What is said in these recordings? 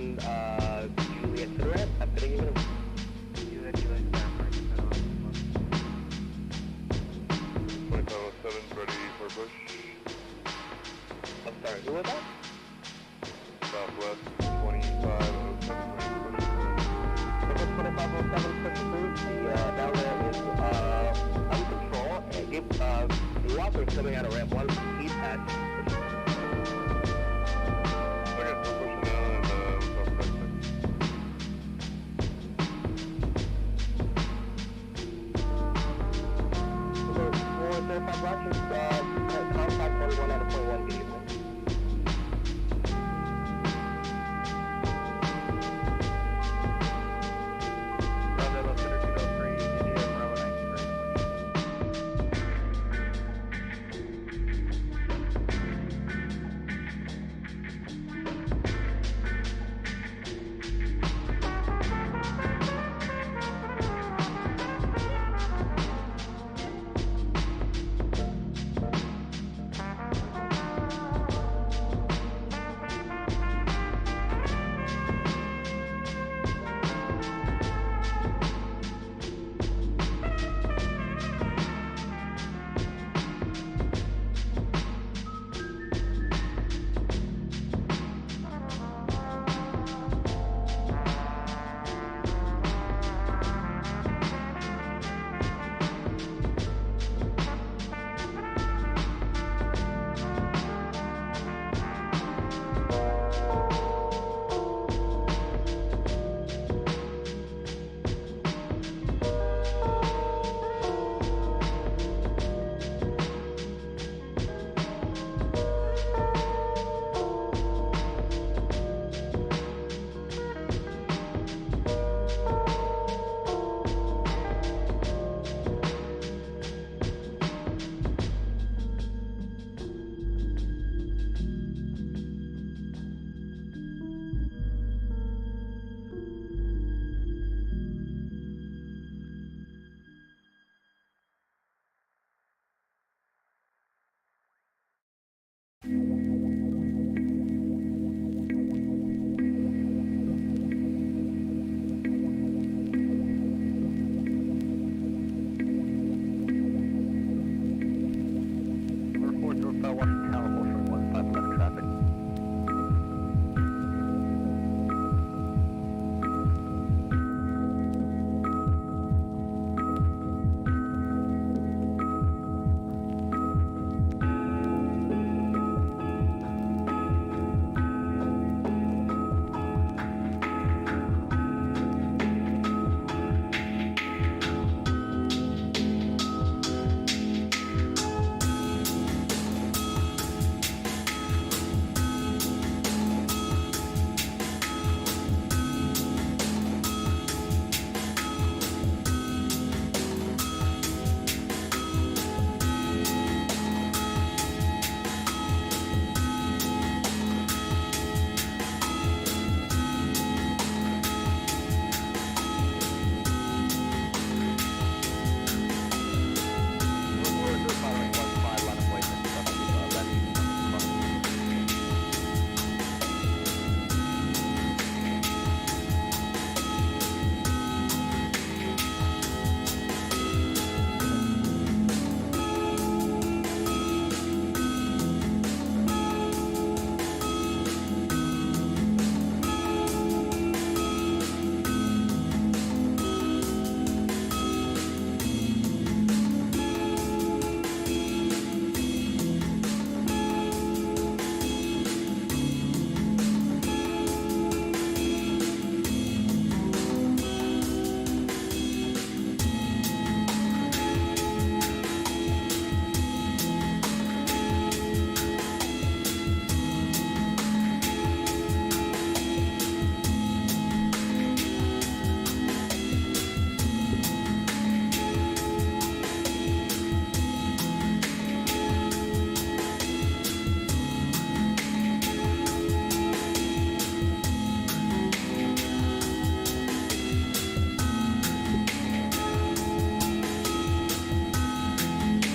7, Juliet to the ramp. I'm fitting you in. Juliet, Starmark, settle on 2507, ready for push. I'm sorry, who was that? Southwest 2507, ready for push. 2507, push approved. The down there is under control. And give the walker is coming out of ramp 1. He's at. Okay, we're pushing now and we'll talk back. For 435 Rogers, contact 21 out of 21, good evening. Bravo, Center 203, India, Bravo 93.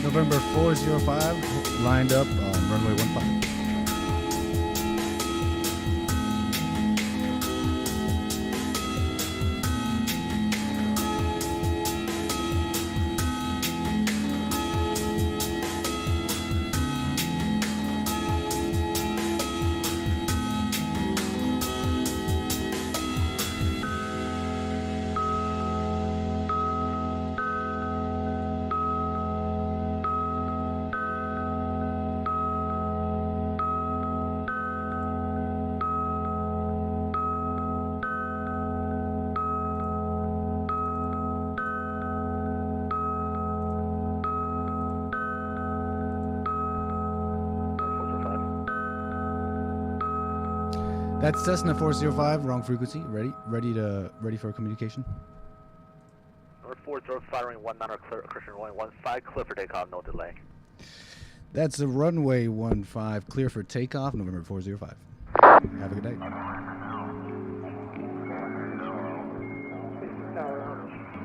November 405, lined up on runway 15. That's Cessna 405, wrong frequency. Ready for communication. North 40 firing 19 clear, Christian runway 15 clear for takeoff, no delay. That's the runway 15, clear for takeoff, November 405. Have a good day.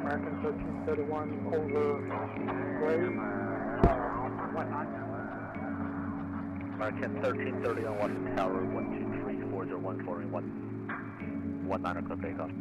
American 1331 over Wave, 19. American 1330 on Washington Tower, 1234014, 19 clear takeoff.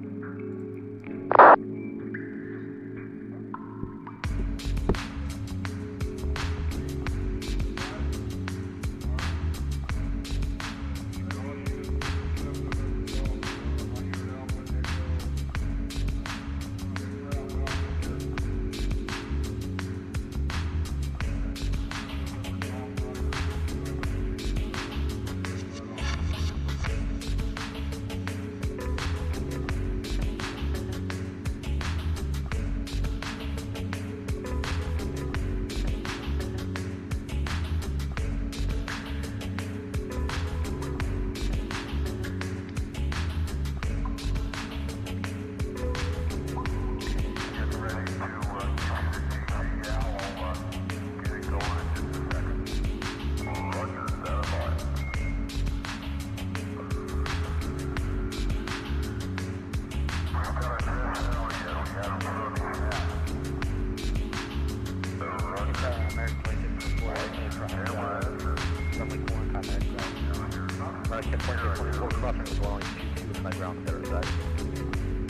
American 24 crossing is going 22 with my ground on the other side.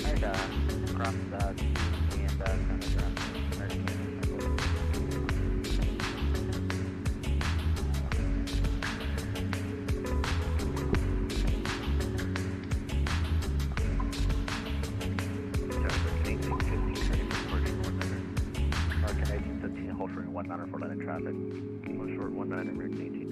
And cross and ground. American 1815, hold for 19 for landing traffic. One short 19, American 1815.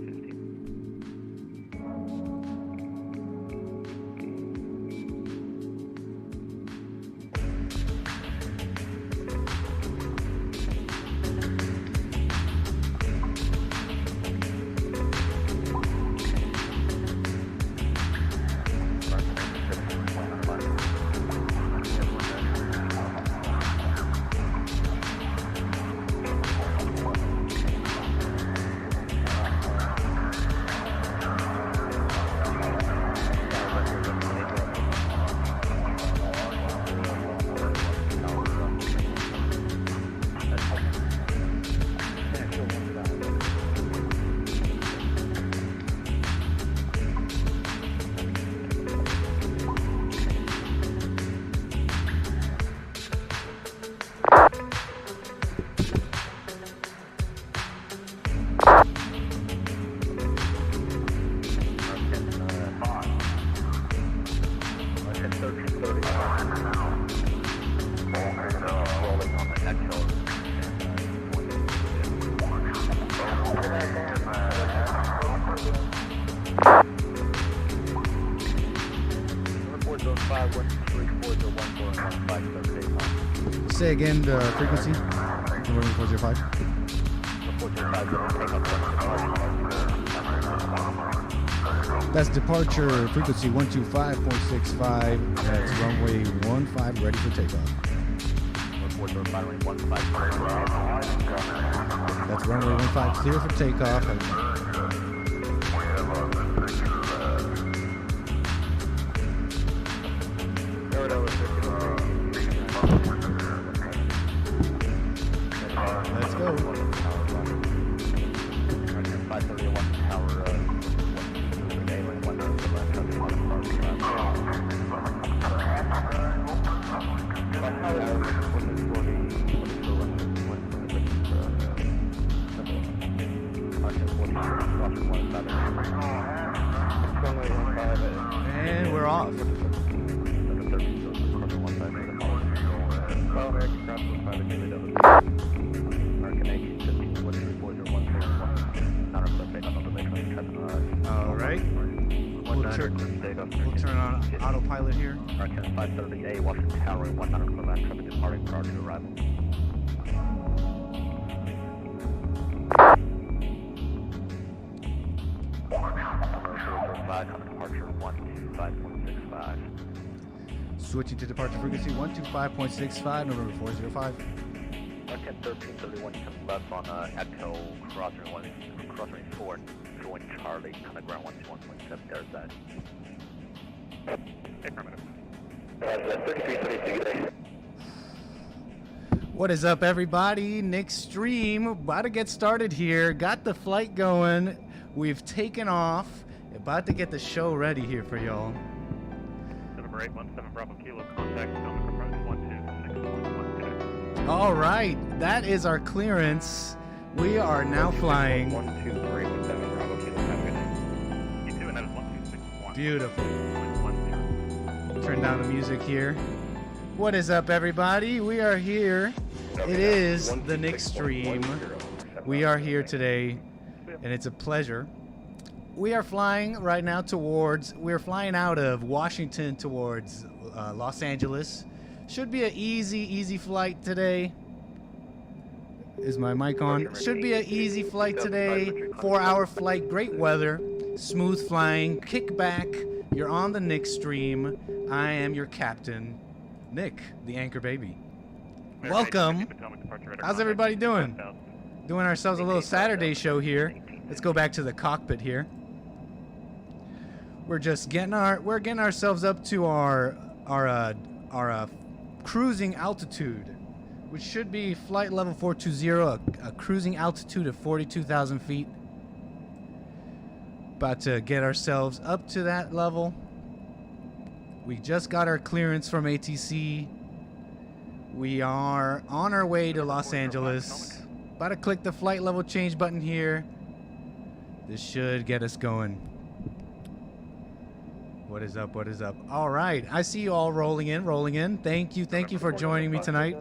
Say again the frequency. November 405. That's departure frequency 125.65. That's runway 15, ready for takeoff. That's runway 15, clear for takeoff. Let's go. And we're off. All right. We'll turn on autopilot here. American 530A, Washington Tower, 19 kilometer traffic departing prior to arrival. Commercial 500. departure 125.65. Switching to departure frequency 125.65, November 405. American 1331, you come left on Echo crossing 4, join Charlie, kind of ground 121.7, there's that. Affirmative. 3332. What is up, everybody? nickstream, about to get started here. Got the flight going. We've taken off. About to get the show ready here for y'all. November 817 Bravo Kilo, contact Potomac approach 12611. All right, that is our clearance. We are now flying. 12317 Bravo Kilo. Have a good day. You too, and that is 1261. Beautiful. 110. Turn down the music here. What is up, everybody? We are here. It is the nickstream. We are here today, and it's a pleasure. We are flying right now we're flying out of Washington towards Los Angeles. Should be an easy flight today. Is my mic on? Should be an easy flight today. 4-hour flight, great weather, smooth flying, kick back. You're on the nickstream. I am your captain, Nick, the anchor baby. Welcome. How's everybody doing? Doing ourselves a little Saturday show here. Let's go back to the cockpit here. We're just getting ourselves up to our cruising altitude, which should be flight level 420, a cruising altitude of 42,000 feet. About to get ourselves up to that level. We just got our clearance from ATC. We are on our way to Los Angeles. About to click the flight level change button here. This should get us going. What is up? What is up? All right. I see you all rolling in. Thank you for joining me tonight.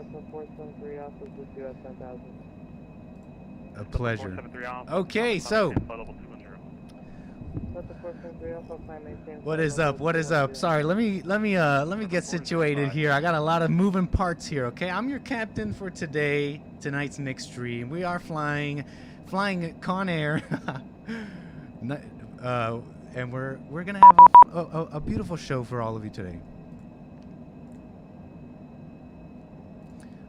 A pleasure. Okay, so what is up? What is up? Sorry, let me get situated here. I got a lot of moving parts here. Okay, I'm your captain for tonight's nickstream. We are flying Con Air, and we're gonna have a beautiful show for all of you today.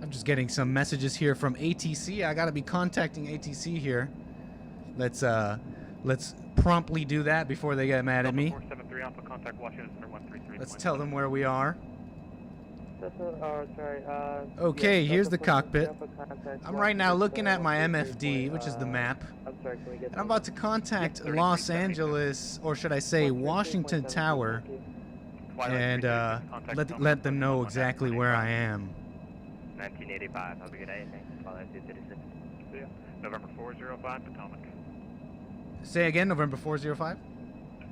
I'm just getting some messages here from ATC. I gotta be contacting ATC here. Let's promptly do that before they get mad at me. Let's tell them where we are. Okay, here's the cockpit. I'm right now looking at my MFD, which is the map. And I'm about to contact Los Angeles, or should I say Washington Tower, and let them know exactly where I am. 1985. Have a good day. Thanks. Yeah. November 405 Potomac. Say again, November 405?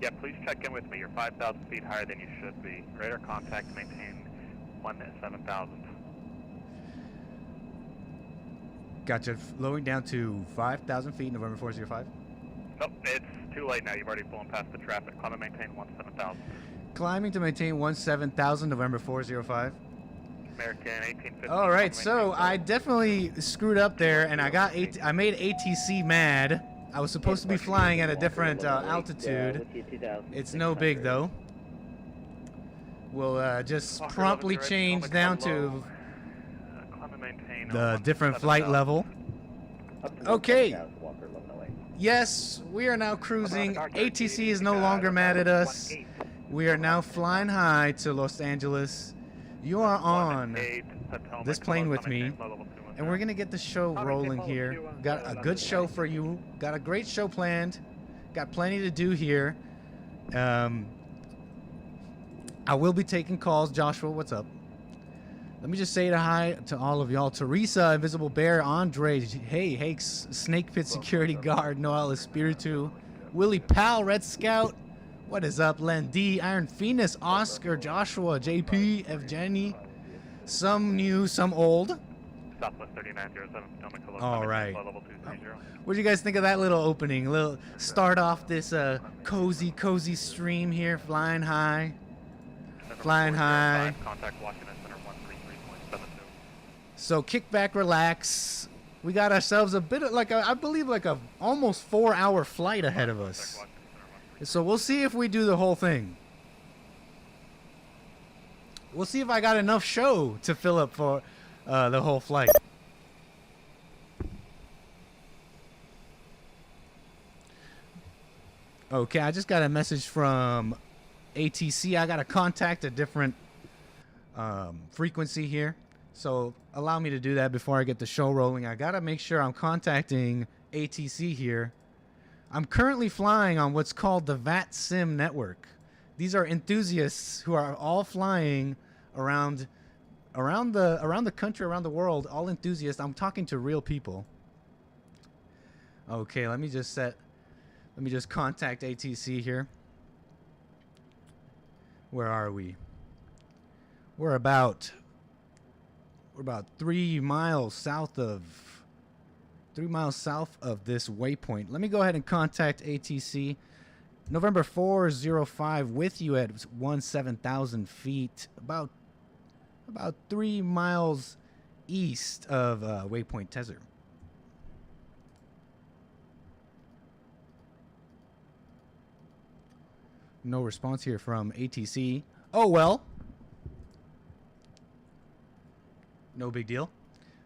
Yeah, please check in with me. You're 5,000 feet higher than you should be. Radar contact maintain 17,000. Gotcha. Lowering down to 5,000 feet, November 405. Nope, it's too late now. You've already flown past the traffic. Climb and maintain 17,000. Climbing to maintain 17,000, November 405. American 1850. All right, so I definitely screwed up there, and I made ATC mad. I was supposed to be flying at a different altitude. It's no big though. We'll just promptly change down to the different flight level. Okay. Yes, we are now cruising. ATC is no longer mad at us. We are now flying high to Los Angeles. You are on this plane with me, and we're gonna get the show rolling here. Got a good show for you. Got a great show planned. Got plenty to do here. I will be taking calls. Joshua, what's up? Let me just say hi to all of y'all. Teresa, Invisible Bear, Andre, hey, Hakes, Snake Pit Security Guard, Noel Espiritu, Willie Powell, Red Scout. What is up, Len D, Iron Phoenix, Oscar, Joshua, JP, Evgeny. Some new, some old. Southwest 3907 Potomac. All right. Level 230. What do you guys think of that little opening? A little start off this cozy stream here, flying high. Flying high. Contact Washington Center 133.72. So kick back, relax. We got ourselves a bit of I believe like a almost 4-hour flight ahead of us. So we'll see if we do the whole thing. We'll see if I got enough show to fill up for the whole flight. Okay, I just got a message from ATC. I got to contact a different frequency here. So allow me to do that before I get the show rolling. I got to make sure I'm contacting ATC here. I'm currently flying on what's called the 𝒏𝒊𝒄𝒌𝒔𝒕𝒓𝒆𝒂𝒎 network. These are enthusiasts who are all flying around the country, around the world, all enthusiasts. I'm talking to real people. Okay, let me just contact ATC here. Where are we? We're about 3 miles south of this waypoint. Let me go ahead and contact ATC. November 405 with you at 17,000 feet, about 3 miles east of waypoint Tezer. No response here from ATC. Oh well. No big deal.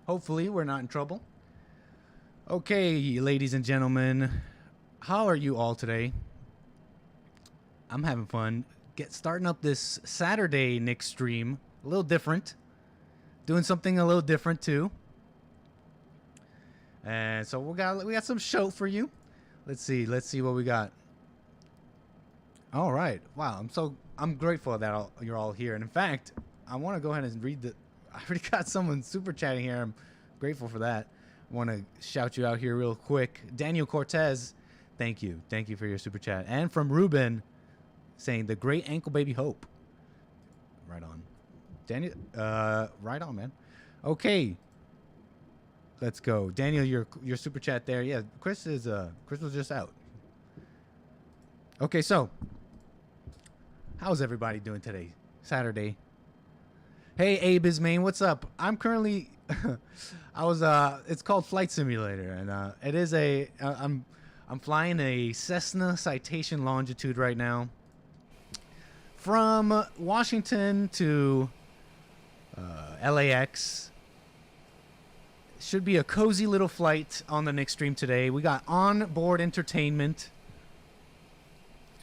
Hopefully we're not in trouble. Okay, ladies and gentlemen, how are you all today? I'm having fun. Starting up this Saturday Nick stream. A little different. Doing something a little different too. And so we got some show for you. Let's see what we got. All right. Wow, I'm grateful that you're all here. And in fact, I want to go ahead and read I already got someone super chatting here. I'm grateful for that. I want to shout you out here real quick. Daniel Cortez, thank you. Thank you for your super chat. And from Ruben saying the great ankle baby hope. Right on. Daniel, right on, man. Okay. Let's go. Daniel, your super chat there. Yeah, Chris was just out. Okay, so how's everybody doing today? Saturday. Hey, Abe Ismain, what's up? I'm currently it's called Flight Simulator, and it is I'm flying a Cessna Citation Longitude right now from Washington to LAX. Should be a cozy little flight on the Nick stream today. We got on-board entertainment,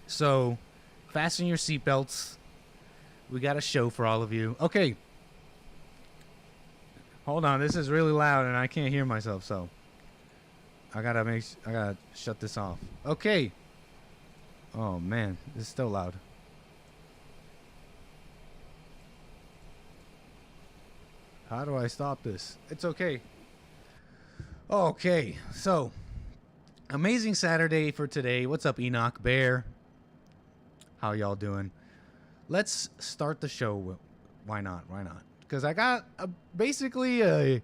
so fasten your seatbelts. We got a show for all of you. Okay. Hold on, this is really loud and I can't hear myself, so I gotta shut this off. Okay. Oh man, this is still loud. How do I stop this? It's okay. Okay, so amazing Saturday for today. What's up, Enoch Bear? How y'all doing? Let's start the show. Why not? Why not? Because I got basically I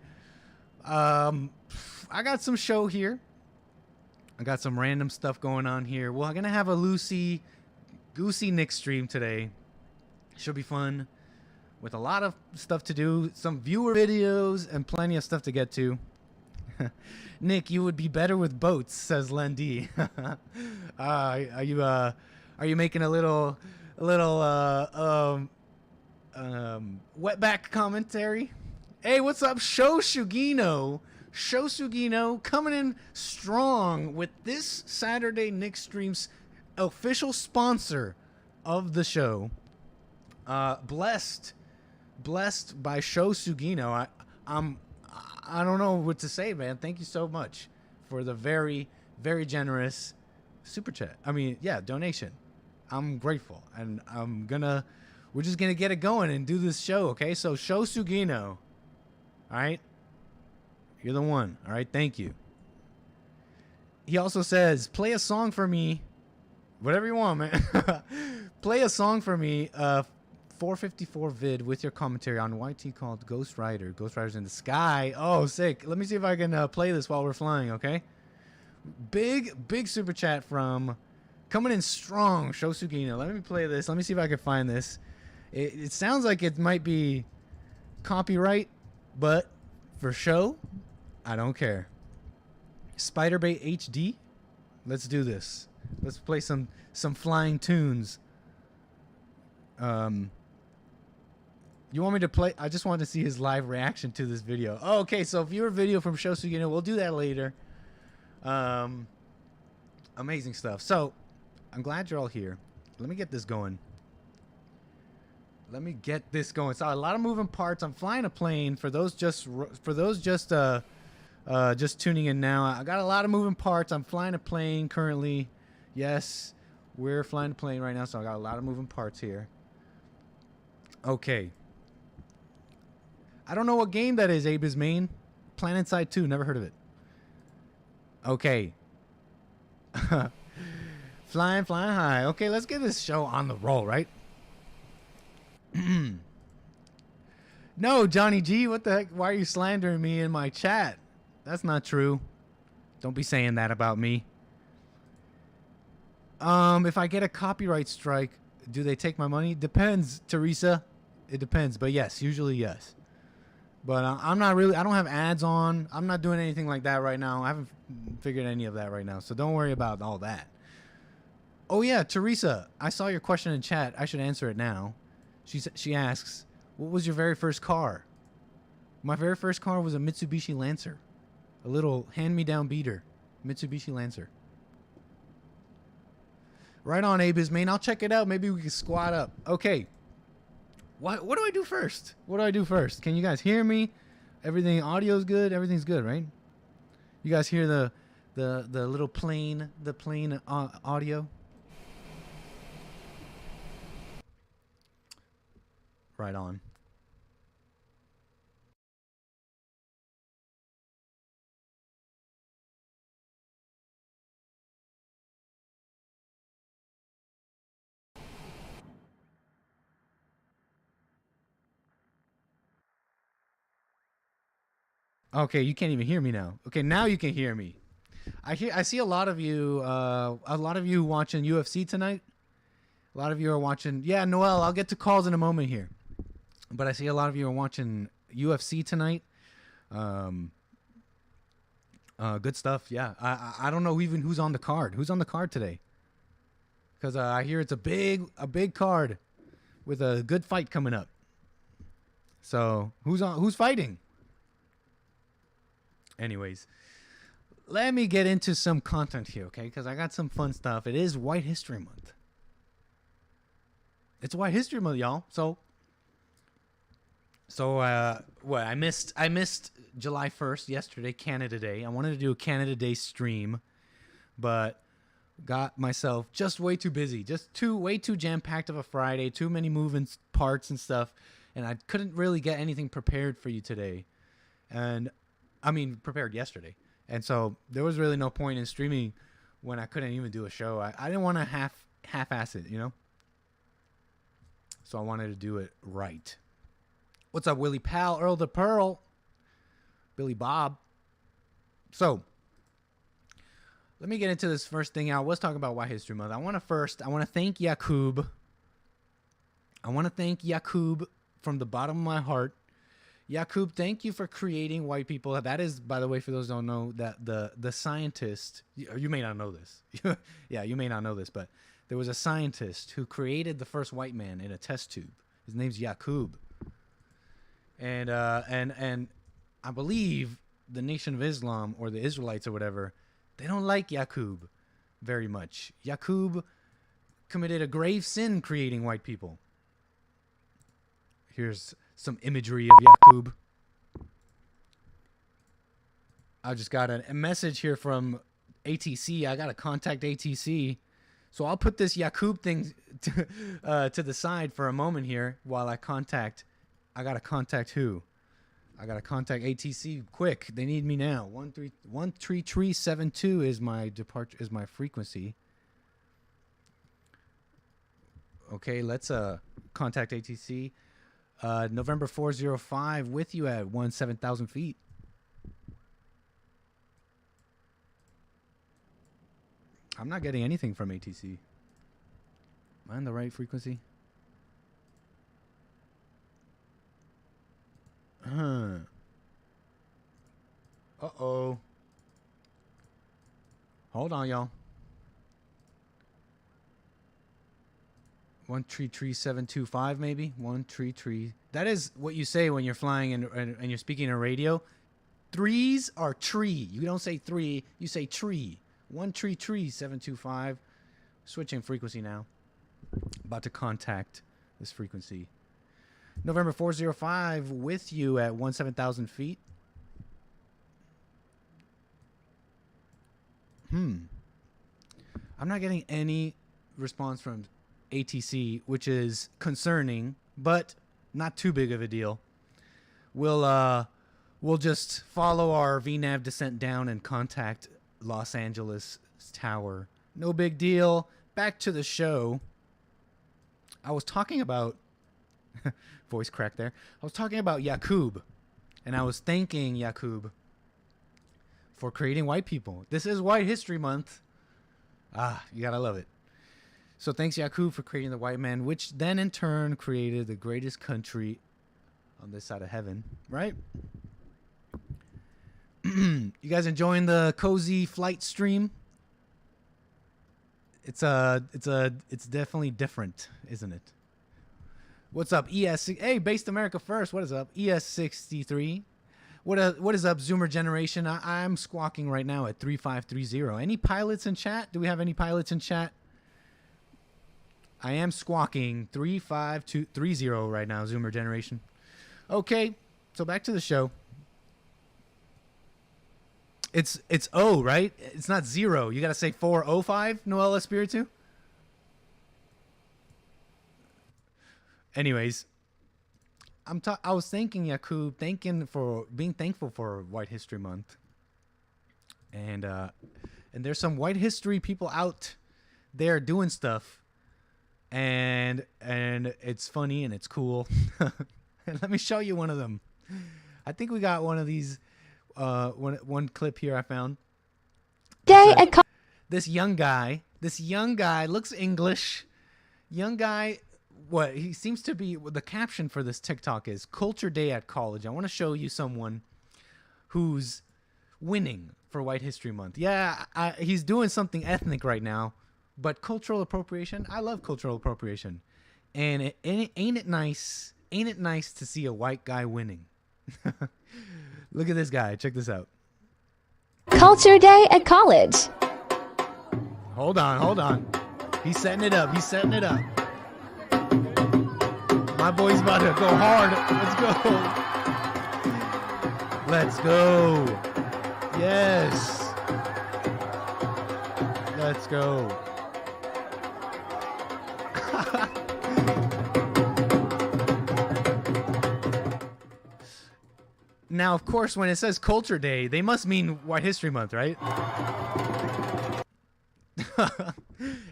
got some show here. I got some random stuff going on here. Well, I'm gonna have a loosey goosey Nick stream today. Should be fun with a lot of stuff to do, some viewer videos, and plenty of stuff to get to. Nick, you would be better with boats, says Len D. Are you making a little wetback commentary? Hey, what's up, 𝒏𝒊𝒄𝒌𝒔𝒕𝒓𝒆𝒂𝒎? 𝒏𝒊𝒄𝒌𝒔𝒕𝒓𝒆𝒂𝒑 coming in strong with this Saturday Nick stream's official sponsor of the show. Blessed by 𝒏𝒊𝒄𝒌𝒔𝒕𝒓𝒆𝒂𝒑. I don't know what to say, man. Thank you so much for the very, very generous super chat. Donation. I'm grateful, and we're just gonna get it going and do this show, okay? So 𝒏𝒊𝒄𝒌𝒔𝒕𝒓𝒆𝒂𝒑, all right? You're the one, all right? Thank you. He also says, play a song for me, whatever you want, man. Play a song for me, 454 vid with your commentary on YT called Ghost Rider. Ghost Rider's in the sky. Oh, sick. Let me see if I can play this while we're flying, okay? Big super chat from coming in strong, 𝒏𝒊𝒄𝒌𝒔𝒕𝒓𝒆𝒂𝒑. Let me play this. Let me see if I can find this. It sounds like it might be copyright, but for show, I don't care. Spiderbait HD. Let's do this. Let's play some flying tunes. You want me to play? I just want to see his live reaction to this video. Oh, okay, so viewer video from 𝒏𝒊𝒄𝒌𝒔𝒕𝒓𝒆🂄, we'll do that later. Amazing stuff. So, I'm glad you're all here. Let me get this going. So a lot of moving parts. I'm flying a plane. For those just tuning in now, I got a lot of moving parts. I'm flying a plane currently. Yes, we're flying a plane right now, so I got a lot of moving parts here. Okay. I don't know what game that is, 𝒏𝒊𝒄𝒌𝒔𝒕𝒓𝒆🂄. PlanetSide 2, never heard of it. Okay. Flying high. Okay, let's get this show on the roll, right? No, Johnny G, what the heck? Why are you slandering me in my chat? That's not true. Don't be saying that about me. If I get a copyright strike, do they take my money? Depends, Teresa. It depends, but yes, usually yes. But I'm not really, I don't have ads on. I'm not doing anything like that right now. I haven't figured any of that right now, so don't worry about all that. Oh yeah, Teresa, I saw your question in chat. I should answer it now. She asks, what was your very first car? My very first car was a Mitsubishi Lancer. A little hand-me-down beater. Mitsubishi Lancer. Right on, 𝒏𝒊𝒄𝒌𝒔𝒕𝒓𝒆🂄. I'll check it out. Maybe we can squat up. Okay. What do I do first? What do I do first? Can you guys hear me? Everything, audio's good? Everything's good, right? You guys hear the little plane, audio? Right on. Okay, you can't even hear me now. Okay, now you can hear me. I see a lot of you watching UFC tonight. A lot of you are watching. Yeah, Noel, I'll get to calls in a moment here. But I see a lot of you are watching UFC tonight. Good stuff. Yeah, I don't know even who's on the card. Who's on the card today? Because I hear it's a big card with a good fight coming up. So who's fighting? Anyways, let me get into some content here, okay? Because I got some fun stuff. It is White History Month. It's White History Month, y'all. So what? I missed July 1st yesterday, Canada Day. I wanted to do a Canada Day stream, but got myself just way too busy. Way too jam-packed of a Friday. Too many moving parts and stuff, and I couldn't really get anything prepared for you today. And I mean, prepared yesterday. And so there was really no point in streaming when I couldn't even do a show. I didn't want to half-ass it, you know? So I wanted to do it right. What's up, Willie Pal, Earl the Pearl, Billy Bob? So let me get into this first thing out. Let's talk about White History Month. I want to thank Yakub. I want to thank Yakub from the bottom of my heart. Yakub, thank you for creating white people. That is, by the way, for those who don't know, that the scientist, you may not know this. Yeah, you may not know this, but there was a scientist who created the first white man in a test tube. His name's Yakub. And I believe the Nation of Islam or the Israelites or whatever, they don't like Yakub very much. Yakub committed a grave sin creating white people. Here's some imagery of Yakub. I just got a message here from ATC. I got to contact ATC. So I'll put this Yakub thing to the side for a moment here while I contact. I got to contact who? I got to contact ATC quick. They need me now. 13372 is my departure, is my frequency. Okay, let's contact ATC. November 405 with you at 17,000 feet. I'm not getting anything from ATC. Am I on the right frequency? Uh-oh. Hold on, y'all. 𝒏𝒊𝒄𝒌𝒔𝒕𝒓𝒆𝒂𝒎 maybe. 133. That is what you say when you're flying and you're speaking on radio. Threes are tree. You don't say three. You say tree. 133.725. Switching frequency now. About to contact this frequency. November 405 with you at 17,000 feet. I'm not getting any response from ATC, which is concerning, but not too big of a deal. We'll just follow our VNAV descent down and contact Los Angeles Tower. No big deal. Back to the show. I was talking about voice crack there. I was talking about Yakub, and I was thanking Yakub for creating white people. This is White History Month. You gotta love it. So thanks Yakub for creating the white man, which then in turn created the greatest country on this side of heaven, right? You guys enjoying the cozy flight stream? It's definitely different, isn't it? What's up, ES? Hey, Based America First. What is up, ES63? What is up, Zoomer Generation? I'm squawking right now at 3530. Any pilots in chat? Do we have any pilots in chat? I am squawking 3530 right now, Zoomer Generation. Okay, so back to the show. It's O, right? It's not 0. You got to say 405, Noel Espiritu? Anyways, I was thanking Yakub, being thankful for White History Month. And there's some white history people out there doing stuff. And it's funny and it's cool. And let me show you one of them. I think we got one of these one clip here I found. This young guy looks English. Young guy, what he seems to be, the caption for this TikTok is Culture Day at College. I want to show you someone who's winning for White History Month. Yeah, he's doing something ethnic right now, but cultural appropriation, I love cultural appropriation. And ain't it nice? Ain't it nice to see a white guy winning? Look at this guy. Check this out. Culture Day at College. Hold on. He's setting it up. My boy's about to go hard. Let's go. Yes. Let's go. Now, of course, when it says Culture Day, they must mean White History Month, right?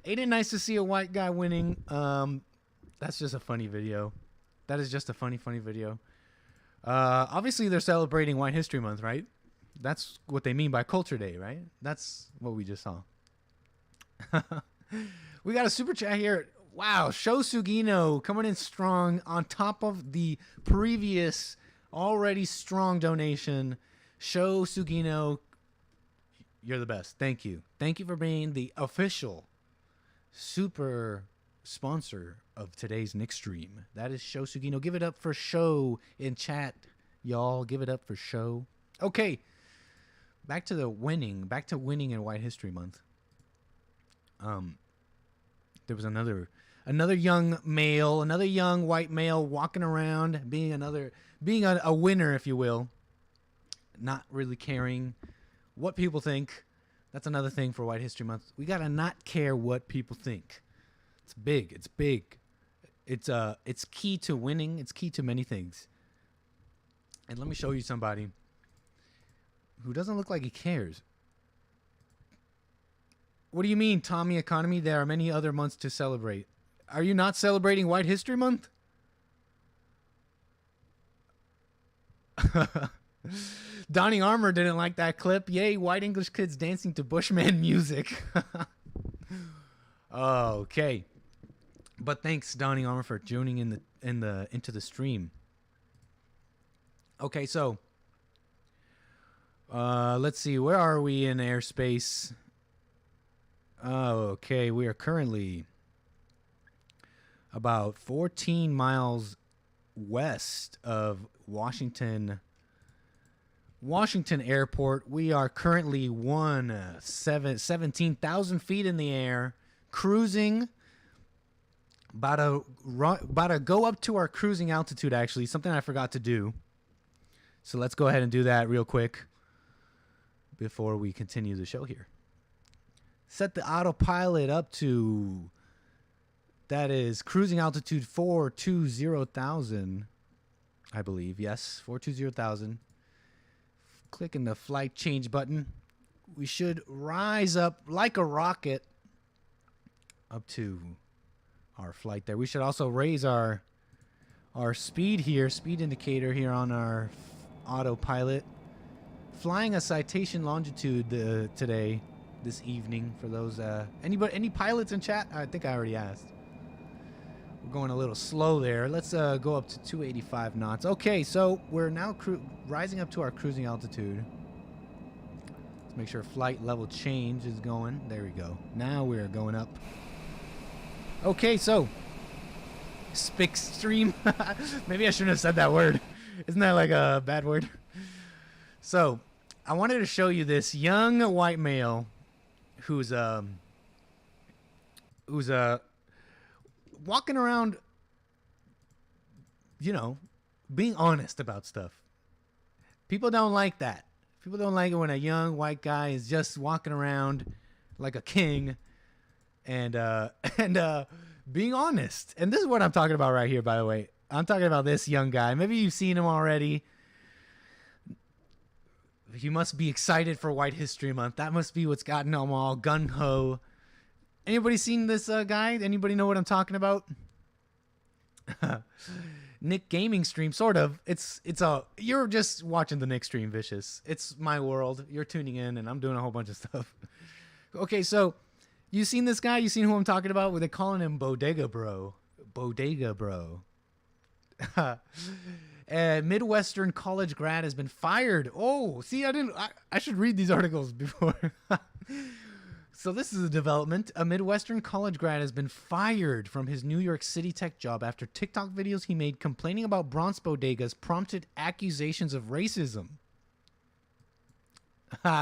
Ain't it nice to see a white guy winning? That's just a funny video. That is just a funny video. Obviously, they're celebrating White History Month, right? That's what they mean by Culture Day, right? That's what we just saw. We got a super chat here. Wow, Show Sugino coming in strong on top of the previous already strong donation. Show Sugino, you're the best. Thank you. Thank you for being the official super sponsor of today's Nick stream. That is Show Sugino. Give it up for Show in chat, y'all. Give it up for Show. Okay, back to winning in White History Month. There was another young male, another young white male walking around, being a winner, if you will, not really caring what people think. That's another thing for White History Month. We gotta not care what people think. It's big. It's key to winning. It's key to many things. And let me show you somebody who doesn't look like he cares. What do you mean, Tommy Economy? There are many other months to celebrate. Are you not celebrating White History Month? Donnie Armour didn't like that clip. Yay, white English kids dancing to Bushman music. Okay. But thanks, Donnie Armour, for joining into the stream. Okay, so let's see. Where are we in airspace? Okay, we are currently about 14 miles west of Washington Airport. We are currently 17,000 feet in the air, cruising. About to go up to our cruising altitude, actually, something I forgot to do. So let's go ahead and do that real quick before we continue the show here. Set the autopilot up to, that is cruising altitude 420,000, I believe. Yes, 420,000. Clicking the flight change button. We should rise up like a rocket up to our flight there. We should also raise our speed here, speed indicator here on our autopilot. Flying a citation longitude today, this evening, for those any pilots in chat? I think I already asked. We're going a little slow there. Let's go up to 285 knots. Okay, so we're now rising up to our cruising altitude. Let's make sure flight level change is going. There we go. Now we're going up. Okay, so 𝒏𝒄𝒊𝒂𝒎. Maybe I shouldn't have said that word. Isn't that like a bad word? So I wanted to show you this young white male who's walking around, you know, being honest about stuff. People don't like that. People don't like it when a young white guy is just walking around like a king and being honest. And this is what I'm talking about right here, by the way. I'm talking about this young guy. Maybe you've seen him already. You must be excited for White History Month. That must be what's gotten them all gung-ho. Anybody seen this guy? Anybody know what I'm talking about? Nick gaming stream, sort of. You're just watching the Nick stream, Vicious. It's my world. You're tuning in, and I'm doing a whole bunch of stuff. Okay, so you seen this guy? You seen who I'm talking about? Where they're calling him Bodega Bro. Bodega Bro. A Midwestern college grad has been fired. Oh, see, I should read these articles before. So this is a development. A Midwestern college grad has been fired from his New York City tech job after TikTok videos he made complaining about Bronx bodegas prompted accusations of racism.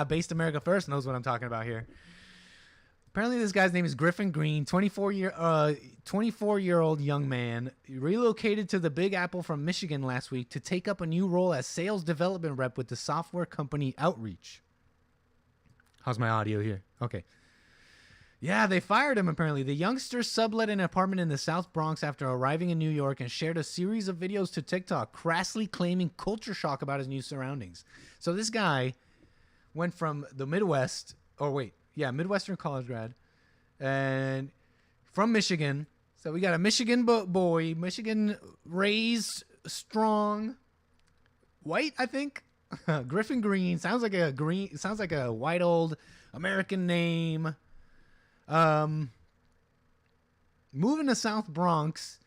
Based America First knows what I'm talking about here. Apparently this guy's name is Griffin Green, 24-year-old young man. He relocated to the Big Apple from Michigan last week to take up a new role as sales development rep with the software company Outreach. How's my audio here? Okay. Yeah, they fired him apparently. The youngster sublet an apartment in the South Bronx after arriving in New York and shared a series of videos to TikTok, crassly claiming culture shock about his new surroundings. So this guy went from the Midwest, Midwestern college grad, and from Michigan. So we got a Michigan boy, Michigan raised, strong, white, I think. Griffin Green sounds like a white old American name. Moving to South Bronx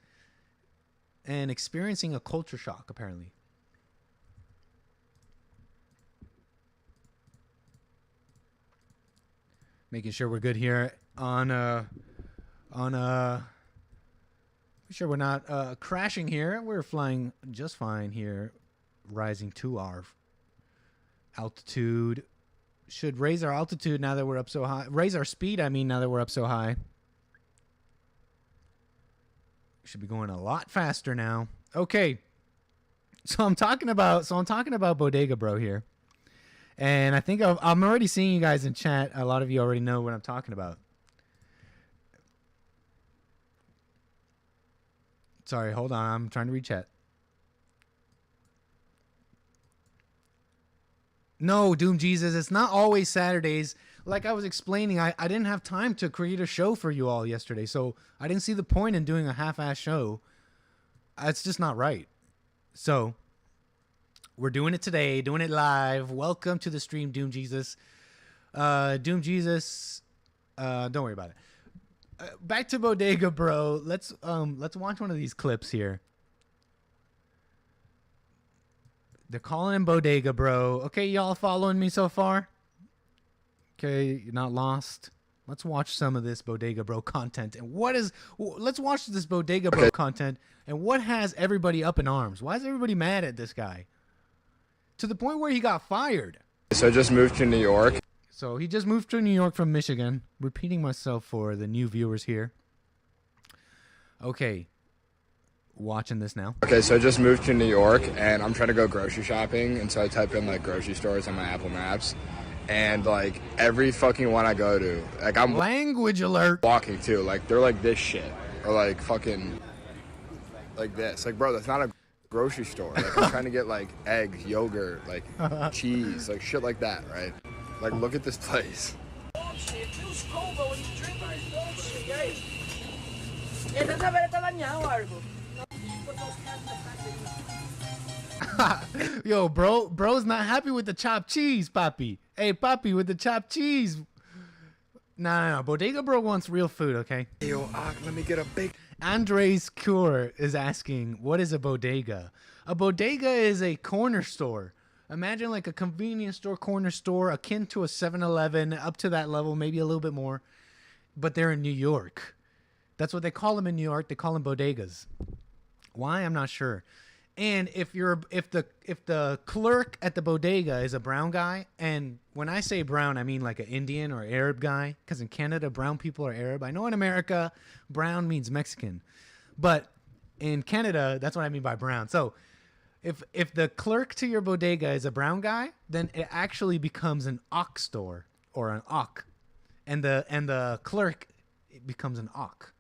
and experiencing a culture shock, apparently. Making sure we're good here on sure we're not crashing here. We're flying just fine here, rising to our altitude. Should raise our altitude now that we're up so high. Raise our speed, I mean, now that we're up so high. Should be going a lot faster now. Okay. So I'm talking about Bodega Bro here. And I think I'm already seeing you guys in chat. A lot of you already know what I'm talking about. Sorry, hold on. I'm trying to read chat. No, Doom Jesus, it's not always Saturdays. Like I was explaining, I didn't have time to create a show for you all yesterday, so I didn't see the point in doing a half-ass show. It's just not right. So we're doing it today, doing it live. Welcome to the stream, Doom Jesus. Doom Jesus, don't worry about it. Back to Bodega Bro. Let's watch one of these clips here. They're calling him Bodega Bro. Okay, y'all following me so far? Okay, you're not lost. Let's watch some of this Bodega Bro content. And let's watch this Bodega Bro content. And what has everybody up in arms? Why is everybody mad at this guy? To the point where he got fired. So I just moved to New York. So he just moved to New York from Michigan. Repeating myself for the new viewers here. Okay. Watching this now. Okay, so I just moved to New York, and I'm trying to go grocery shopping, and so I type in, like, grocery stores on my Apple Maps, and, like, every fucking one I go to, like, I'm language alert walking to, like, they're like this shit, or like fucking like this. Like, bro, that's not a grocery store. Like, I'm trying to get, like, eggs, yogurt, like, cheese, like, shit like that, right? Like, look at this place. Yo, bro's not happy with the chopped cheese, Papi. Hey, Papi, with the chopped cheese. No. Bodega Bro wants real food, okay? Yo, let me get a big... Andres Cure is asking, what is a bodega? A bodega is a corner store. Imagine like a convenience store, corner store, akin to a 7-Eleven, up to that level, maybe a little bit more. But they're in New York. That's what they call them in New York. They call them bodegas. Why? I'm not sure. And if the clerk at the bodega is a brown guy, and when I say brown, I mean like an Indian or Arab guy, because in Canada, brown people are Arab. I know in America, brown means Mexican. But in Canada, that's what I mean by brown. So if the clerk to your bodega is a brown guy, then it actually becomes an ox store or an ock. And the clerk becomes an ock.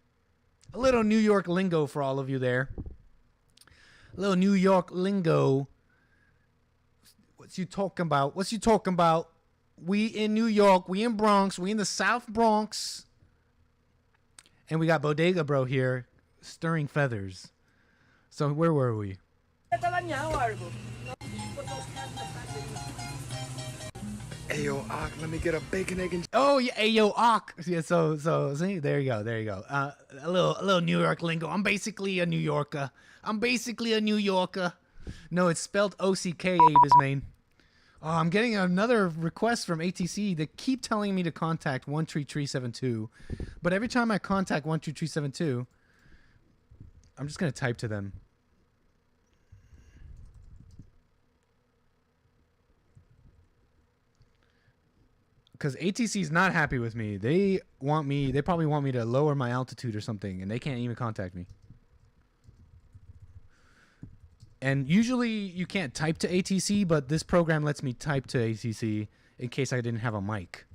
A little New York lingo for all of you there. A little New York lingo. What you talking about? We in New York. We in Bronx. We in the South Bronx. And we got Bodega Bro here stirring feathers. So where were we? Hey, yo, let me get a bacon, egg, and... Oh, yeah, hey, yo, yeah, so, see, there you go. A little New York lingo. I'm basically a New Yorker. No, it's spelled O-C-K, Abe is main. Oh, I'm getting another request from ATC. They keep telling me to contact 13372. But every time I contact 13372, I'm just going to type to them. Because ATC is not happy with me. They probably want me to lower my altitude or something, and they can't even contact me. And usually you can't type to ATC, but this program lets me type to ATC in case I didn't have a mic.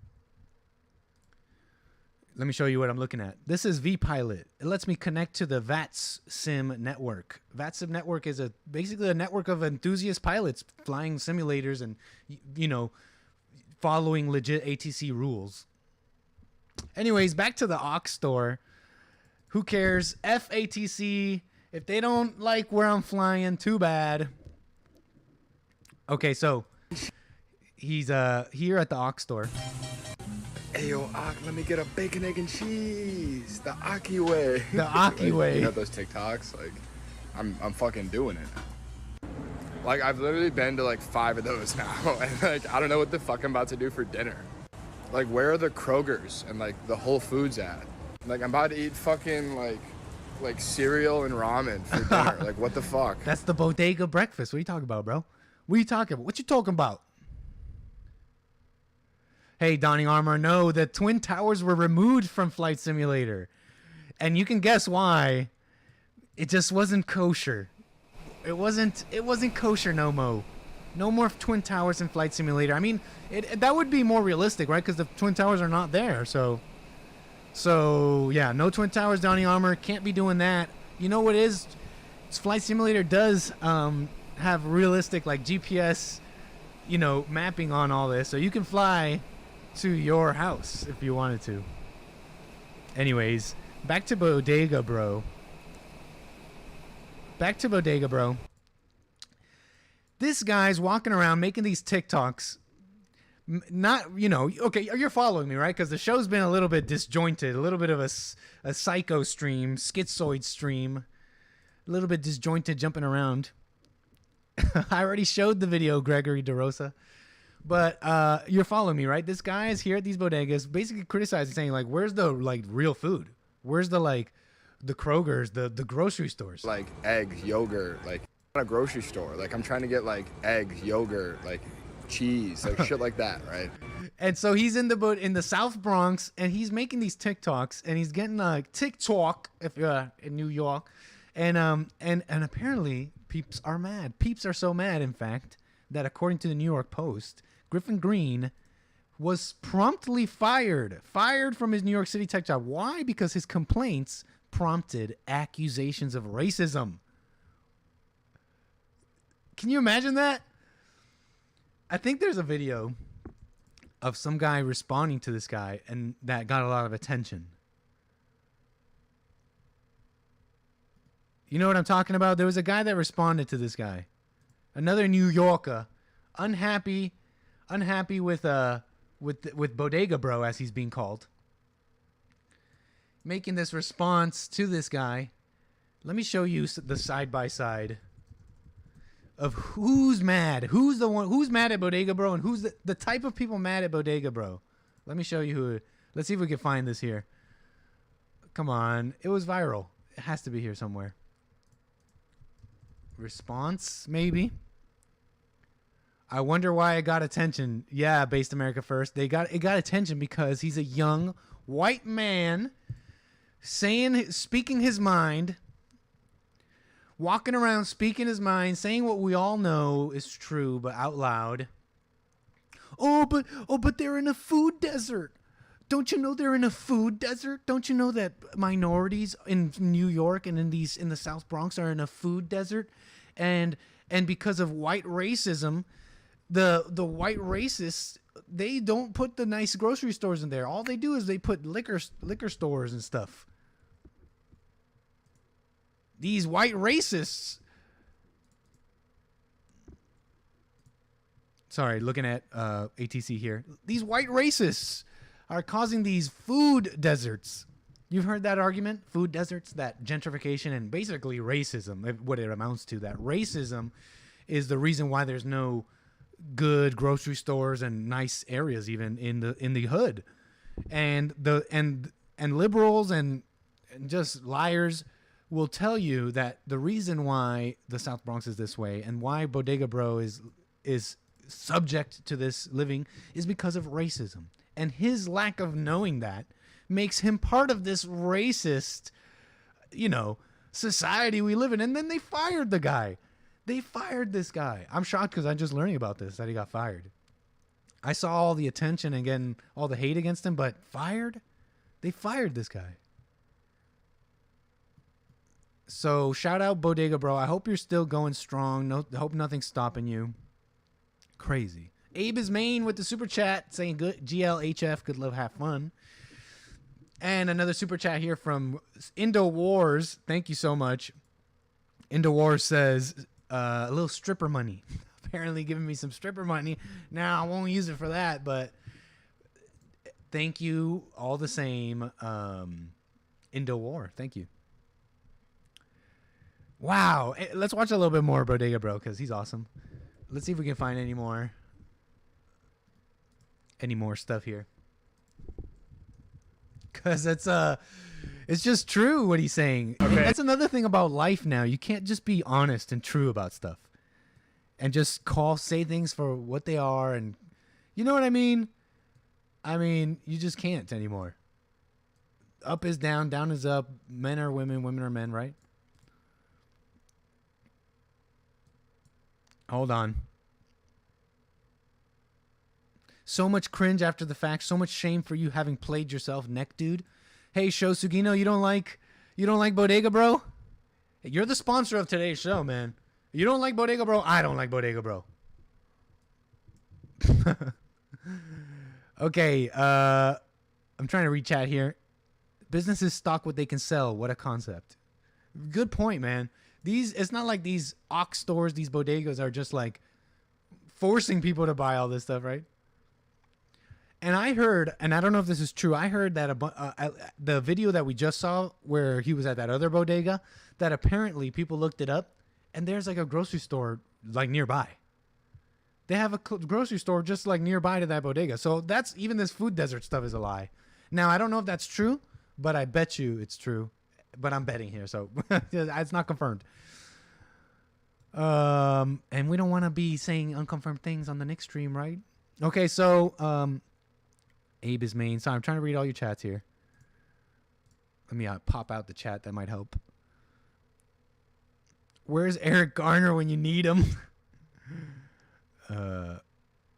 Let me show you what I'm looking at. This is vPilot. It lets me connect to the VATSIM network. VATSIM network is basically a network of enthusiast pilots flying simulators and, following legit ATC rules. Anyways, back to the Ox store. Who cares? FATC. If they don't like where I'm flying, too bad. Okay, so he's here at the Ox store. Hey, yo, let me get a bacon, egg, and cheese. The Aki way. The Aki way. You know those TikToks? Like, I'm fucking doing it. Like, I've literally been to, like, 5 of those now. And, like, I don't know what the fuck I'm about to do for dinner. Like, where are the Krogers and, like, the Whole Foods at? Like, I'm about to eat fucking, like cereal and ramen for dinner. Like, what the fuck? That's the bodega breakfast. What are you talking about, bro? What are you talking about? What you talking about? Hey, Donning Armor, no, the Twin Towers were removed from Flight Simulator. And you can guess why. It just wasn't kosher. It wasn't kosher no mo. No more Twin Towers in Flight Simulator. I mean, that would be more realistic, right? Because the Twin Towers are not there, so yeah, no Twin Towers, Donnie Armor. Can't be doing that. You know what is? Flight Simulator does have realistic, like, GPS, mapping on all this. So you can fly to your house if you wanted to. Anyways, back to Bodega Bro. This guy's walking around making these TikToks. Okay, you're following me, right? Because the show's been a little bit disjointed, a little bit of a psycho stream, schizoid stream, a little bit disjointed, jumping around. I already showed the video, Gregory DeRosa. But you're following me, right? This guy is here at these bodegas basically criticizing, saying like, where's the like real food? Where's the like the Kroger's, the grocery stores? Like eggs, yogurt, like at a grocery store. Like I'm trying to get like eggs, yogurt, like cheese, like shit like that, right? And so he's in the South Bronx, and he's making these TikToks, and he's getting like TikTok if you're in New York, and apparently peeps are mad. Peeps are so mad, in fact, that according to the New York Post, Griffin Green was promptly fired from his New York City tech job. Why? Because his complaints prompted accusations of racism. Can you imagine that? I think there's a video of some guy responding to this guy, and that got a lot of attention. You know what I'm talking about? There was a guy that responded to this guy. Another New Yorker, unhappy with Bodega Bro, as he's being called, making this response to this guy. Let me show you the side by side of who's mad, who's mad at Bodega Bro, and who's the type of people mad at Bodega Bro. Let me show you who. Let's see if we can find this here. Come on, it was viral. It has to be here somewhere. Response, maybe. I wonder why it got attention. Yeah, Based America First. It got attention because he's a young white man speaking his mind, walking around speaking his mind, saying what we all know is true, but out loud. Oh, but they're in a food desert. Don't you know they're in a food desert? Don't you know that minorities in New York and in the South Bronx are in a food desert? And because of white racism, the white racists, they don't put the nice grocery stores in there. All they do is they put liquor stores and stuff. These white racists. Sorry, looking at ATC here. These white racists are causing these food deserts. You've heard that argument? Food deserts, that gentrification and basically racism, what it amounts to. That racism is the reason why there's no good grocery stores and nice areas even in the hood. And liberals and just liars will tell you that the reason why the South Bronx is this way and why Bodega Bro is subject to this living is because of racism. And his lack of knowing that makes him part of this racist, society we live in. And then they fired the guy. They fired this guy. I'm shocked because I'm just learning about this, that he got fired. I saw all the attention and getting all the hate against him, but fired? They fired this guy. So shout out Bodega Bro. I hope you're still going strong. Hope nothing's stopping you. Crazy. Abe is Maine with the super chat saying good GLHF, good love, have fun. And another super chat here from Indo Wars. Thank you so much. Indo Wars says a little stripper money. Apparently giving me some stripper money. Now I won't use it for that, but thank you all the same. Indo War. Thank you. Wow. Let's watch a little bit more Bodega Bro because he's awesome. Let's see if we can find any more stuff here. Because it's just true what he's saying. Okay. That's another thing about life now. You can't just be honest and true about stuff. And just say things for what they are. And you know what I mean? I mean, you just can't anymore. Up is down, down is up. Men are women, women are men, right? Hold on. So much cringe after the fact. So much shame for you having played yourself, neck dude. Hey, Sho Sugino, you don't like Bodega Bro? You're the sponsor of today's show, man. You don't like Bodega Bro? I don't like Bodega Bro. Okay, I'm trying to read chat here. Businesses stock what they can sell. What a concept. Good point, man. It's not like these ox stores, these bodegas are just like forcing people to buy all this stuff, right? And I heard, and I don't know if this is true, I heard that the video that we just saw where he was at that other bodega, that apparently people looked it up and there's like a grocery store like nearby. They have a grocery store just like nearby to that bodega. So that's even this food desert stuff is a lie. Now, I don't know if that's true, but I bet you it's true. But I'm betting here, so it's not confirmed. And we don't want to be saying unconfirmed things on the Nick stream, right? Okay, so Abe is main. Sorry, I'm trying to read all your chats here. Let me pop out the chat. That might help. Where's Eric Garner when you need him?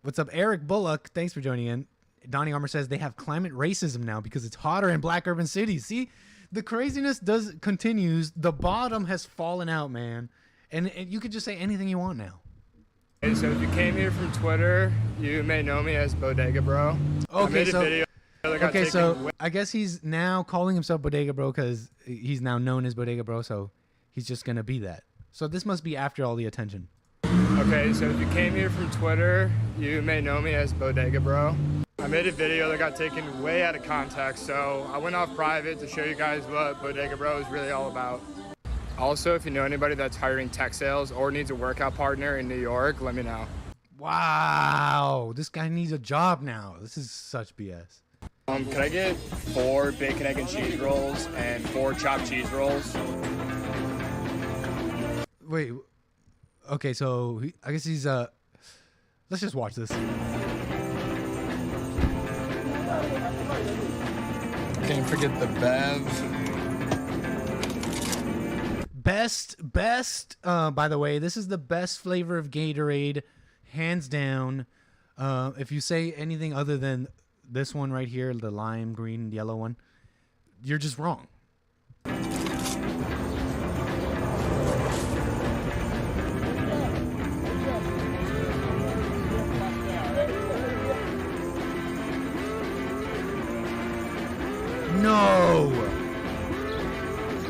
What's up, Eric Bullock? Thanks for joining in. Donnie Armour says they have climate racism now because it's hotter in black urban cities. See, the craziness continues. The bottom has fallen out, man. And you could just say anything you want now. Hey, so if you came here from Twitter, you may know me as Bodega Bro. Okay, I made a video that got taken so I guess he's now calling himself Bodega Bro because he's now known as Bodega Bro, so he's just going to be that. So this must be after all the attention. Okay, so if you came here from Twitter, you may know me as Bodega Bro. I made a video that got taken way out of context, so I went off private to show you guys what Bodega Bro is really all about. Also, if you know anybody that's hiring tech sales or needs a workout partner in New York, let me know. Wow, this guy needs a job now. This is such BS. Can I get 4 bacon, egg, and cheese rolls and 4 chopped cheese rolls? Wait. Okay, so I guess he's let's just watch this. Can't forget the Bev. Best. By the way, this is the best flavor of Gatorade, hands down. If you say anything other than this one right here, the lime green yellow one, you're just wrong.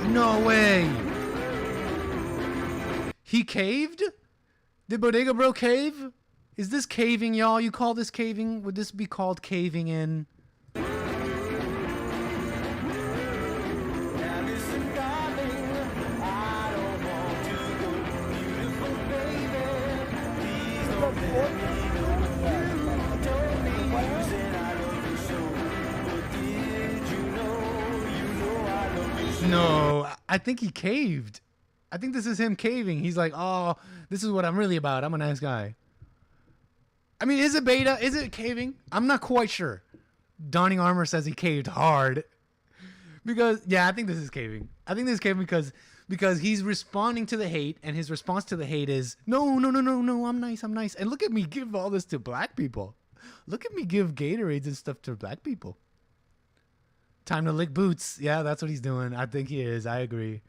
No way. He caved? Did Bodega Bro cave? Is this caving, y'all? You call this caving? Would this be called caving in? No, I think he caved. I think this is him caving. He's like, oh, this is what I'm really about. I'm a nice guy. I mean, is it beta? Is it caving? I'm not quite sure. Donnie Armour says he caved hard. Because, yeah, I think this is caving. I think this is caving because he's responding to the hate, and his response to the hate is, no, I'm nice. And look at me give all this to black people. Look at me give Gatorades and stuff to black people. Time to lick boots. Yeah, that's what he's doing. I think he is. I agree.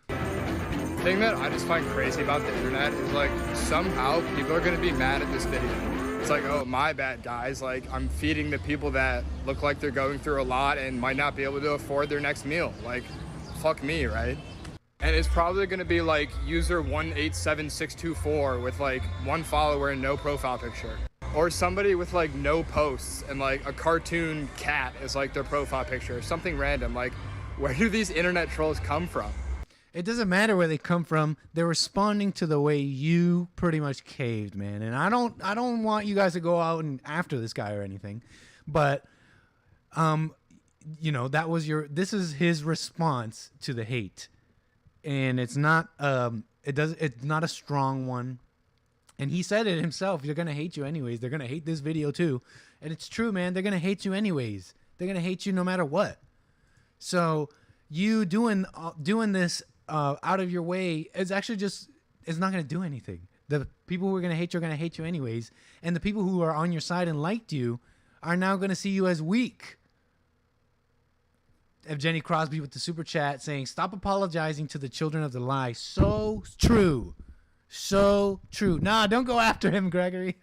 The thing that I just find crazy about the internet is like somehow people are going to be mad at this video. It's like, oh, my bad, guys. Like, I'm feeding the people that look like they're going through a lot and might not be able to afford their next meal. Like, fuck me, right? And it's probably going to be like user 187624 with like 1 follower and no profile picture. Or somebody with like no posts and like a cartoon cat is like their profile picture. Something random. Like, where do these internet trolls come from? It doesn't matter where they come from. They're responding to the way you pretty much caved, man. And I don't want you guys to go out and after this guy or anything. But you know, this is his response to the hate. And it's not it's not a strong one. And he said it himself. They're going to hate you anyways. They're going to hate this video too. And it's true, man. They're going to hate you anyways. They're going to hate you no matter what. So you doing this out of your way is actually it's not going to do anything. The people who are going to hate you are going to hate you anyways. And the people who are on your side and liked you are now going to see you as weak. Jenny Crosby with the super chat saying, stop apologizing to the children of the lie. So true. So true. Nah, don't go after him, Gregory.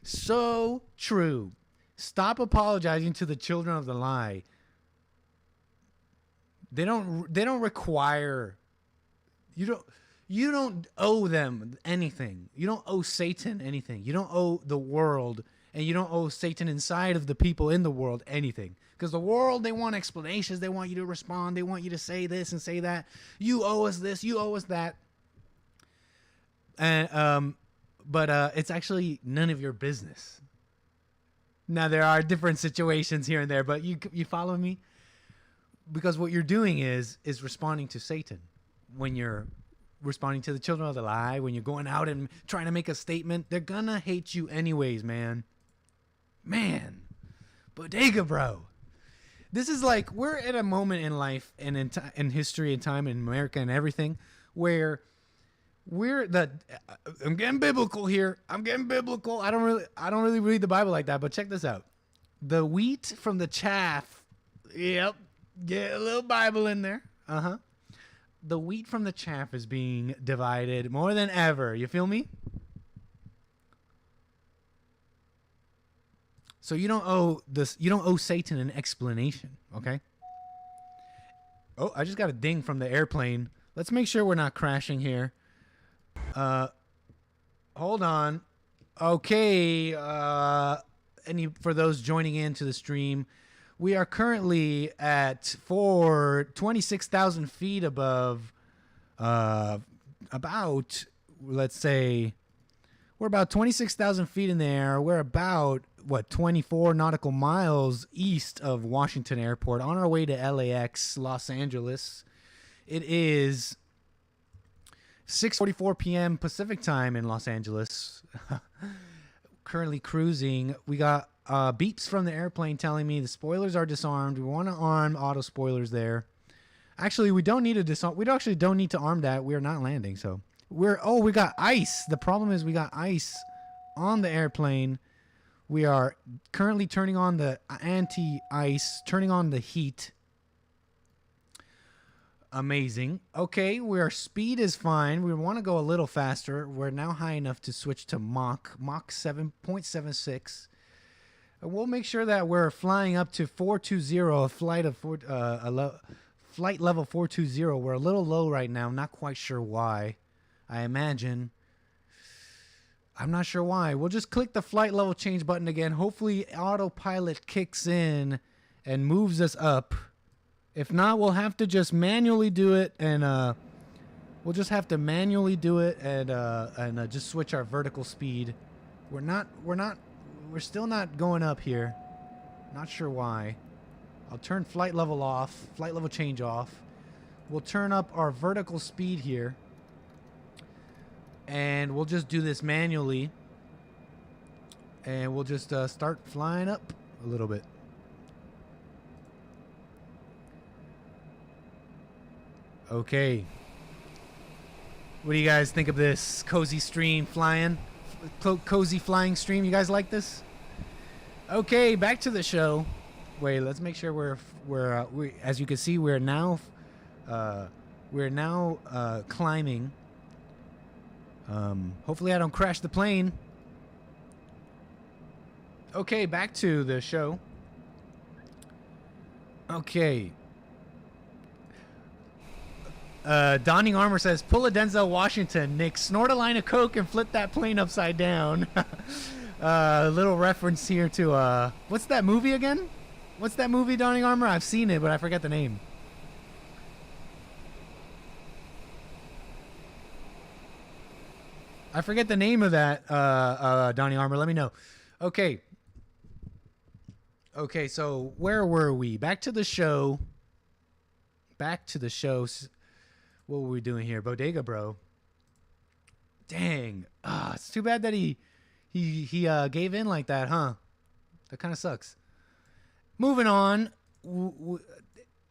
So true. Stop apologizing to the children of the lie. They don't require, you don't owe them anything. You don't owe Satan anything. You don't owe the world, and you don't owe Satan inside of the people in the world anything. Because the world, they want explanations. They want you to respond. They want you to say this and say that. You owe us this. You owe us that. And but it's actually none of your business. Now there are different situations here and there, but you follow me? Because what you're doing is responding to Satan. When you're responding to the children of the lie, when you're going out and trying to make a statement, they're gonna hate you anyways, man. Man, Bodega, bro. This is like, we're at a moment in life and in history and time in America and everything where I'm getting biblical here. I'm getting biblical. I don't really read the Bible like that, but check this out. The wheat from the chaff. Yep. Get a little Bible in there. Uh-huh. The wheat from the chaff is being divided more than ever. You feel me? So you don't owe Satan an explanation, okay? Oh, I just got a ding from the airplane. Let's make sure we're not crashing here. Hold on. Okay, for those joining into the stream, we are currently at 26,000 feet above, about, let's say, we're about 26,000 feet in the air. We're about, 24 nautical miles east of Washington Airport on our way to LAX, Los Angeles. It is 6:44 p.m. Pacific time in Los Angeles. Currently cruising. We got beeps from the airplane telling me the spoilers are disarmed. We want to arm auto spoilers there. Actually, we don't need to disarm. We actually don't need to arm that. We are not landing. So we got ice. The problem is we got ice on the airplane. We are currently turning on the anti-ice, turning on the heat. Amazing. Okay, our speed is fine. We want to go a little faster. We're now high enough to switch to Mach 7.76. And we'll make sure that we're flying up to 420, flight level 420. We're a little low right now. I'm not quite sure why. I imagine. I'm not sure why. We'll just click the flight level change button again. Hopefully autopilot kicks in and moves us up. If not, we'll have to just manually do it, and we'll just have to manually do it and just switch our vertical speed. We're still not going up here. Not sure why. I'll turn flight level off, flight level change off. We'll turn up our vertical speed here. And we'll just do this manually. And we'll just start flying up a little bit. Okay. What do you guys think of this cozy stream flying? Cozy flying stream. You guys like this? Okay, back to the show. Wait, let's make sure we're as you can see, we're now climbing. Hopefully I don't crash the plane. Okay, back to the show. Okay. Donning Armor says, pull a Denzel Washington, Nick. Snort a line of coke and flip that plane upside down. Little reference here to, what's that movie again? What's that movie, Donning Armor? I've seen it, but I forget the name. I forget the name of that, Donning Armor. Let me know. Okay. Okay, so where were we? Back to the show. Back to the show. What were we doing here? Bodega, bro. Dang. It's too bad that he gave in like that, huh? That kind of sucks. Moving on.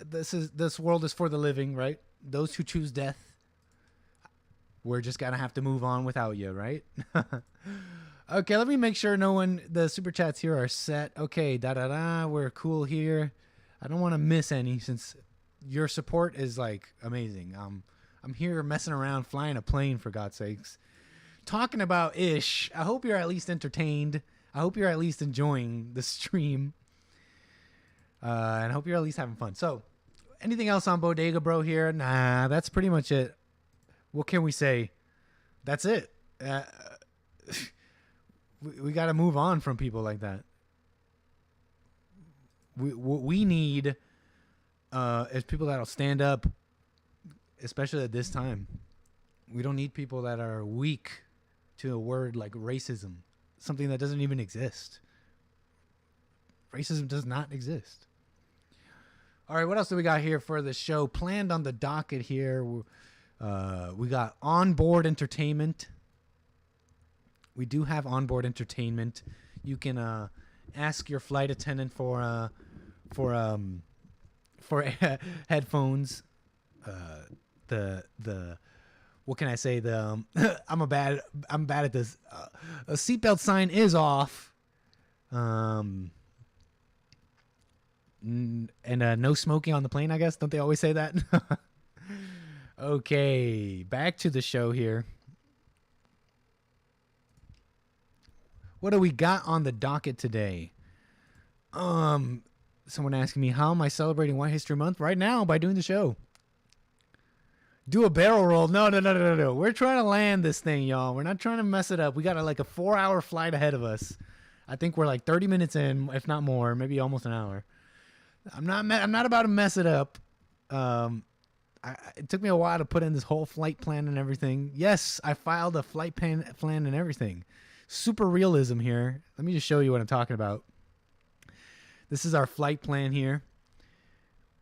This world is for the living, right? Those who choose death. We're just gonna have to move on without you, right? Okay, let me make sure the super chats here are set. Okay, we're cool here. I don't want to miss any since your support is like amazing. I'm here messing around, flying a plane for God's sakes. Talking about ish. I hope you're at least entertained. I hope you're at least enjoying the stream. And I hope you're at least having fun. So, anything else on Bodega, bro, here? Nah, that's pretty much it. What can we say? That's it. We got to move on from people like that. What we need is people that'll stand up, especially at this time. We don't need people that are weak to a word like racism, something that doesn't even exist. Racism does not exist. All right, what else do we got here for the show? Planned on the docket here. We got onboard entertainment. We do have onboard entertainment. You can ask your flight attendant for headphones. What can I say? I'm bad at this. A seatbelt sign is off. And no smoking on the plane, I guess. Don't they always say that? Okay, back to the show here. What do we got on the docket today? Someone asking me, how am I celebrating White History Month? Right now, by doing the show. Do a barrel roll. No. We're trying to land this thing, y'all. We're not trying to mess it up. We got like a 4-hour flight ahead of us. I think we're like 30 minutes in, if not more, maybe almost an hour. I'm not about to mess it up. It took me a while to put in this whole flight plan and everything. Yes, I filed a flight plan and everything. Super realism here. Let me just show you what I'm talking about. This is our flight plan here.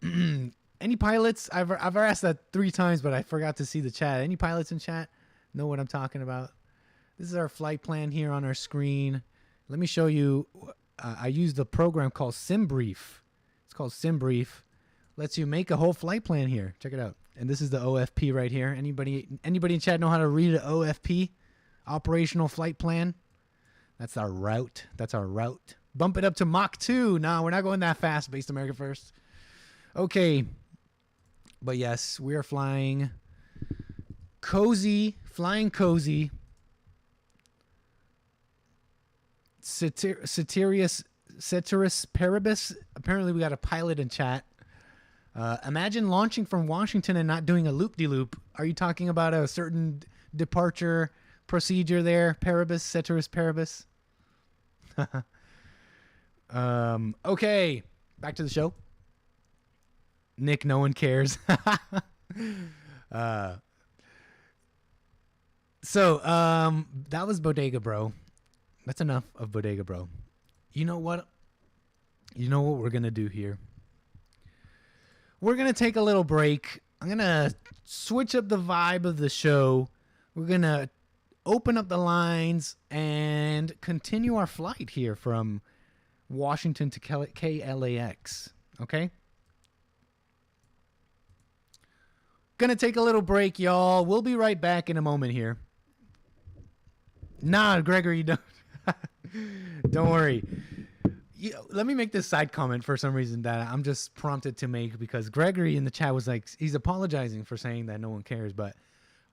Any pilots? I've asked that 3 times, but I forgot to see the chat. Any pilots in chat know what I'm talking about? This is our flight plan here on our screen. Let me show you. I used a program called SimBrief. It's called SimBrief. Lets you make a whole flight plan here. Check it out. And this is the OFP right here. Anybody in chat know how to read an OFP? Operational flight plan. That's our route. Bump it up to Mach 2. No, we're not going that fast. Based America first. Okay. But yes, we are flying cozy. Ceteris Paribus. Apparently we got a pilot in chat. Imagine launching from Washington and not doing a loop-de-loop. Are you talking about a certain departure procedure there? Ceteris Paribus. Okay, back to the show. Nick, no one cares. That was Bodega, bro. That's enough of Bodega, bro. You know what we're going to do here? We're going to take a little break. I'm going to switch up the vibe of the show. We're going to open up the lines and continue our flight here from Washington to KLAX. Okay? Gonna take a little break, y'all. We'll be right back in a moment here. Nah, Gregory, don't worry. Let me make this side comment for some reason that I'm just prompted to make, because Gregory in the chat was like, he's apologizing for saying that no one cares, but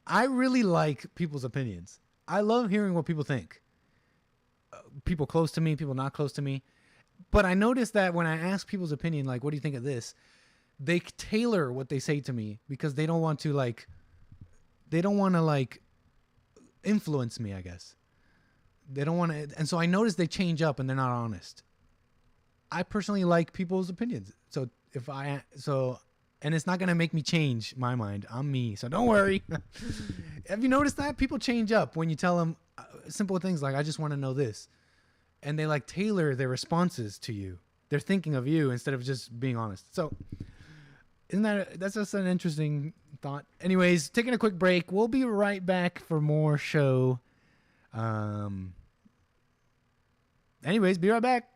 I really like people's opinions. I love hearing what people think. People close to me, people not close to me. But I noticed that when I ask people's opinion, like, what do you think of this? They tailor what they say to me because they don't want to influence me, I guess. They don't want to. And so I noticed they change up and they're not honest. I personally like people's opinions. So and it's not going to make me change my mind. I'm me. So don't worry. Have you noticed that? People change up when you tell them simple things like, I just want to know this. And they like tailor their responses to you. They're thinking of you instead of just being honest. So that's just an interesting thought. Anyways, taking a quick break. We'll be right back for more show. Anyways, be right back.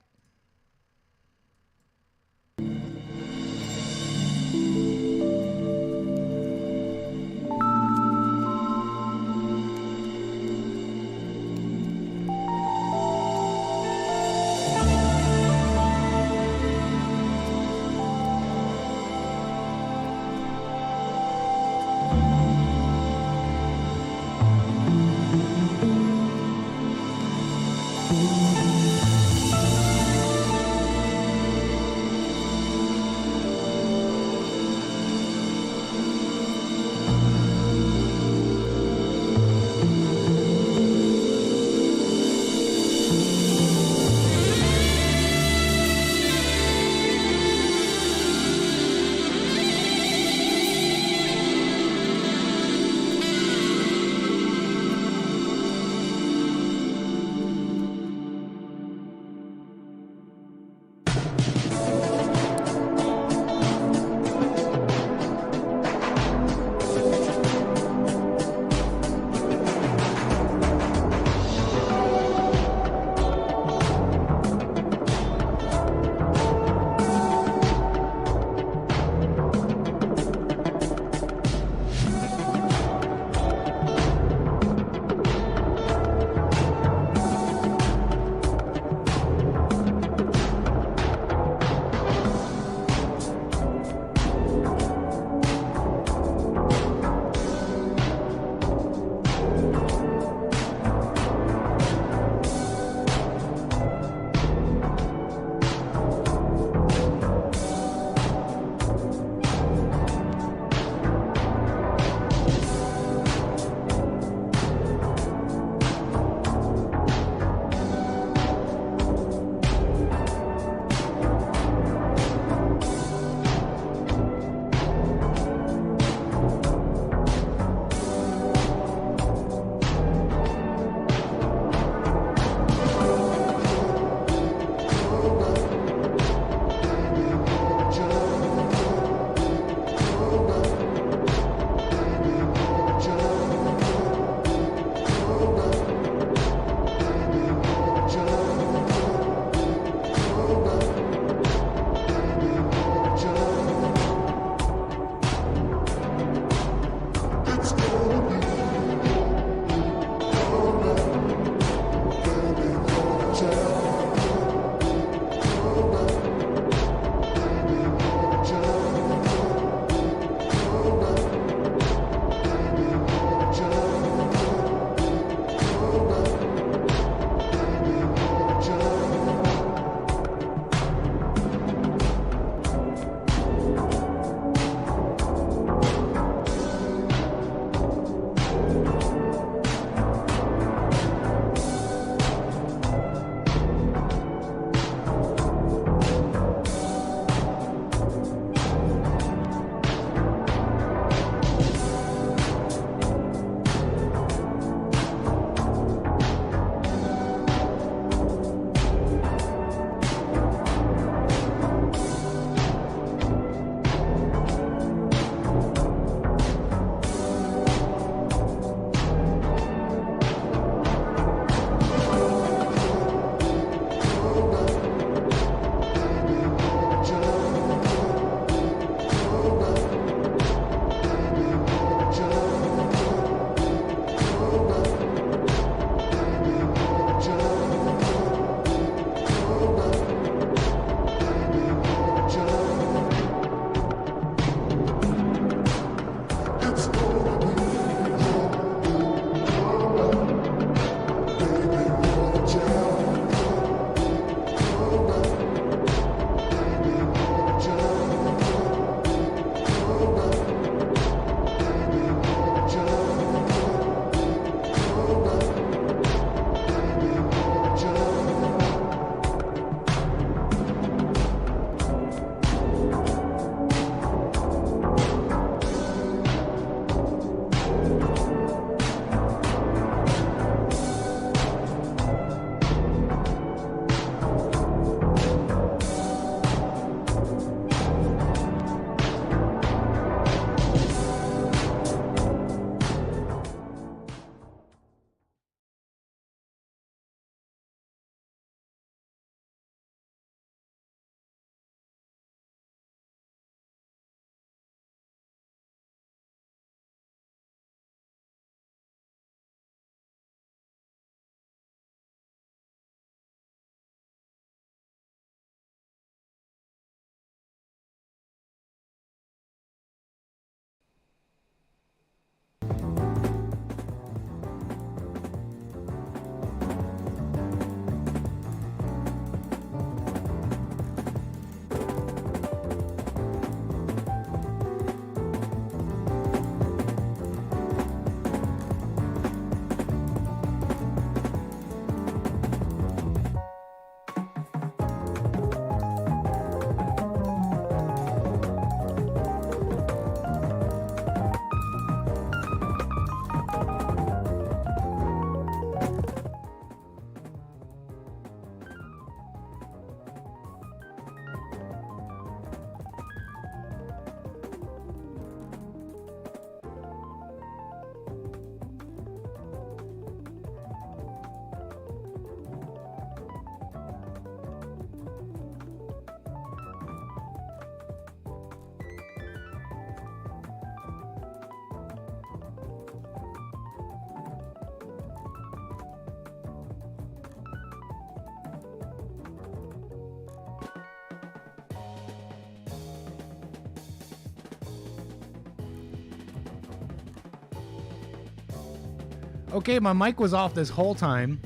Okay, my mic was off this whole time.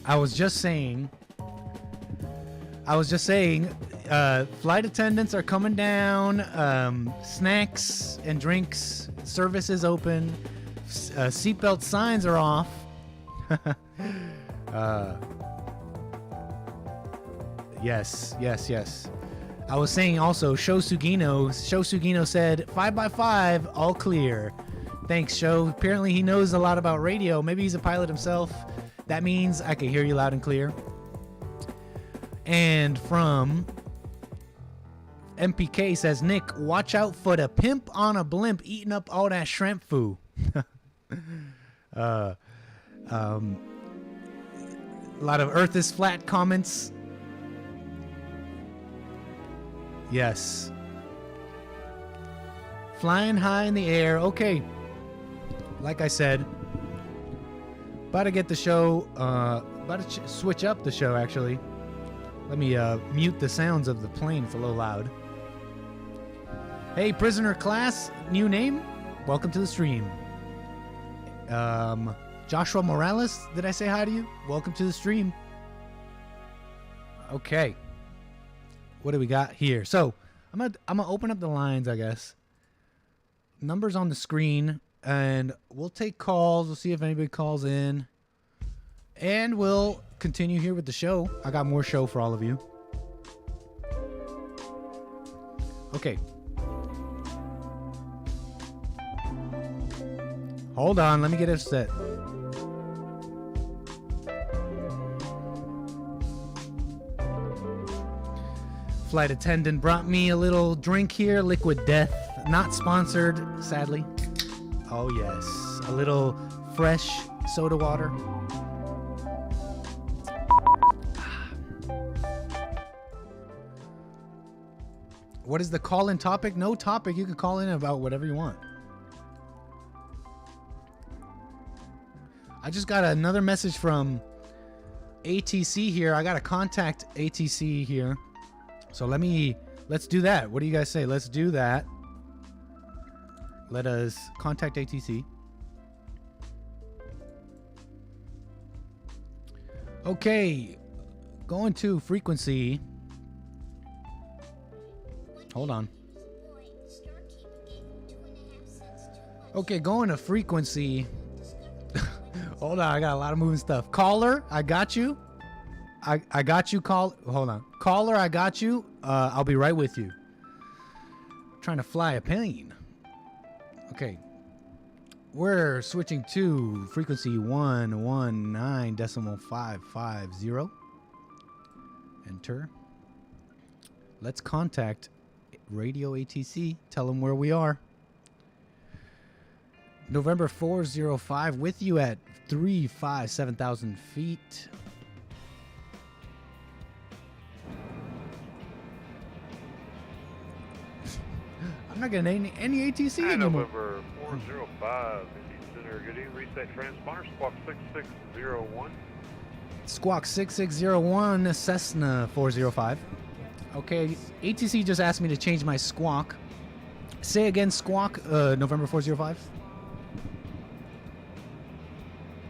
I was just saying, flight attendants are coming down, snacks and drinks, service is open, seatbelt signs are off. Yes. I was saying also, Sho Sugino said, 5x5, all clear. Thanks, Sho. Apparently he knows a lot about radio. Maybe he's a pilot himself. That means I can hear you loud and clear. And from MPK says, Nick, watch out for the pimp on a blimp eating up all that shrimp food. A lot of Earth is flat comments. Yes. Flying high in the air. Okay. Like I said, about to get the show, about to switch up the show, actually. Let me mute the sounds of the plane. It's a little loud. Hey, prisoner class, new name? Welcome to the stream. Joshua Morales, did I say hi to you? Welcome to the stream. Okay. What do we got here? So, I'm gonna open up the lines, I guess. Numbers on the screen, and we'll take calls. We'll see if anybody calls in. And we'll continue here with the show. I got more show for all of you. Okay. Hold on, let me get it set. Flight attendant brought me a little drink here, Liquid Death. Not sponsored, sadly. Oh yes, a little fresh soda water. What is the call-in topic? No topic. You can call in about whatever you want. I just got another message from ATC here. I got to contact ATC here. So let's do that. What do you guys say? Let's do that. Let us contact ATC. Okay. Going to frequency. Hold on. Okay, going to frequency. Hold on, I got a lot of moving stuff. Caller, I got you. I got you. Hold on. Caller, I got you. I'll be right with you. Trying to fly a plane. Okay. We're switching to frequency 119.550. Enter. Let's contact Radio ATC. Tell them where we are. November 405 with you at 357,000 feet. I'm not getting any ATC anymore. November 405, Center, good evening, reset transponder, squawk 6601. Squawk 6601, Cessna 405. Okay, ATC just asked me to change my squawk. Say again, squawk, November 405.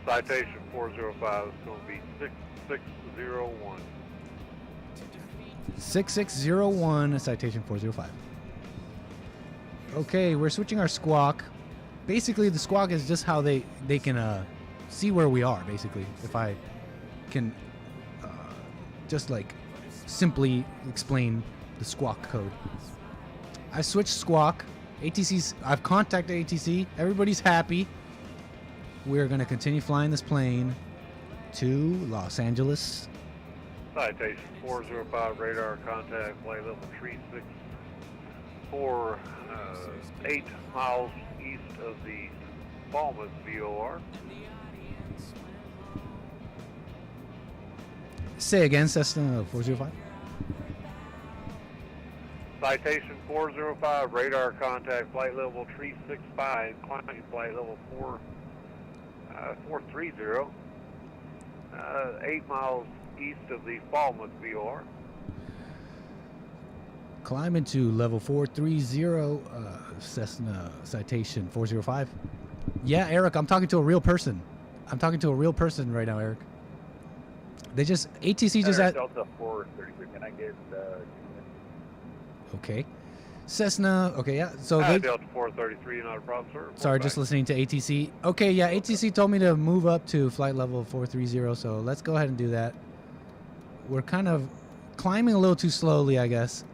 Citation 405 is going to be 6601. 6601, citation 405. Okay, we're switching our squawk. Basically, the squawk is just how they can see where we are, basically. If I can just like simply explain the squawk code. I switched squawk. I've contacted ATC. Everybody's happy. We're going to continue flying this plane to Los Angeles. Citation 405, radar contact, flight level 364, 8 miles east of the Falmouth VOR. Say again, Cessna 405. Citation 405, radar contact, flight level 365, climbing flight level 430, 8 miles east of the Falmouth VOR. Climb into level 430, Cessna citation 405. Yeah, Eric, I'm talking to a real person. I'm talking to a real person right now, Eric. They just ATC just at. Delta 433. Can I get? Okay. Cessna. Okay, yeah. So Hi, they. Delta 433, not a problem, sir. Sorry, just listening to ATC. Okay, yeah. ATC told me to move up to flight level 430. So let's go ahead and do that. We're kind of climbing a little too slowly, I guess.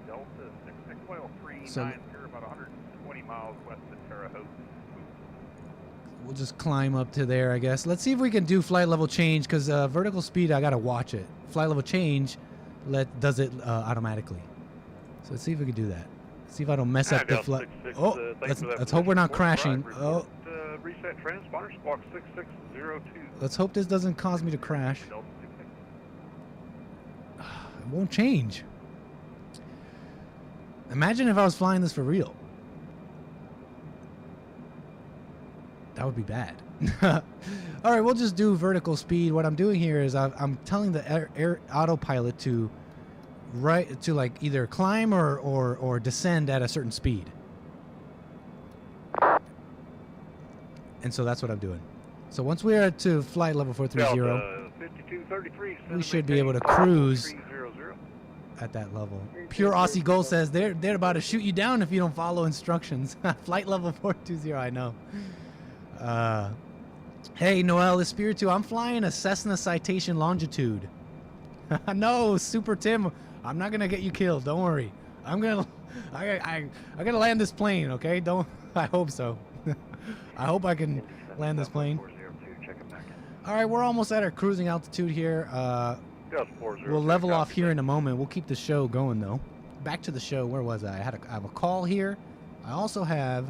Delta 66 So about 120 miles west of Terre Haute. we'll just climb up to there, I guess. Let's see if we can do flight level change, because vertical speed, I gotta watch it. Flight level change, does it automatically. So let's see if we can do that. See if I don't mess up the flight. Oh, let's hope we're not crashing. Oh. Reset transponder, squawk 6602. Let's hope this doesn't cause me to crash. It won't change. Imagine if I was flying this for real. That would be bad. All right, we'll just do vertical speed. What I'm doing here is I'm telling the air autopilot to like either climb or descend at a certain speed. And so that's what I'm doing. So once we are to flight level 430, 5233, we should be able to cruise at that level. Pure Aussie Gold says they're about to shoot you down if you don't follow instructions. Flight level 420, I know. Hey, Noel Espiritu, I'm flying a Cessna Citation Longitude. No, Super Tim, I'm not gonna get you killed. Don't worry. I gotta land this plane, okay? I hope so. I hope I can land this plane. All right, we're almost at our cruising altitude here. We'll level off here in a moment. We'll keep the show going, though. Back to the show. Where was I? I have a call here. I also have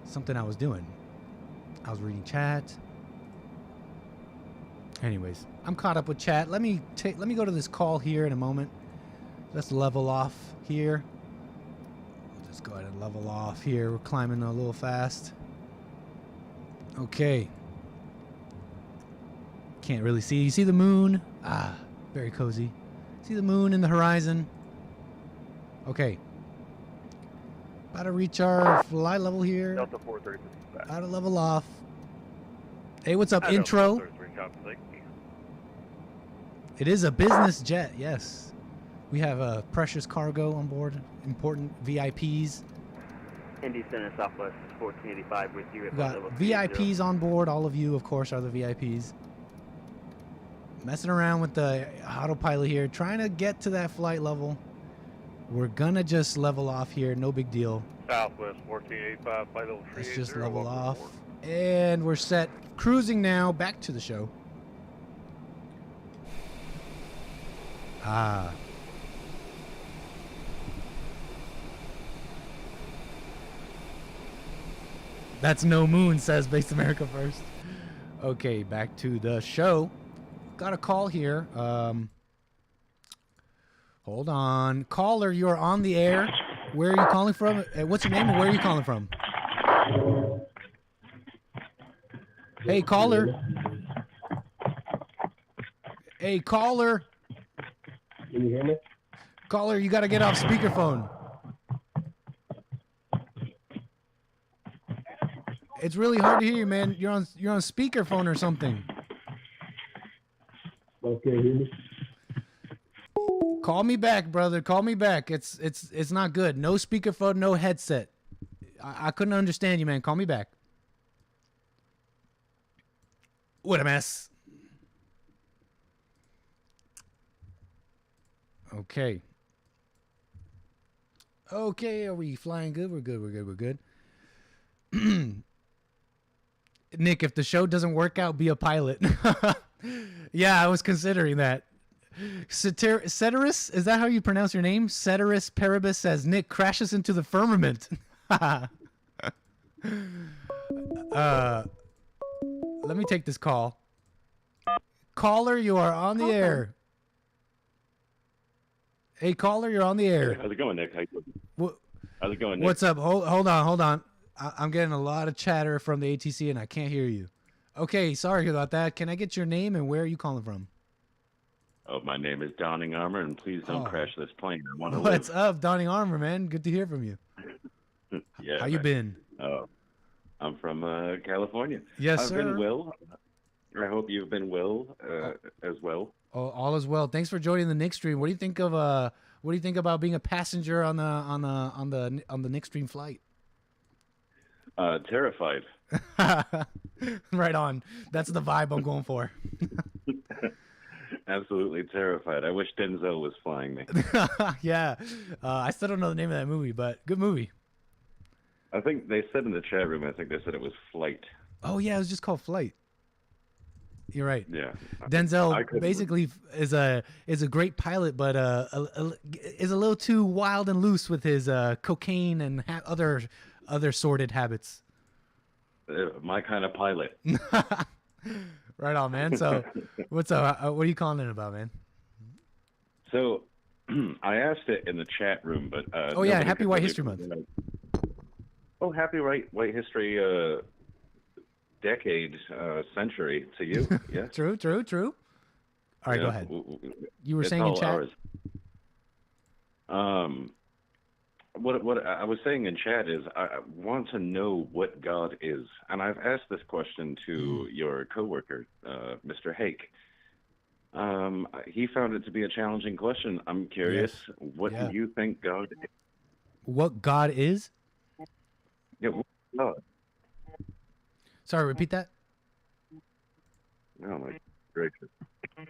something I was doing. I was reading chat. Anyways, I'm caught up with chat. Let me go to this call here in a moment. Let's level off here. Let's go ahead and level off here. We're climbing a little fast. Okay. Can't really see. You see the moon? Ah, very cozy. See the moon in the horizon? Okay. About to reach our flight level here. Delta 433. About to level off. Hey, what's up, intro? It is a business jet, yes. We have a precious cargo on board, important VIPs. Indy Center Southwest 1485 with you. We got VIPs on board. All of you, of course, are the VIPs. Messing around with the autopilot here, trying to get to that flight level. We're gonna just level off here, no big deal. Southwest 1485, flight level 380. Let's just level off. And we're set. Cruising now, back to the show. Ah. That's no moon, says Base America First. Okay, back to the show. Got a call here. Hold on. Caller, you are on the air. Where are you calling from? What's your name and where are you calling from? Hey, caller. Hey, caller. Can you hear me? Caller, you got to get off speakerphone. It's really hard to hear you, man. You're on speakerphone or something. Okay, hear me? Call me back, brother. Call me back. It's not good. No speakerphone, no headset. I couldn't understand you, man. Call me back. What a mess. Okay. Okay, are we flying good? We're good. We're good. Nick, if the show doesn't work out, be a pilot. Yeah, I was considering that. Ceteris, is that how you pronounce your name? Ceteris Paribus says Nick crashes into the firmament. Let me take this call. Caller, you are on the air. Hey, caller, you're on the air. How's it going, Nick? How's it going, Nick? What's up? Hold on. I'm getting a lot of chatter from the ATC, and I can't hear you. Okay, sorry about that. Can I get your name and where are you calling from? Oh, my name is Donning Armor, and please don't crash this plane. I want to What's up, Donning Armor, man? Good to hear from you. Yeah. How you been? Oh, I'm from California. Yes, I've sir. been well. I hope you've been well as well. Oh, all is well. Thanks for joining the Nick Stream. What do you think of what do you think about being a passenger on the Nick Stream flight? Terrified. Right on. That's the vibe I'm going for. Absolutely terrified. I wish Denzel was flying me. Yeah. I still don't know the name of that movie, but good movie. I think they said in the chat room, I think they said it was Flight. Oh, yeah. It was just called Flight. You're right. Yeah. Denzel basically is a great pilot, but is a little too wild and loose with his cocaine and other sordid habits. My kind of pilot. Right on, man. So, what's up? What are you calling in about, man? So, I asked it in the chat room, but oh yeah, Happy White History Month. Oh, Happy White History decade, century to you. Yeah. True. All right, go ahead. You were saying in chat. What I was saying in chat is I want to know what God is, and I've asked this question to your coworker, Mr. Hake. He found it to be a challenging question. I'm curious, what do you think God is? What God is? Yeah, what God? Sorry, repeat that. Oh my gracious! Can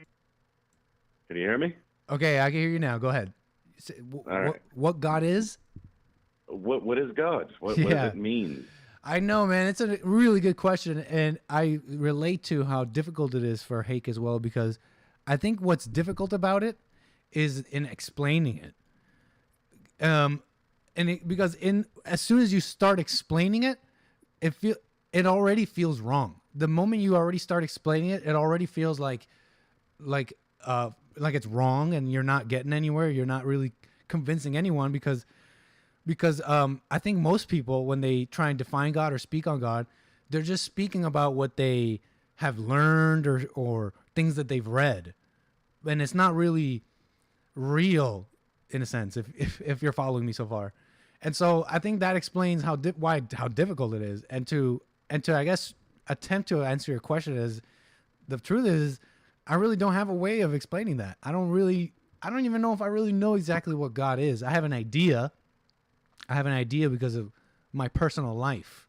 you hear me? Okay, I can hear you now. Go ahead. What God is? What is God? What does it mean? I know, man. It's a really good question, and I relate to how difficult it is for Hake as well, because I think what's difficult about it is in explaining it. Because as soon as you start explaining it, it already feels wrong. The moment you already start explaining it, it already feels like it's wrong, and you're not getting anywhere. You're not really convincing anyone because I think most people, when they try and define God or speak on God, they're just speaking about what they have learned or things that they've read, and it's not really real in a sense. If you're following me so far, and so I think that explains how difficult it is, and to I guess attempt to answer your question is, the truth is, I really don't have a way of explaining that. I don't even know if I really know exactly what God is. I have an idea. Because of my personal life,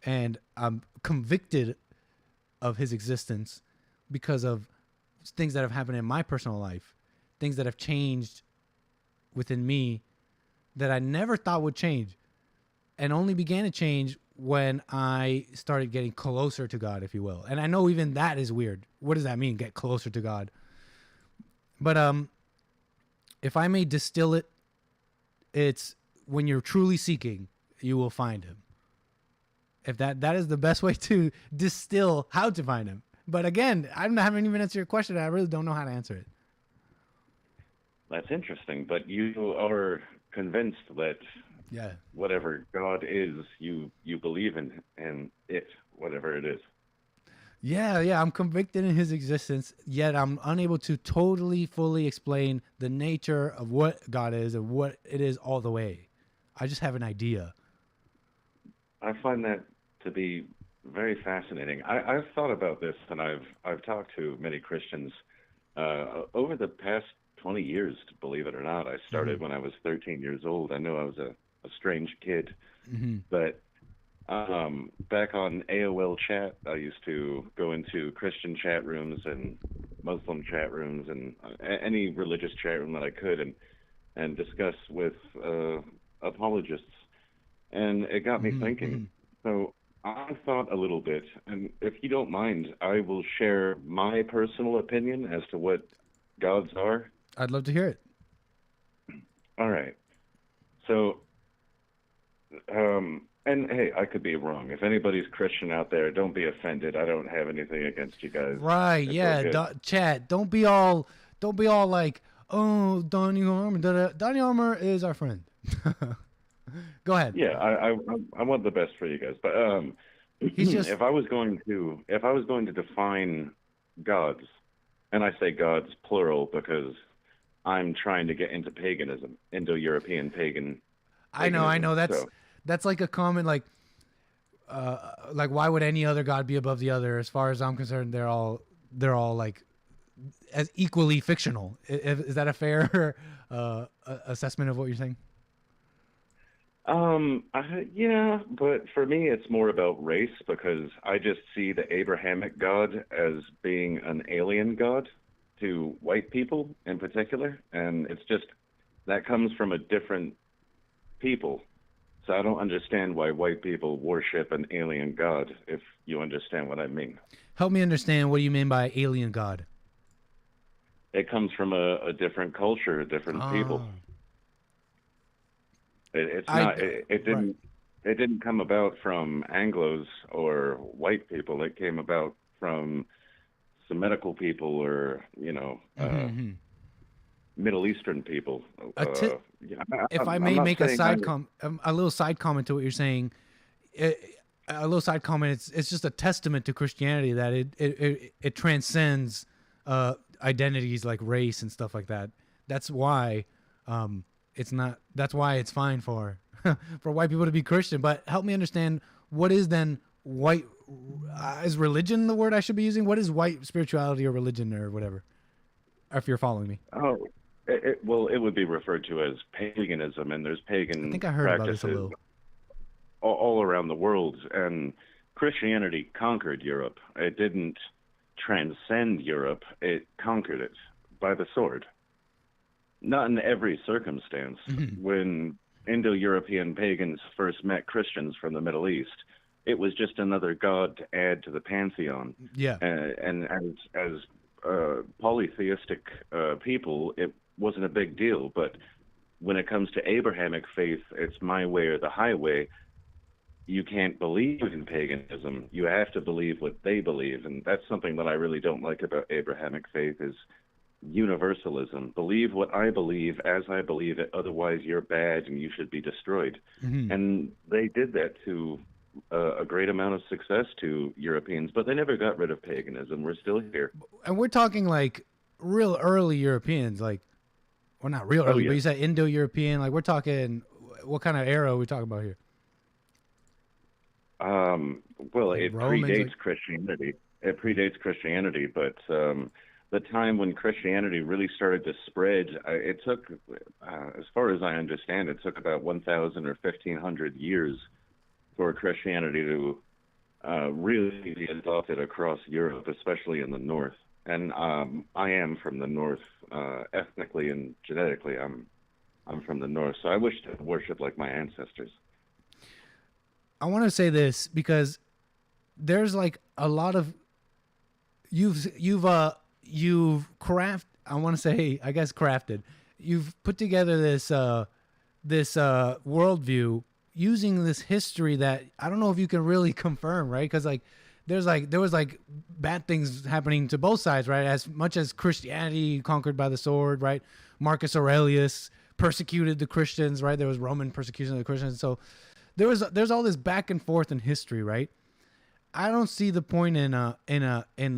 and I'm convicted of his existence because of things that have happened in my personal life, things that have changed within me that I never thought would change, and only began to change when I started getting closer to God, if you will. And I know even that is weird. What does that mean, get closer to God? But if I may distill it, it's when you're truly seeking, you will find him. If that is the best way to distill how to find him. But again, I haven't even answered your question. I really don't know how to answer it. That's interesting, but you are convinced that whatever God is, you believe in it, whatever it is. Yeah, I'm convicted in his existence, yet I'm unable to totally, fully explain the nature of what God is and what it is all the way. I just have an idea. I find that to be very fascinating. I've thought about this, and I've talked to many Christians over the past 20 years, believe it or not. I started when I was 13 years old. I know I was a strange kid, but back on AOL chat, I used to go into Christian chat rooms and Muslim chat rooms and any religious chat room that I could, and discuss with apologists, and it got me thinking. So I thought a little bit, and if you don't mind, I will share my personal opinion as to what gods are. I'd love to hear it. All right. So, and hey, I could be wrong. If anybody's Christian out there, don't be offended. I don't have anything against you guys. Right? It's yeah. Chat. Don't be all like, oh, Donnie Armour. Donnie Armour is our friend. Go ahead. Yeah, I want the best for you guys, but if I was going to define gods, and I say gods plural because I'm trying to get into paganism, Indo-European pagan. I know. That's like a common, like, like why would any other god be above the other? As far as I'm concerned, they're all like as equally fictional. Is that a fair assessment of what you're saying? Yeah, but for me, it's more about race because I just see the Abrahamic God as being an alien God to white people in particular, and it's just that comes from a different people. So I don't understand why white people worship an alien God, if you understand what I mean. Help me understand, what do you mean by alien God? It comes from a different culture, different people. It didn't come about from Anglos or white people. It came about from Semitical people or, Middle Eastern people. If I may make a little side comment to what you're saying, a little side comment. It's just a testament to Christianity that it transcends identities like race and stuff like that. That's why That's why it's fine for for white people to be Christian. But help me understand, what is then white? Is religion the word I should be using? What is white spirituality or religion or whatever? If you're following me. Oh. It would be referred to as paganism, and there's pagan I think I heard about this a little. All around the world. And Christianity conquered Europe. It didn't transcend Europe. It conquered it by the sword. Not in every circumstance. Mm-hmm. When Indo-European pagans first met Christians from the Middle East, it was just another god to add to the pantheon. Yeah. And as polytheistic people, it wasn't a big deal. But when it comes to Abrahamic faith, it's my way or the highway. You can't believe in paganism. You have to believe what they believe. And that's something that I really don't like about Abrahamic faith is universalism. Believe what I believe as I believe it. Otherwise, you're bad and you should be destroyed. Mm-hmm. And they did that to a great amount of success to Europeans, but they never got rid of paganism. We're still here. And we're talking like real early Europeans, like, well, not real early, but you said Indo-European. Like, we're talking, what kind of era are we talking about here? Well, like it predates Christianity. It predates Christianity, but the time when Christianity really started to spread, it took, as far as I understand, it took about 1,000 or 1,500 years for Christianity to really be adopted across Europe, especially in the north. And I am from the north, ethnically and genetically. I'm from the north, so I wish to worship like my ancestors. I want to say this because there's like a lot of you've crafted. You've put together this worldview using this history that I don't know if you can really confirm, right? Because there was bad things happening to both sides, right? As much as Christianity conquered by the sword, right? Marcus Aurelius persecuted the Christians, right? There was Roman persecution of the Christians. So there's all this back and forth in history, right? I don't see the point in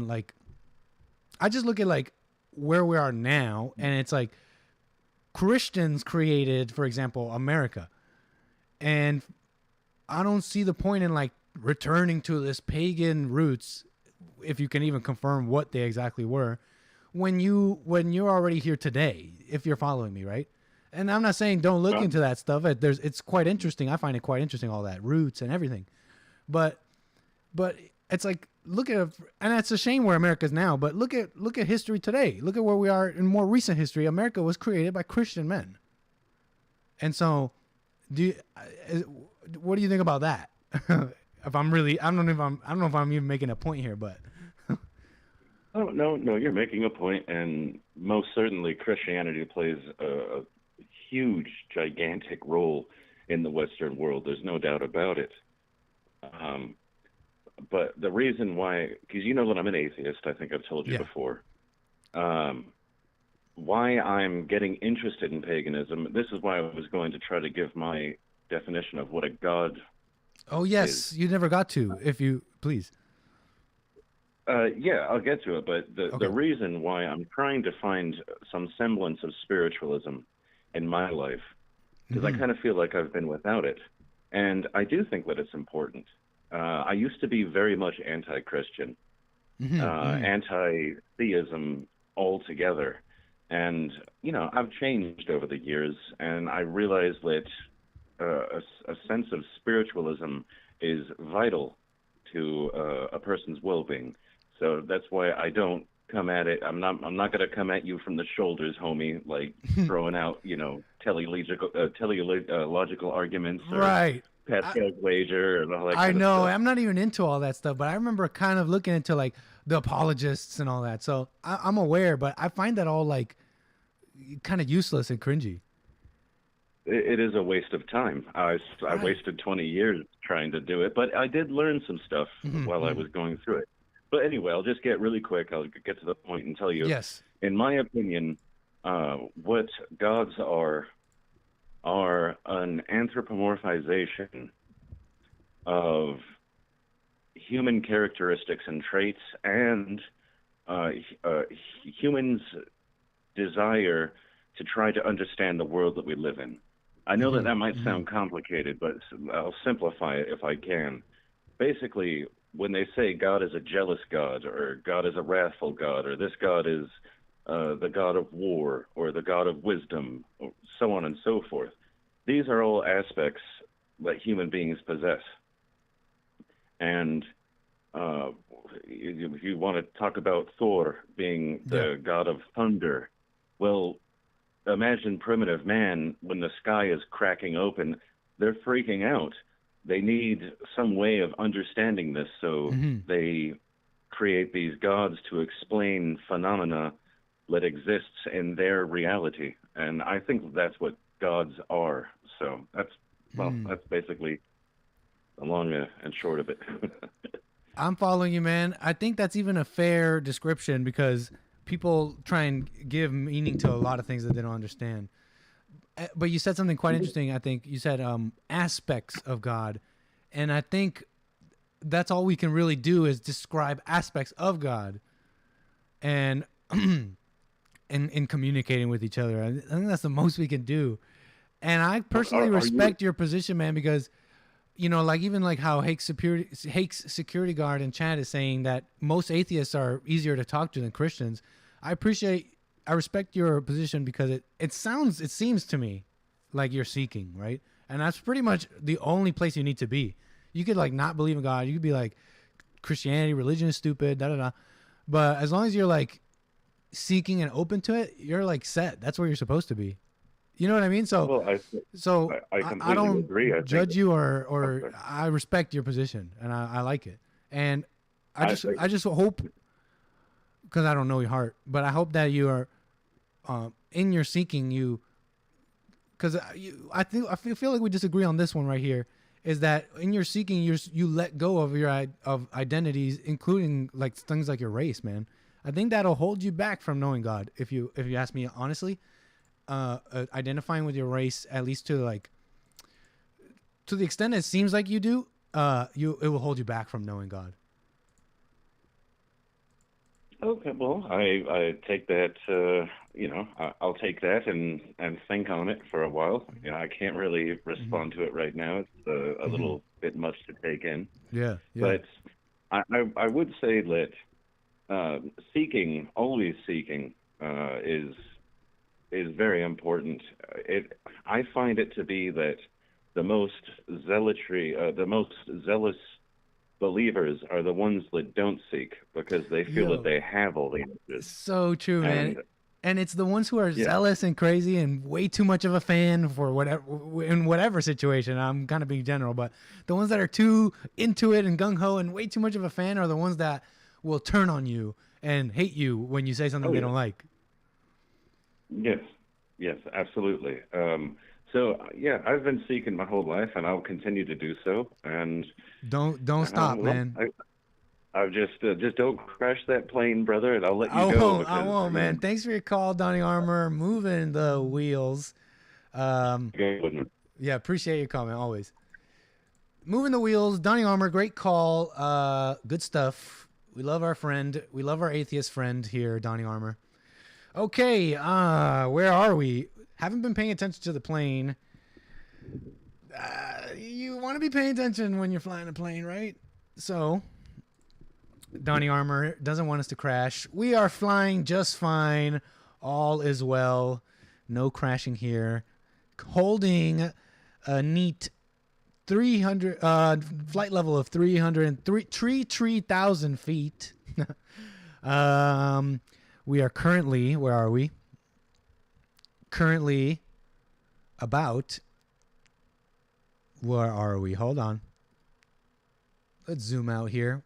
like, I just look at like where we are now, and it's like Christians created, for example, America. And I don't see the point in like returning to this pagan roots, if you can even confirm what they exactly were, when you're already here today, if you're following me, right? And I'm not saying don't look into that stuff. It's quite interesting. I find it quite interesting, all that roots and everything. But it's like, look at, and it's a shame where America's now, but look at history today. Look at where we are in more recent history. America was created by Christian men. And so what do you think about that? If I'm really, I don't know if I'm even making a point here, but. Oh, no, you're making a point, and most certainly Christianity plays a huge, gigantic role in the Western world. There's no doubt about it. But the reason why, because you know that I'm an atheist, I think I've told you before. Why I'm getting interested in paganism, this is why I was going to try to give my definition of what a god is. You never got to, if you please. Yeah, I'll get to it, but the reason why I'm trying to find some semblance of spiritualism in my life, because I kind of feel like I've been without it, and I do think that it's important. I used to be very much anti-Christian, anti-theism altogether. And, I've changed over the years, and I realized that a sense of spiritualism is vital to a person's well-being. So that's why I don't come at it. I'm not going to come at you from the shoulders, homie, like throwing out, teleological arguments or Right. Pascal's wager and all that kind I of know. stuff. I'm not even into all that stuff, but I remember kind of looking into like the apologists and all that. So I'm aware, but I find that all like kind of useless and cringy. It is a waste of time. I wasted 20 years trying to do it, but I did learn some stuff while I was going through it. But anyway, I'll just get really quick. I'll get to the point and tell you. Yes. In my opinion, what gods are an anthropomorphization of human characteristics and traits and humans' desire to try to understand the world that we live in. I know that might sound complicated, but I'll simplify it if I can. Basically, when they say God is a jealous God, or God is a wrathful God, or this God is the God of war, or the God of wisdom, or so on and so forth, these are all aspects that human beings possess. And if you want to talk about Thor being the God of thunder, well, imagine primitive man when the sky is cracking open. They're freaking out. They need some way of understanding this, so they create these gods to explain phenomena that exists in their reality. And I think that's what gods are. So that's basically the long and short of it. I'm following you, man. I think that's even a fair description because people try and give meaning to a lot of things that they don't understand. But you said something quite interesting. I think you said aspects of God. And I think that's all we can really do is describe aspects of God and in communicating with each other. I think that's the most we can do. And I personally respect your position, man, because, like even like how Hake's security guard in chat is saying that most atheists are easier to talk to than Christians. I respect your position because it seems to me like you're seeking, right? And that's pretty much the only place you need to be. You could like not believe in God. You could be like Christianity, religion is stupid, da-da-da. But as long as you're like seeking and open to it, you're like set. That's where you're supposed to be. You know what I mean? So, I completely I don't agree. I judge you or I respect your position and I like it. And I just hope, because I don't know your heart, but I hope that you are in your seeking because I feel like we disagree on this one right here. Is that in your seeking you let go of your identities, including like things like your race, man. I think that'll hold you back from knowing God. If you ask me honestly, identifying with your race, at least to the extent it seems like you do, it will hold you back from knowing God. Okay, well, I take that, I'll take that and think on it for a while. I can't really respond to it right now. It's a little bit much to take in. Yeah. But I would say that always seeking, is very important. I find it to be that the most zealous believers are the ones that don't seek because they feel that they have all the answers. So true, man. And it's the ones who are zealous and crazy and way too much of a fan for whatever situation. I'm kind of being general, but the ones that are too into it and gung-ho and way too much of a fan are the ones that will turn on you and hate you when you say something they don't like. Yes, absolutely. I've been seeking my whole life, and I'll continue to do so. And don't stop, man. I've just don't crash that plane, brother, and I'll let you go. I won't, man. Thanks for your call, Donnie Armour. Moving the wheels. Yeah, appreciate your comment always. Moving the wheels, Donnie Armour. Great call. Good stuff. We love our friend. We love our atheist friend here, Donnie Armour. Okay, where are we? Haven't been paying attention to the plane. You want to be paying attention when you're flying a plane, right? So, Donnie Armour doesn't want us to crash. We are flying just fine. All is well. No crashing here. Holding a neat 300 flight level of 3,000 feet. We are currently, where are we? Currently about, where are we? Hold on. Let's zoom out here.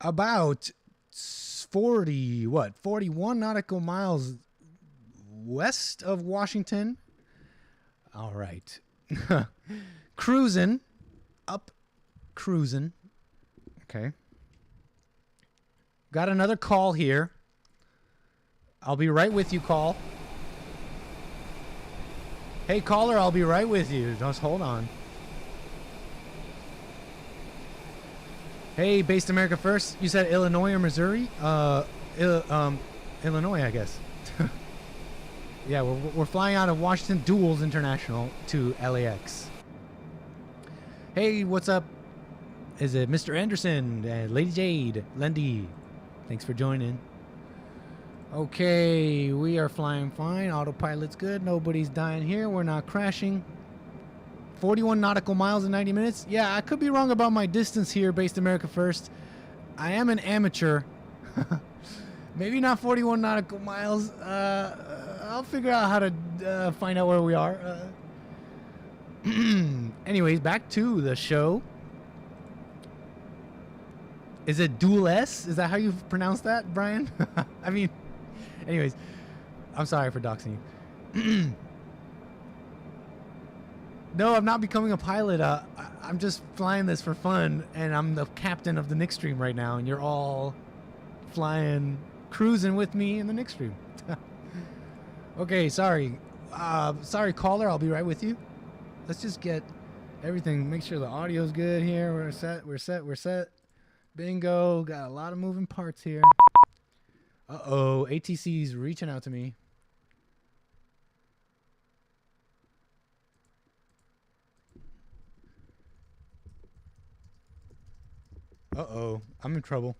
About 41 nautical miles west of Washington. All right. Cruising. Okay. Got another call here. I'll be right with you, call. Hey, caller, I'll be right with you. Just hold on. Hey, based America First. You said Illinois or Missouri? Illinois, I guess. Yeah, we're flying out of Washington Duals International to LAX. Hey, what's up? Is it Mr. Anderson and Lady Jade, Lendy? Thanks for joining. Okay, we are flying fine. Autopilot's good. Nobody's dying here. We're not crashing. 41 nautical miles in 90 minutes. Yeah, I could be wrong about my distance here, based America First. I am an amateur. Maybe not 41 nautical miles. I'll figure out how to find out where we are. Anyways, back to the show. Is it Dual S? Is that how you pronounce that, Brian? I mean, anyways, I'm sorry for doxing you. No, I'm not becoming a pilot. I'm just flying this for fun, and I'm the captain of the nickstream right now, and you're all flying, cruising with me in the nickstream. Okay, sorry. Sorry, caller. I'll be right with you. Let's just get everything. Make sure the audio's good here. We're set. Bingo. Got a lot of moving parts here. Uh-oh. ATC's reaching out to me. Uh-oh. I'm in trouble.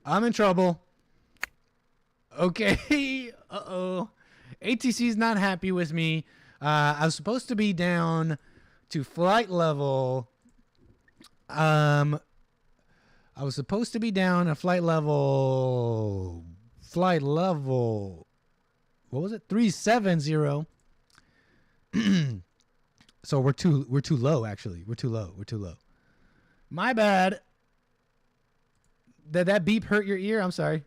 I'm in trouble. Okay. Uh-oh. ATC's not happy with me. I was supposed to be down to flight level. I was supposed to be down at flight level. What was it? 370. So we're too low, actually. We're too low. My bad. Did that beep hurt your ear? I'm sorry.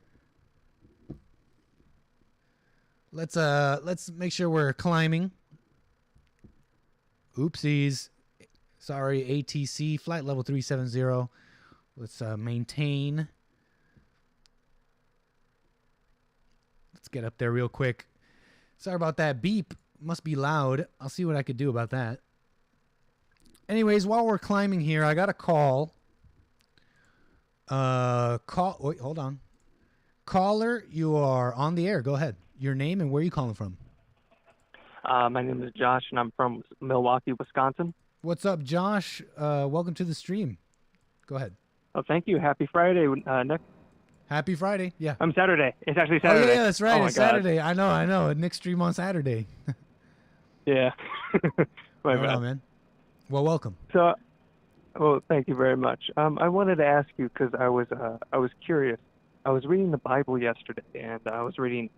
Let's make sure we're climbing. Oopsies. Sorry, ATC flight level 370. Let's maintain. Let's get up there real quick. Sorry about that beep. Must be loud. I'll see what I could do about that. Anyways, while we're climbing here, I got a call. Wait, hold on. Caller, you are on the air. Go ahead. Your name and where are you calling from? My name is Josh, and I'm from Milwaukee, Wisconsin. What's up, Josh? Welcome to the stream. Go ahead. Oh, thank you. Happy Friday, Nick. Happy Friday. Yeah. I'm Saturday. It's actually Saturday. Oh, yeah, that's right. Oh, it's Saturday. I know. Nick stream on Saturday. Yeah. Right on, man. Well, welcome. So, well, thank you very much. I wanted to ask you because I was curious. I was reading the Bible yesterday, and I was reading,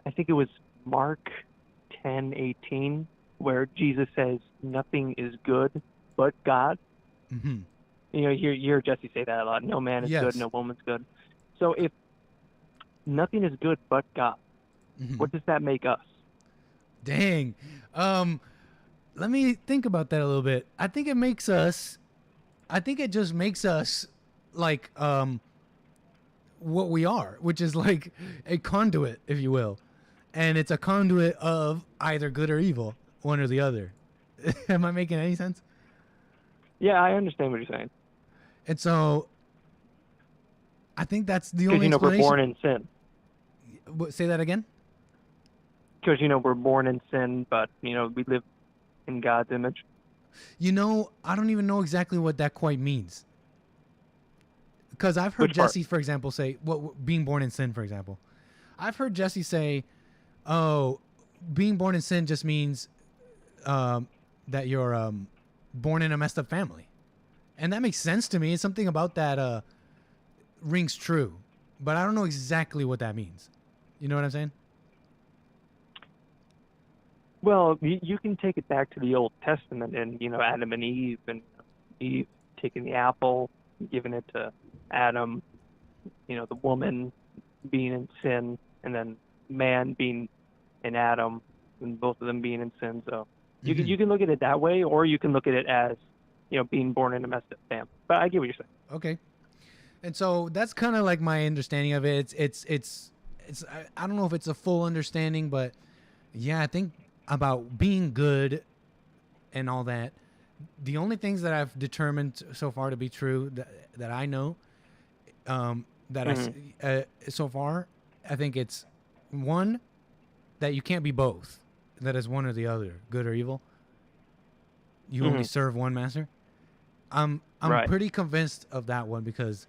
I think it was Mark 10:18, where Jesus says, "Nothing is good but God." Mm-hmm. You know, you hear Jesse say that a lot. No man is good, no woman's good. So if nothing is good but God, what does that make us? Dang. Let me think about that a little bit. I think it just makes us like what we are, which is like a conduit, if you will. And it's a conduit of either good or evil, one or the other. Am I making any sense? Yeah, I understand what you're saying. And so I think that's the Because, only we're explanation. born in sin. Say that again? Because, we're born in sin, but, we live in God's image. I don't even know exactly what that quite means. Because I've heard Which part? Jesse, for example, say, being born in sin, for example. I've heard Jesse say, oh, being born in sin just means that you're born in a messed up family. And that makes sense to me. Something about that rings true. But I don't know exactly what that means. You know what I'm saying? Well, you can take it back to the Old Testament and, Adam and Eve taking the apple, giving it to Adam, the woman being in sin, and then man being in Adam, and both of them being in sin. So you can look at it that way, or you can look at it as, being born in a messed up family. But I get what you're saying. Okay. And so that's kind of like my understanding of it. It's I don't know if it's a full understanding, but yeah, I think about being good and all that. The only things that I've determined so far to be true that I know, so far, I think it's one, that you can't be both. That is one or the other, good or evil. You only serve one master. I'm Right. pretty convinced of that one because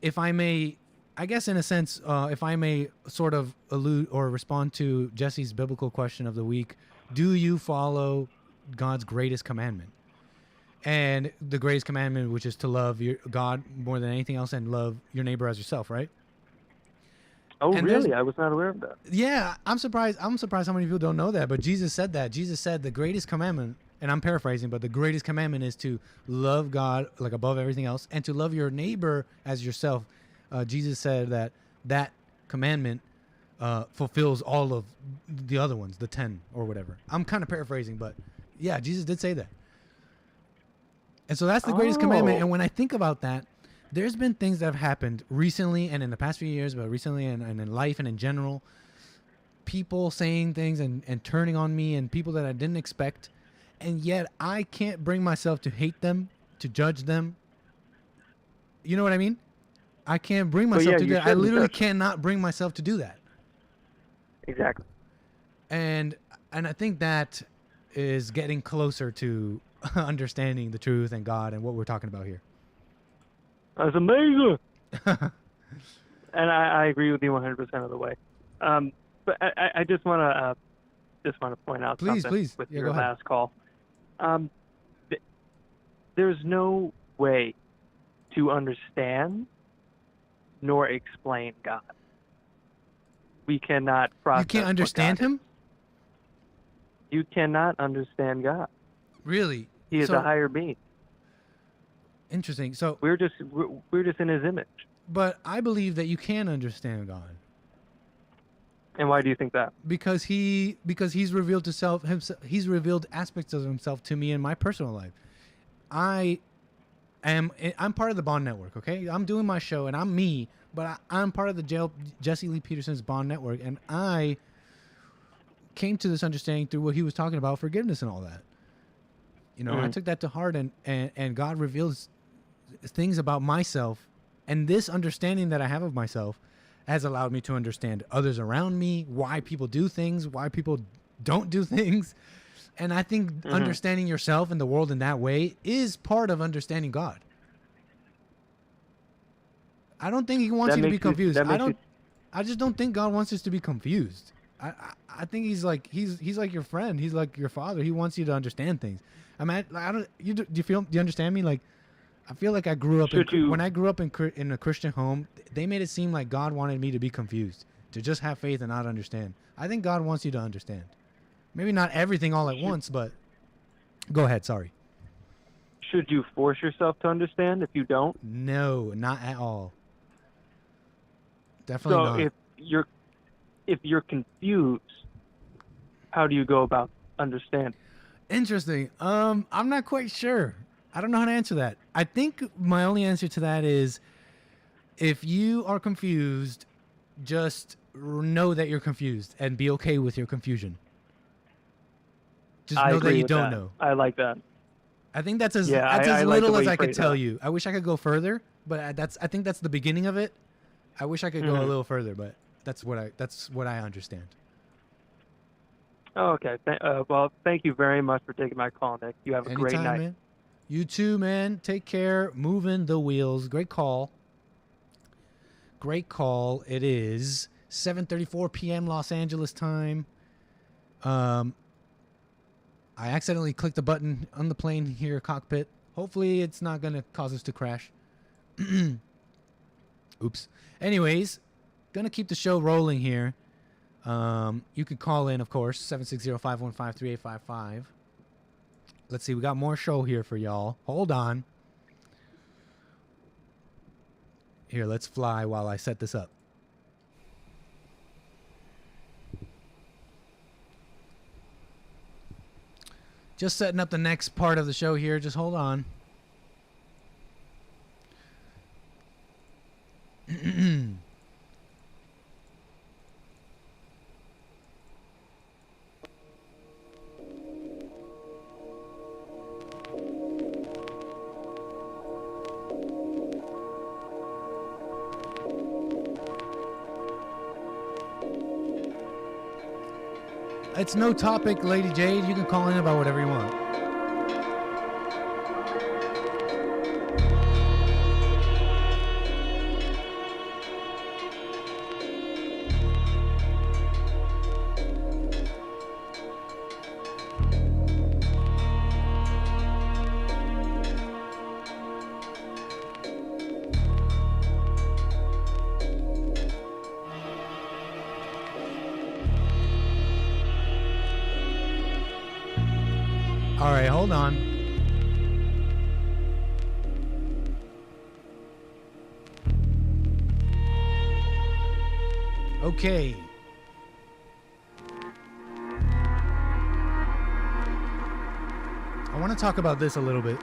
if I may, I guess in a sense, if I may sort of allude or respond to Jesse's biblical question of the week, do you follow God's greatest commandment? And the greatest commandment, which is to love your God more than anything else and love your neighbor as yourself, right? Oh, And really? I was not aware of that. Yeah, I'm surprised how many people don't know that, but Jesus said that. Jesus said the greatest commandment, and I'm paraphrasing, but the greatest commandment is to love God like above everything else and to love your neighbor as yourself. Jesus said that commandment fulfills all of the other ones, the 10 or whatever. I'm kind of paraphrasing, but yeah, Jesus did say that. And so that's the greatest commandment. And when I think about that, there's been things that have happened recently and in the past few years, but recently and in life and in general, people saying things and turning on me and people that I didn't expect. And yet I can't bring myself to hate them, to judge them. You know what I mean? I can't bring myself to do that. I literally cannot bring myself to do that. Exactly. And I think that is getting closer to understanding the truth and God and what we're talking about here. That's amazing. And I agree with you 100% of the way. But I just want to point out Please, something please. with Yeah, your go ahead. last call. There's no way to understand nor explain God. We cannot process. You can't understand what God is. him? You cannot understand God. Really? He is a higher being. Interesting. So we're just in his image. But I believe that you can understand God. And why do you think that? Because he's revealed himself. He's revealed aspects of himself to me in my personal life. I'm part of the Bond Network. Okay, I'm doing my show and I'm me, but I'm part of the Jesse Lee Peterson's Bond Network, and I came to this understanding through what he was talking about, forgiveness and all that. You know, I took that to heart, and God reveals things about myself, and this understanding that I have of myself has allowed me to understand others around me, why people do things, why people don't do things. And I think understanding yourself and the world in that way is part of understanding God. I don't think he wants you to be confused. I just don't think God wants us to be confused. I think he's like your friend. He's like your father. He wants you to understand things. Do you understand me? Like, I feel like I grew up when I grew up in a Christian home, they made it seem like God wanted me to be confused, to just have faith and not understand. I think God wants you to understand. Maybe not everything all at once, but go ahead. Sorry. Should you force yourself to understand if you don't? No, not at all. Definitely not. So if you're confused, how do you go about understanding? Interesting. I'm not quite sure. I don't know how to answer that. I think my only answer to that is if you are confused, just know that you're confused and be okay with your confusion. Just know that you don't know. I like that. I think that's as Yeah, that's I as like the little way as you I could phrased tell that. you. I wish I could go further, but I think that's the beginning of it. I wish I could go a little further, but that's what I understand. Oh, okay. Well, thank you very much for taking my call, Nick. You have a great Anytime, night. man. You too, man. Take care. Moving the wheels. Great call. Great call. It is 7:34 p.m. Los Angeles time. I accidentally clicked the button on the plane here, cockpit. Hopefully it's not going to cause us to crash. Oops. Anyways, going to keep the show rolling here. You can call in, of course, 760-515-3855. Let's see. We got more show here for y'all. Hold on. Here, let's fly while I set this up. Just setting up the next part of the show here. Just hold on. It's no topic, Lady Jade. You can call in about whatever you want. All right, hold on. Okay. I want to talk about this a little bit.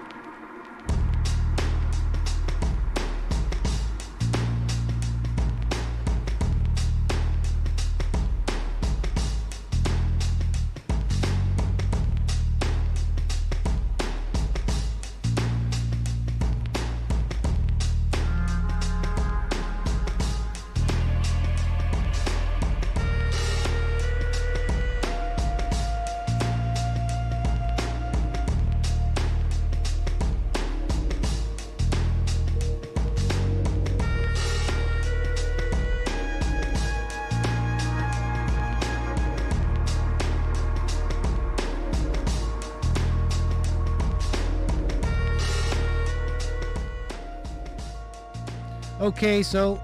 Okay, so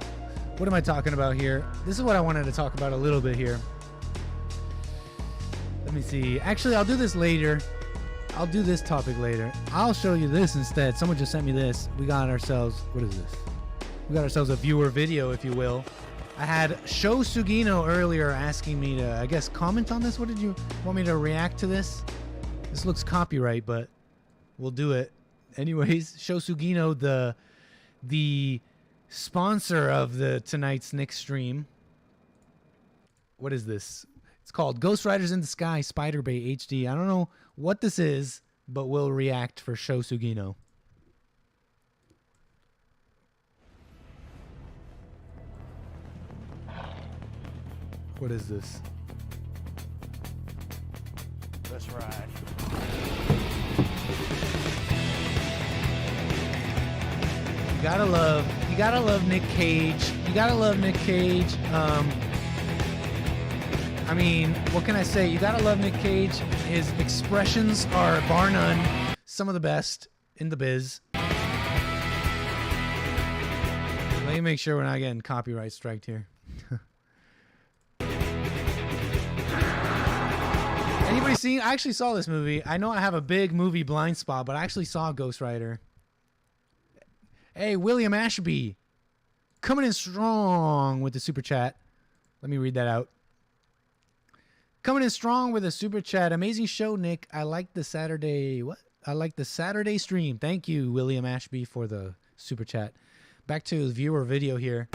what am I talking about here? This is what I wanted to talk about a little bit here. Let me see. Actually, I'll do this later. I'll do this topic later. I'll show you this instead. Someone just sent me this. We got ourselves, what is this? We got ourselves a viewer video, if you will. I had 𝒏𝒊𝒄𝒌𝒔𝒕𝒓𝒆𝒂𝒎 earlier asking me to, I guess, comment on this. What did you want me to react to this? This looks copyright, but we'll do it. Anyways, 𝒏𝒊𝒄𝒌𝒔𝒕𝒓𝒆𝒂𝒏, the sponsor of the tonight's Nick stream. What is this? It's called Ghost Riders in the Sky Spider Bay HD. I don't know what this is, but we'll react for 𝒏𝒊𝒄𝒌𝒔𝒕𝒓𝒆𝒂𝒏. What is this? That's right. You gotta love Nick Cage. You gotta love Nick Cage. I mean, what can I say? You gotta love Nick Cage. His expressions are, bar none, some of the best in the biz. Let me make sure we're not getting copyright striked here. Anybody seen? I actually saw this movie. I know I have a big movie blind spot, but I actually saw Ghost Rider. Hey, William Ashby, coming in strong with the super chat. Let me read that out. Coming in strong with a super chat. Amazing show, Nick. I like the Saturday. What? I like the Saturday stream. Thank you, William Ashby, for the super chat. Back to the viewer video here.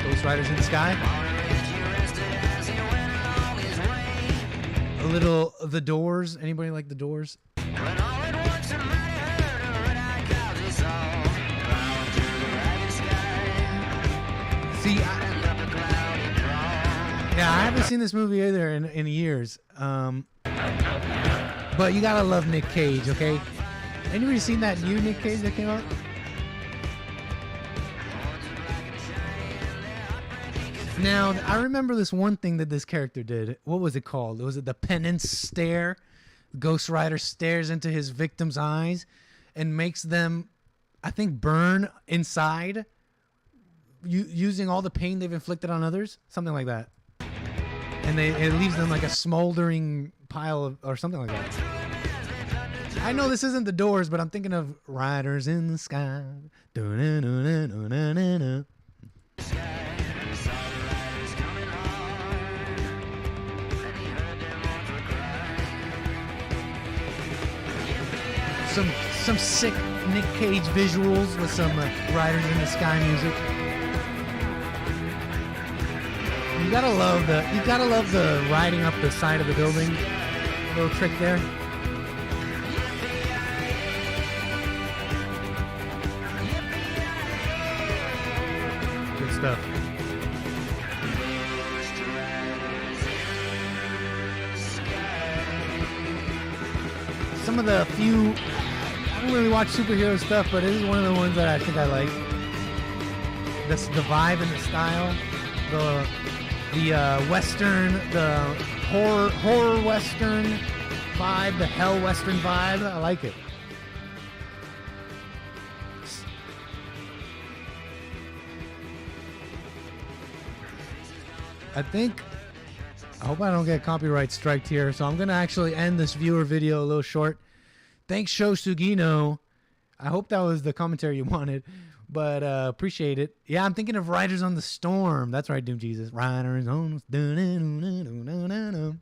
Ghost Riders in the Sky. little The Doors. Anybody like The Doors? See, yeah, I haven't seen this movie either in years. But you gotta love Nick Cage, okay? Anybody seen that new Nick Cage that came out? Now, I remember this one thing that this character did. What was it called? Was it the penance stare? Ghost Rider stares into his victim's eyes and makes them, I think, burn inside, using all the pain they've inflicted on others. Something like that. And it leaves them like a smoldering pile of, or something like that. I know this isn't The Doors, but I'm thinking of Riders in the Sky. Some sick Nick Cage visuals with some Riders in the Sky music. You gotta love the riding up the side of the building. Little trick there. Good stuff. Some of the few, I don't really watch superhero stuff, but it is one of the ones that I think I like. The vibe and the style, the western, the horror western vibe, the hell western vibe. I like it. I hope I don't get copyright striked here, so I'm gonna actually end this viewer video a little short. Thanks, 𝒏𝒊𝒄𝒌𝒔𝒕𝒓𝒆𝒂𝒎. I hope that was the commentary you wanted, but appreciate it. Yeah, I'm thinking of Riders on the Storm. That's right, Doom Jesus. Riders on the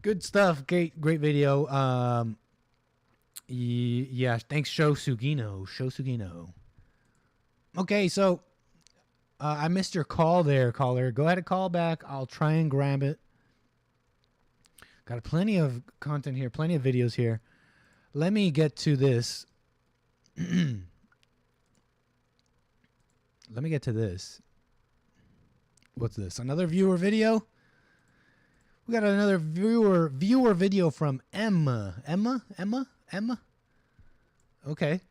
Good stuff. Great video. Yeah, thanks, 𝒏𝒊𝒄𝒌𝒔𝒕𝒓𝒆𝒂𝒎. Okay, so I missed your call there, caller. Go ahead and call back. I'll try and grab it. Got plenty of content here, plenty of videos here. Let me get to this. Let me get to this. What's this? Another viewer video? We got another viewer video from Emma. Emma? Okay.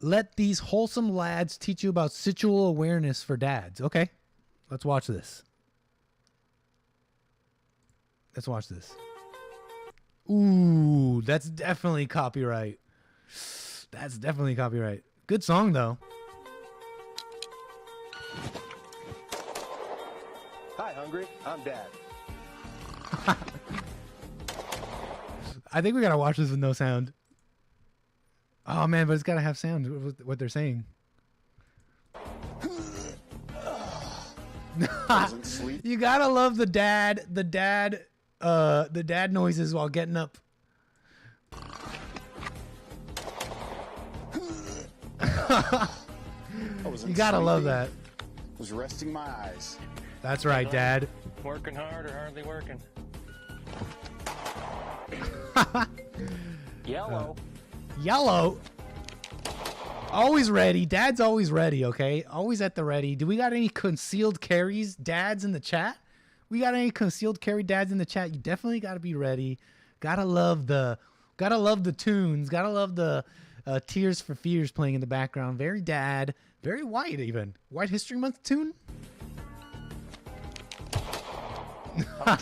Let these wholesome lads teach you about sexual awareness for dads. Okay. Let's watch this. Let's watch this. Ooh, that's definitely copyright. That's definitely copyright. Good song, though. Hi, hungry. I'm Dad. I think we gotta watch this with no sound. Oh man, but it's gotta have sound. What they're saying. You gotta love the dad noises while getting up. You gotta love that. Was resting my eyes. That's right, Dad. Working hard or hardly working? Yellow. Yellow. Always ready. Dad's always ready, okay? Always at the ready. Do we got any concealed carries, dads, in the chat? We got any concealed carry dads in the chat? You definitely got to be ready. Gotta love the tunes. Gotta love the Tears for Fears playing in the background. Very dad. Very white even. White History Month tune? I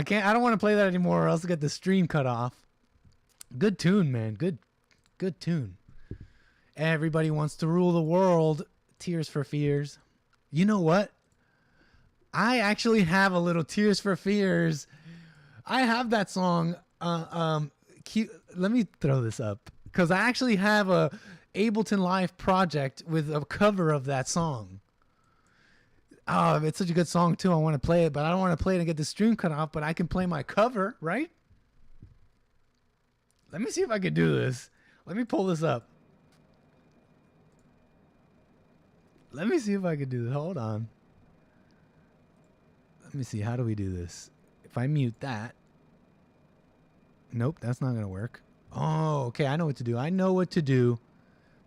don't want to play that anymore or else I'll get the stream cut off. Good tune, man. Good tune. Everybody wants to rule the world. Tears for Fears. You know what? I actually have a little Tears for Fears. I have that song. Let me throw this up because I actually have a Ableton Live project with a cover of that song. Oh, it's such a good song too. I want to play it, but I don't want to play it and get the stream cut off. But I can play my cover, right? Let me see if I can do this. Let me pull this up. Let me see if I can do this. Hold on. Let me see. How do we do this? If I mute that. Nope, that's not going to work. Oh, okay. I know what to do. I know what to do.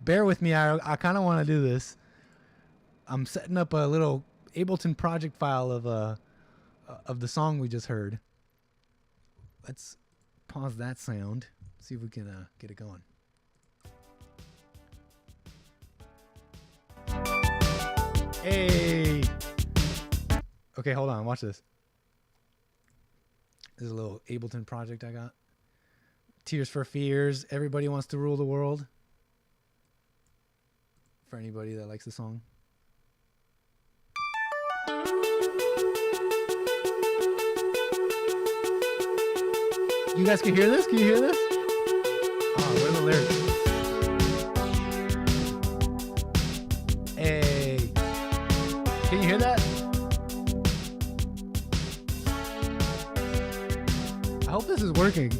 Bear with me. I kind of want to do this. I'm setting up a little Ableton project file of the song we just heard. Let's pause that sound. See if we can get it going. Hey. Okay, hold on. Watch this. This is a little Ableton project I got. Tears for Fears. Everybody Wants to Rule the World. For anybody that likes the song. You guys can hear this? Can you hear this? Oh, where are the lyrics? Hey. Can you hear that? I hope this is working.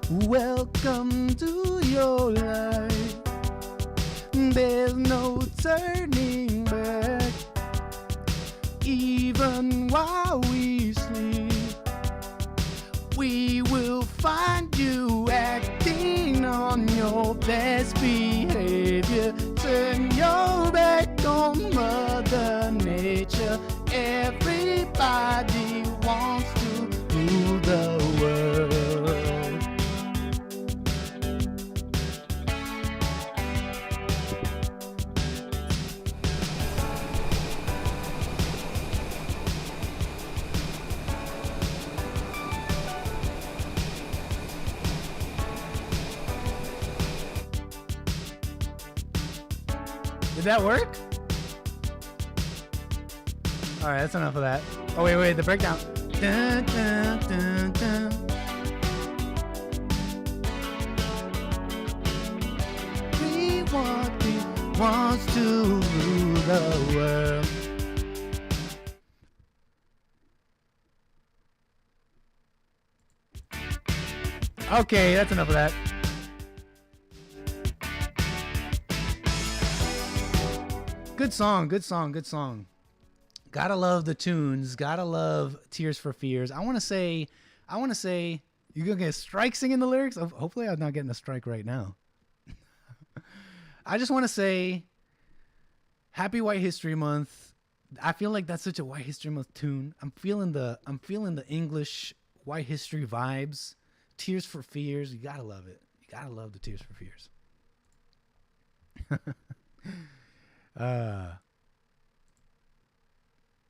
Welcome to your life. There's no turning back. Even while we sleep, we will find you acting on your best behavior. Turn your back on Mother Nature. Everybody wants to rule the world. Did that work? All right, that's enough of that. Oh, wait, the breakdown. Dun, dun, dun, dun. We wants to rule the world. Okay, that's enough of that. Good song, good song, good song. Gotta love the tunes. Gotta love Tears for Fears. I want to say, you're gonna get a strike singing the lyrics. Hopefully, I'm not getting a strike right now. I just want to say, Happy White History Month. I feel like that's such a White History Month tune. I'm feeling the English White History vibes. Tears for Fears. You gotta love it. You gotta love the Tears for Fears.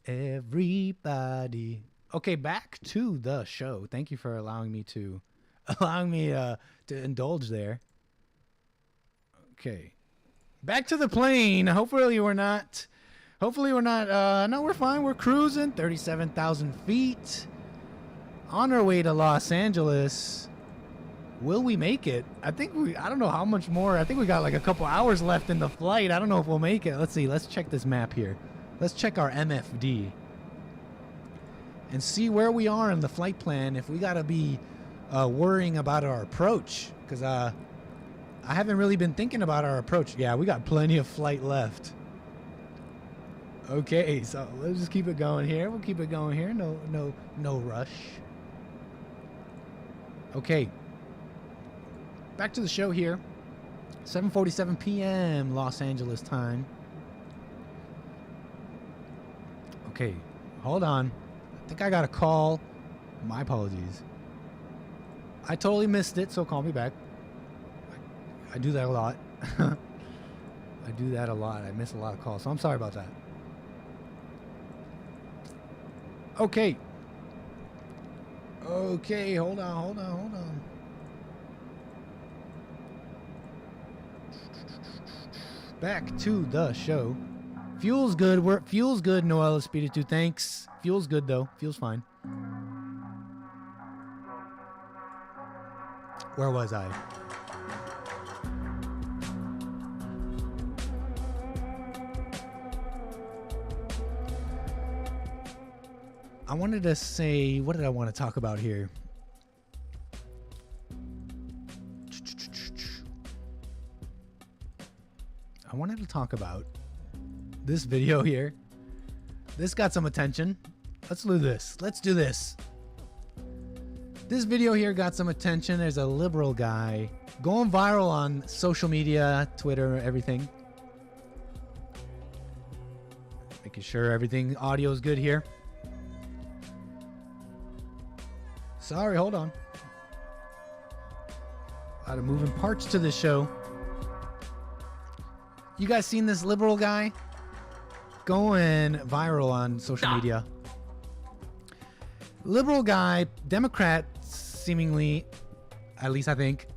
Everybody. Okay, back to the show. Thank you for allowing me to indulge there. Okay, back to the plane. Hopefully we're not. No, we're fine. We're cruising 37,000 feet on our way to Los Angeles. Will we make it? I don't know how much more. I think we got like a couple hours left in the flight. I don't know if we'll make it. Let's see. Let's check this map here. Let's check our MFD and see where we are in the flight plan. If we got to be worrying about our approach, because I haven't really been thinking about our approach. Yeah, we got plenty of flight left. Okay, so let's just keep it going here. We'll keep it going here. No rush. Okay. Back to the show here. 7:47 p.m. Los Angeles time. Okay, hold on. I think I got a call. My apologies. I totally missed it, so call me back. I do that a lot. I do that a lot. I miss a lot of calls, so I'm sorry about that. Okay. Okay, hold on. Back to the show. Fuel's good. Fuel's good, Noel Espiritu. Thanks. Fuel's good, though. Fuel's fine. Where was I? I wanted to say, what did I want to talk about here? I wanted to talk about this video here. This got some attention. Let's do this. Let's do this. This video here got some attention. There's a liberal guy going viral on social media, Twitter, everything. Making sure everything audio is good here. Sorry, hold on. A lot of moving parts to this show. You guys seen this liberal guy going viral on social media? Liberal guy, Democrat, seemingly, at least I think,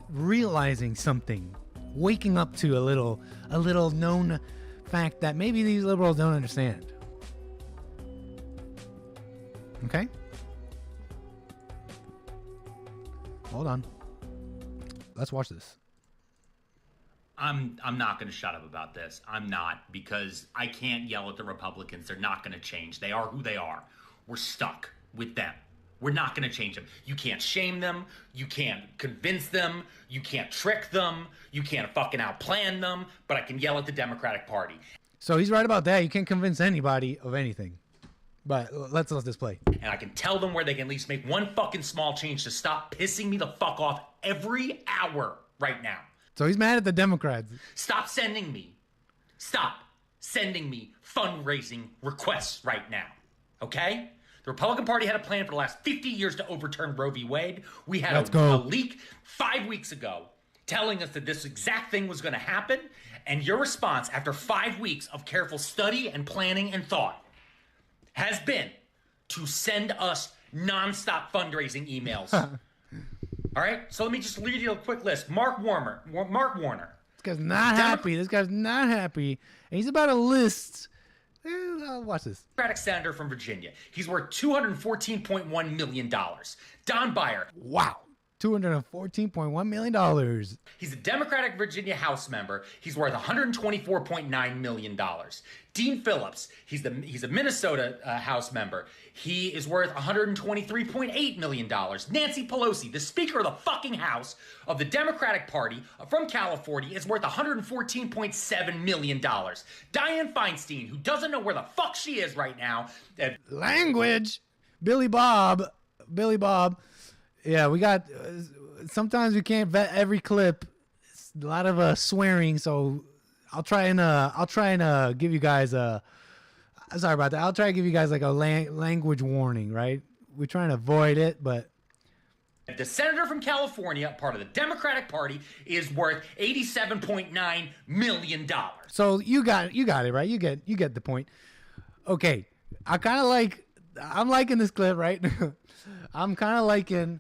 realizing something, waking up to a little known fact that maybe these liberals don't understand. Okay? Hold on. Let's watch this. I'm not going to shut up about this. I'm not, because I can't yell at the Republicans. They're not going to change. They are who they are. We're stuck with them. We're not going to change them. You can't shame them. You can't convince them. You can't trick them. You can't fucking outplan them. But I can yell at the Democratic Party. So he's right about that. You can't convince anybody of anything. But let's let this play. And I can tell them where they can at least make one fucking small change to stop pissing me the fuck off every hour right now. So he's mad at the Democrats. Stop sending me fundraising requests right now, okay? The Republican Party had a plan for the last 50 years to overturn Roe v. Wade. We had a leak 5 weeks ago telling us that this exact thing was going to happen, and your response after 5 weeks of careful study and planning and thought has been to send us nonstop fundraising emails. All right, so let me just read you a quick list. Mark Warner. This guy's not happy. This guy's not happy. And he's about to list. Watch this. Democratic senator from Virginia. He's worth $214.1 million. Don Beyer. Wow. $214.1 million. He's a Democratic Virginia House member. He's worth $124.9 million. Dean Phillips, he's a Minnesota House member. He is worth $123.8 million. Nancy Pelosi, the Speaker of the fucking House of the Democratic Party from California, is worth $114.7 million. Dianne Feinstein, who doesn't know where the fuck she is right now. Language. Billy Bob. Yeah, we got. Sometimes we can't vet every clip. It's a lot of swearing, so I'll try and give you guys a. Sorry about that. I'll try to give you guys like a language warning. Right? We're trying to avoid it, but. The senator from California, part of the Democratic Party, is worth $87.9 million. So you got it right. You get the point. Okay, I'm liking this clip, right? I'm kind of liking.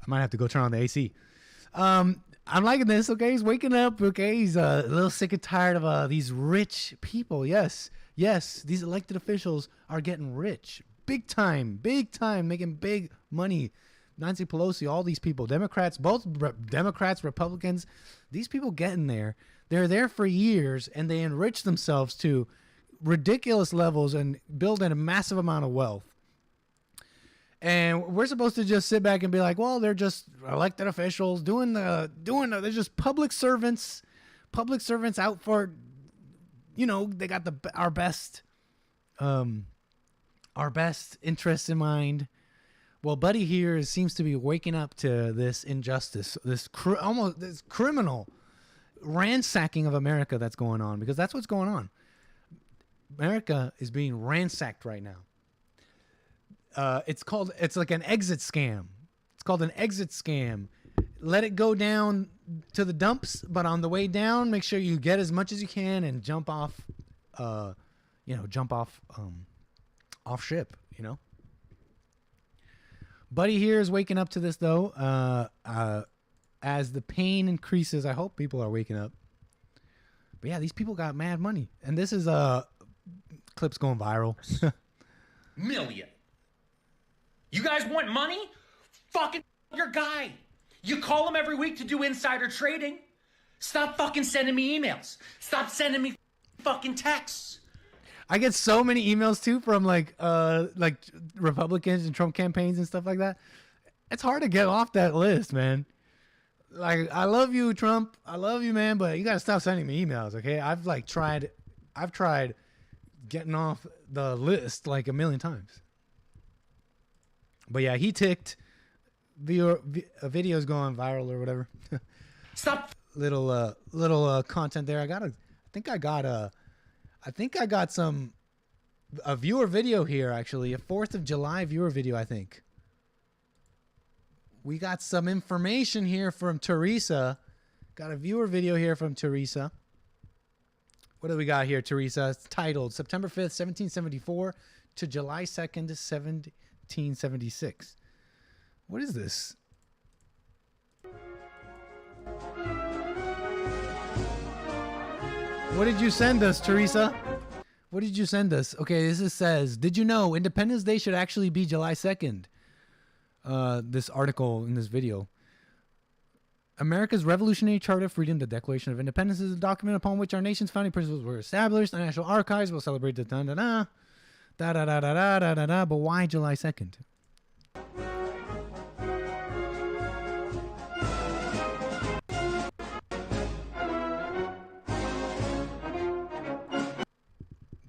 I might have to go turn on the AC. I'm liking this, okay? He's waking up, okay? He's a little sick and tired of these rich people. Yes, these elected officials are getting rich. Big time, making big money. Nancy Pelosi, all these people, Democrats, both Democrats, Republicans, these people getting there. They're there for years, and they enrich themselves to ridiculous levels and build in a massive amount of wealth. And we're supposed to just sit back and be like, well, they're just elected officials they're just public servants out for, they got our best interests in mind. Well, Buddy here seems to be waking up to this injustice, this criminal ransacking of America that's going on, because that's what's going on. America is being ransacked right now. It's like an exit scam. It's called an exit scam. Let it go down to the dumps, but on the way down, make sure you get as much as you can and jump off off ship, Buddy here is waking up to this though. As the pain increases, I hope people are waking up. But yeah, these people got mad money. And this is clips going viral. Million. You guys want money? Fucking your guy. You call him every week to do insider trading. Stop fucking sending me emails. Stop sending me fucking texts. I get so many emails too from like Republicans and Trump campaigns and stuff like that. It's hard to get off that list, man. Like, I love you, Trump. I love you, man, but you gotta stop sending me emails, okay? I've tried getting off the list like a million times. But yeah, he ticked. Videos going viral or whatever. Stop. Little content there. I think I got a viewer video here, actually, a 4th of July viewer video. I think we got some information here from Teresa. Got a viewer video here from Teresa. What do we got here, Teresa? It's titled September 5th, 1774 to July 2nd, 1776. What is this? What did you send us, Teresa? What did you send us? Okay, this says, did you know Independence Day should actually be July 2nd? This article in this video. America's Revolutionary Charter of Freedom, the Declaration of Independence, is a document upon which our nation's founding principles were established. The National Archives will celebrate the da-da-da, da-da-da-da-da-da-da, but why July 2nd?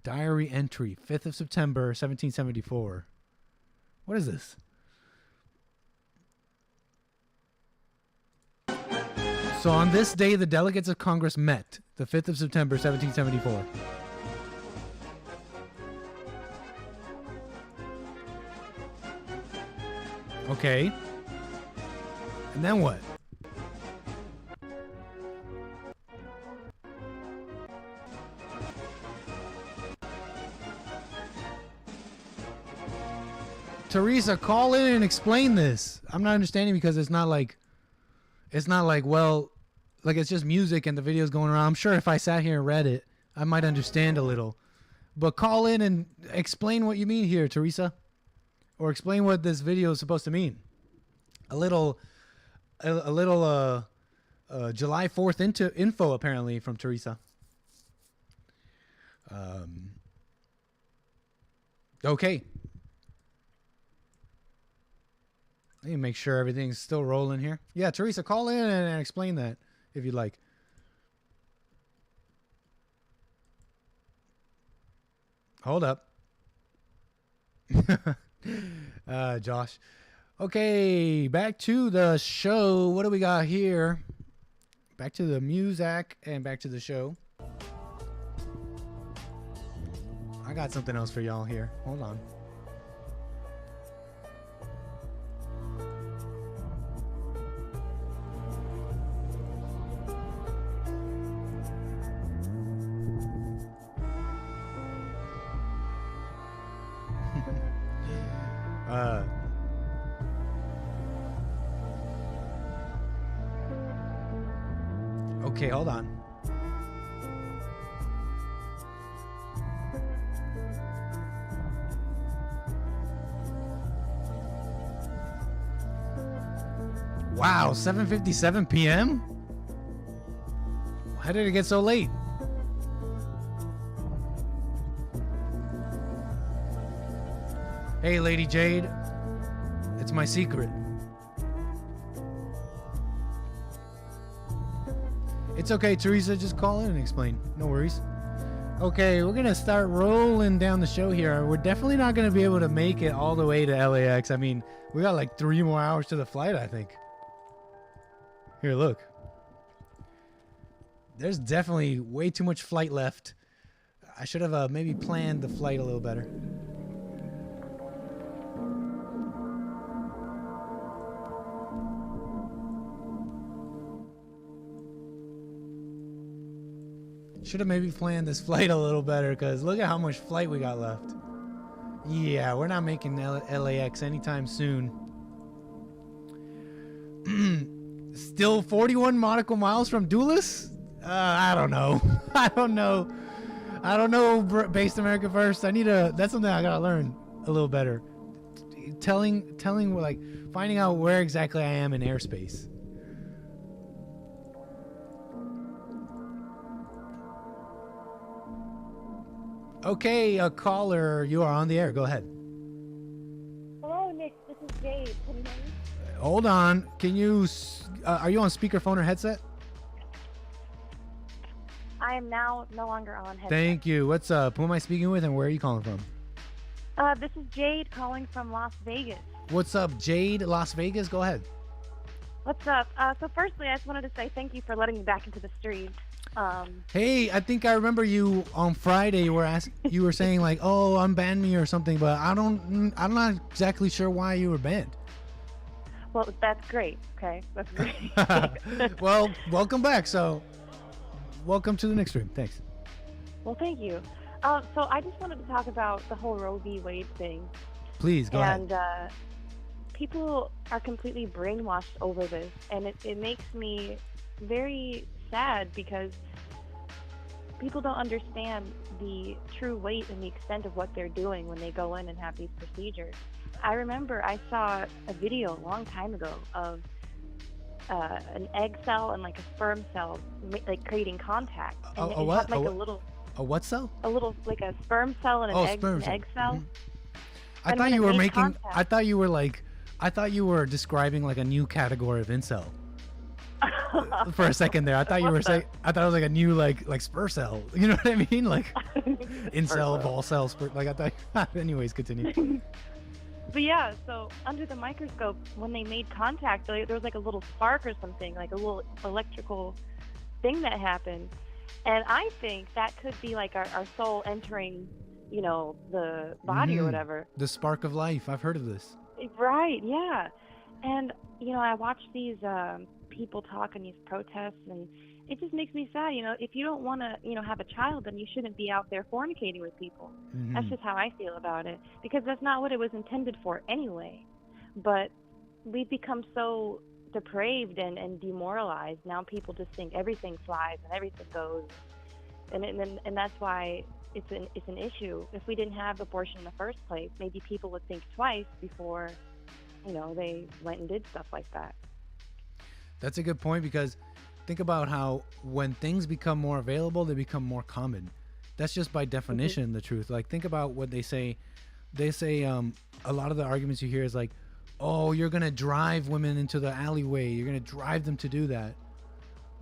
Diary entry, 5th of September, 1774. What is this? So on this day, the delegates of Congress met, the 5th of September, 1774. Okay. And then what? Teresa, call in and explain this. I'm not understanding because it's not like, well, like it's just music and the video's going around. I'm sure if I sat here and read it, I might understand a little. But call in and explain what you mean here, Teresa. Or explain what this video is supposed to mean. A little July 4th info apparently from Teresa. Okay. Let me make sure everything's still rolling here. Yeah, Teresa, call in and explain that if you'd like. Hold up. Josh. Okay, back to the show. What do we got here? Back to the music and back to the show. I got something else for y'all here. Hold on. Okay, hold on. Wow, 7:57 p.m.? How did it get so late? Hey, Lady Jade. It's my secret. It's okay, Teresa. Just call in and explain. No worries. Okay, we're going to start rolling down the show here. We're definitely not going to be able to make it all the way to LAX. I mean, we got like 3 more hours to the flight, I think. Here, look. There's definitely way too much flight left. I should have maybe planned the flight a little better. Should have maybe planned this flight a little better because look at how much flight we got left. Yeah, we're not making LAX anytime soon. Still 41 nautical miles from Dulles? I don't know. I don't know, Based America First. That's something I gotta learn a little better. Telling, like, finding out where exactly I am in airspace. Okay, a caller, you are on the air. Go ahead. Hello, Nick. This is Jade. Can you hear me? Hold on. Can you? Are you on speakerphone or headset? I am now no longer on headset. Thank you. What's up? Who am I speaking with, and where are you calling from? This is Jade calling from Las Vegas. What's up, Jade? Las Vegas. Go ahead. What's up? So firstly, I just wanted to say thank you for letting me back into the stream. Hey, I think I remember you on Friday. You were saying like, "Oh, unban me" or something, but I'm not exactly sure why you were banned. Well, that's great. Okay, that's great. Well, welcome back. So, welcome to the next stream. Thanks. Well, thank you. So I just wanted to talk about the whole Roe v. Wade thing. Please go ahead. And people are completely brainwashed over this, and it makes me very sad because people don't understand the true weight and the extent of what they're doing when they go in and have these procedures. I remember I saw a video a long time ago of an egg cell and like a sperm cell like creating contact. And A what? Like a little. A what cell? A little like a sperm cell and an egg cell. Mm-hmm. I thought you were making. I thought you were like. I thought you were describing like a new category of incel. For a second there, I thought you were saying. I thought it was like a new like spur cell. You know what I mean? Like incel, ball cell, spur. Like I thought. Anyways, continue. But yeah, so under the microscope, when they made contact, there was like a little spark or something, like a little electrical thing that happened. And I think that could be like our soul entering, the body or whatever. The spark of life. I've heard of this. Right, yeah. And, I watch these people talk in these protests, and it just makes me sad. If you don't want to, have a child, then you shouldn't be out there fornicating with people. Mm-hmm. That's just how I feel about it, because that's not what it was intended for anyway. But we've become so depraved and demoralized. Now people just think everything flies and everything goes. And that's why it's an issue. If we didn't have abortion in the first place, maybe people would think twice before, they went and did stuff like that. That's a good point, because think about how when things become more available, they become more common. That's just by definition the truth. Like, think about what they say. They say a lot of the arguments you hear is like, oh, you're going to drive women into the alleyway. You're going to drive them to do that.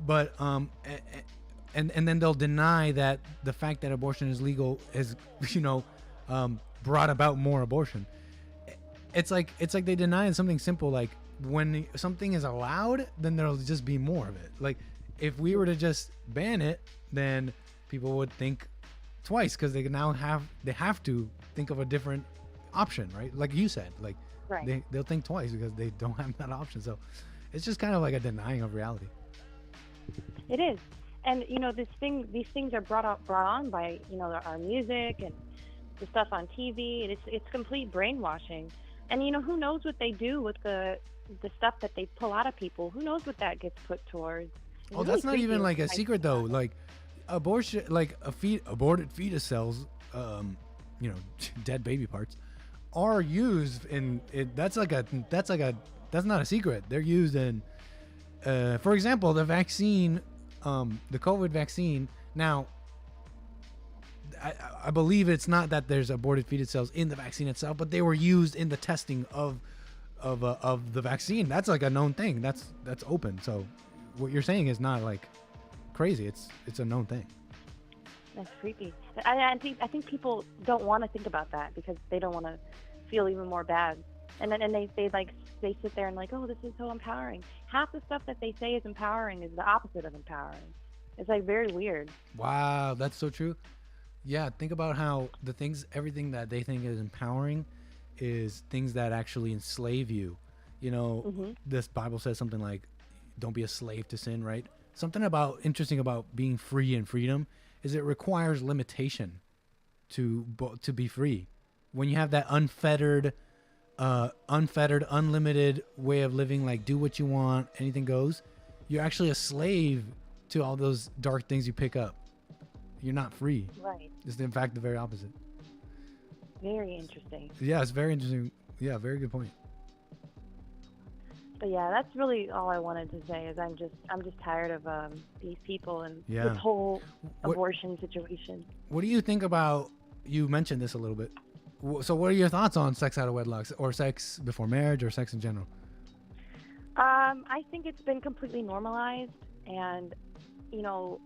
But and then they'll deny that the fact that abortion is legal is, brought about more abortion. It's like they deny something simple, like when something is allowed, then there'll just be more of it. Like if we were to just ban it, then people would think twice, because they have to think of a different option, right? Like you said, like right. they'll think twice because they don't have that option. So it's just kind of like a denying of reality. It is. And these things are brought on by our music and the stuff on TV, and it's complete brainwashing. And who knows what they do with the stuff that they pull out of people? Who knows what that gets put towards? Oh, that's not even like a secret though. Like abortion, like aborted fetus cells, dead baby parts, are used in it. That's not a secret. They're used in, for example, the vaccine. The COVID vaccine. Now, I believe it's not that there's aborted fetus cells in the vaccine itself, but they were used in the testing of the vaccine. That's like a known thing. That's open. So what you're saying is not like crazy. It's a known thing. That's creepy. I think people don't want to think about that because they don't want to feel even more bad. And then they sit there and like, oh, this is so empowering. Half the stuff that they say is empowering is the opposite of empowering. It's like very weird. Wow, that's so true. Yeah, think about how everything that they think is empowering is things that actually enslave you. This Bible says something like, don't be a slave to sin, right? Something interesting about being free and freedom is it requires limitation to be free. When you have that unfettered, unlimited way of living, like do what you want, anything goes, you're actually a slave to all those dark things you pick up. You're not free. Right. It's in fact the very opposite. Very interesting. Yeah, it's very interesting. Yeah, very good point. But yeah, that's really all I wanted to say. Is I'm just tired of these people and this whole abortion situation. What do you think about? You mentioned this a little bit. So, what are your thoughts on sex out of wedlock, or sex before marriage, or sex in general? I think it's been completely normalized, and you know,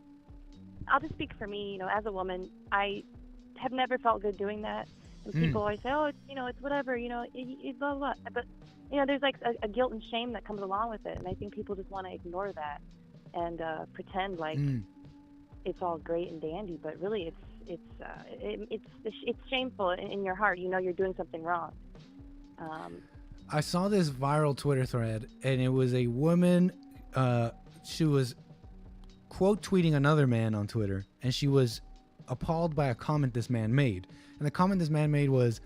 I'll just speak for me. You know, as a woman, I have never felt good doing that. And people always say, "Oh, it's, you know, it's whatever." You know, it's blah blah. But you know, there's like a guilt and shame that comes along with it, and I think people just want to ignore that and pretend like it's all great and dandy. But really, it's shameful in your heart. You know, you're doing something wrong. I saw this viral Twitter thread, and it was a woman. She was quote tweeting another man on Twitter, and she was appalled by a comment this man made. And the comment this man made was,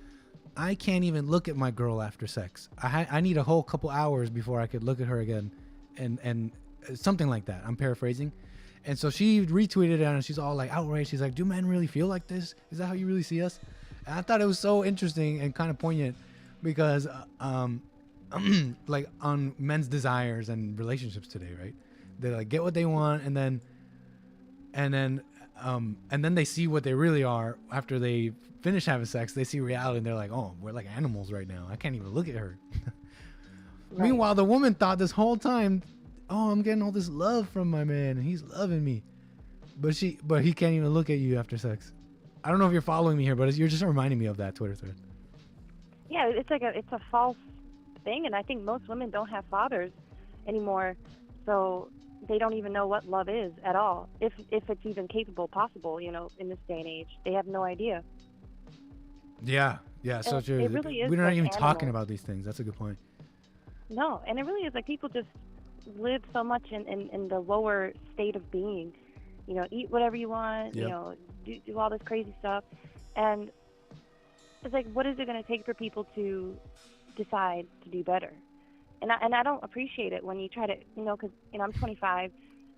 "I can't even look at my girl after sex. I need a whole couple hours before I could look at her again," and something like that. I'm paraphrasing. And so she retweeted it, and she's all like outraged. She's like, "Do men really feel like this? Is that how you really see us?" And I thought it was so interesting and kind of poignant. Because like on men's desires and relationships today, right? They like get what they want, and then they see what they really are after they finish having sex. They see reality, and they're like, "Oh, we're like animals right now. I can't even look at her." Right. Meanwhile, the woman thought this whole time, "Oh, I'm getting all this love from my man, and he's loving me," but he can't even look at you after sex. I don't know if you're following me here, but you're just reminding me of that Twitter thread. Yeah, it's a false thing, and I think most women don't have fathers anymore, so they don't even know what love is at all. If it's even possible, you know, in this day and age, they have no idea. Yeah, so true. It really is. We're not like even animals. talking about these things. That's a good point. No, and it really is like people just live so much in the lower state of being. You know, eat whatever you want. Yep. You know, do all this crazy stuff, and it's like, what is it going to take for people to decide to do better? And I don't appreciate it when you try to, you know, because, you know, I'm 25.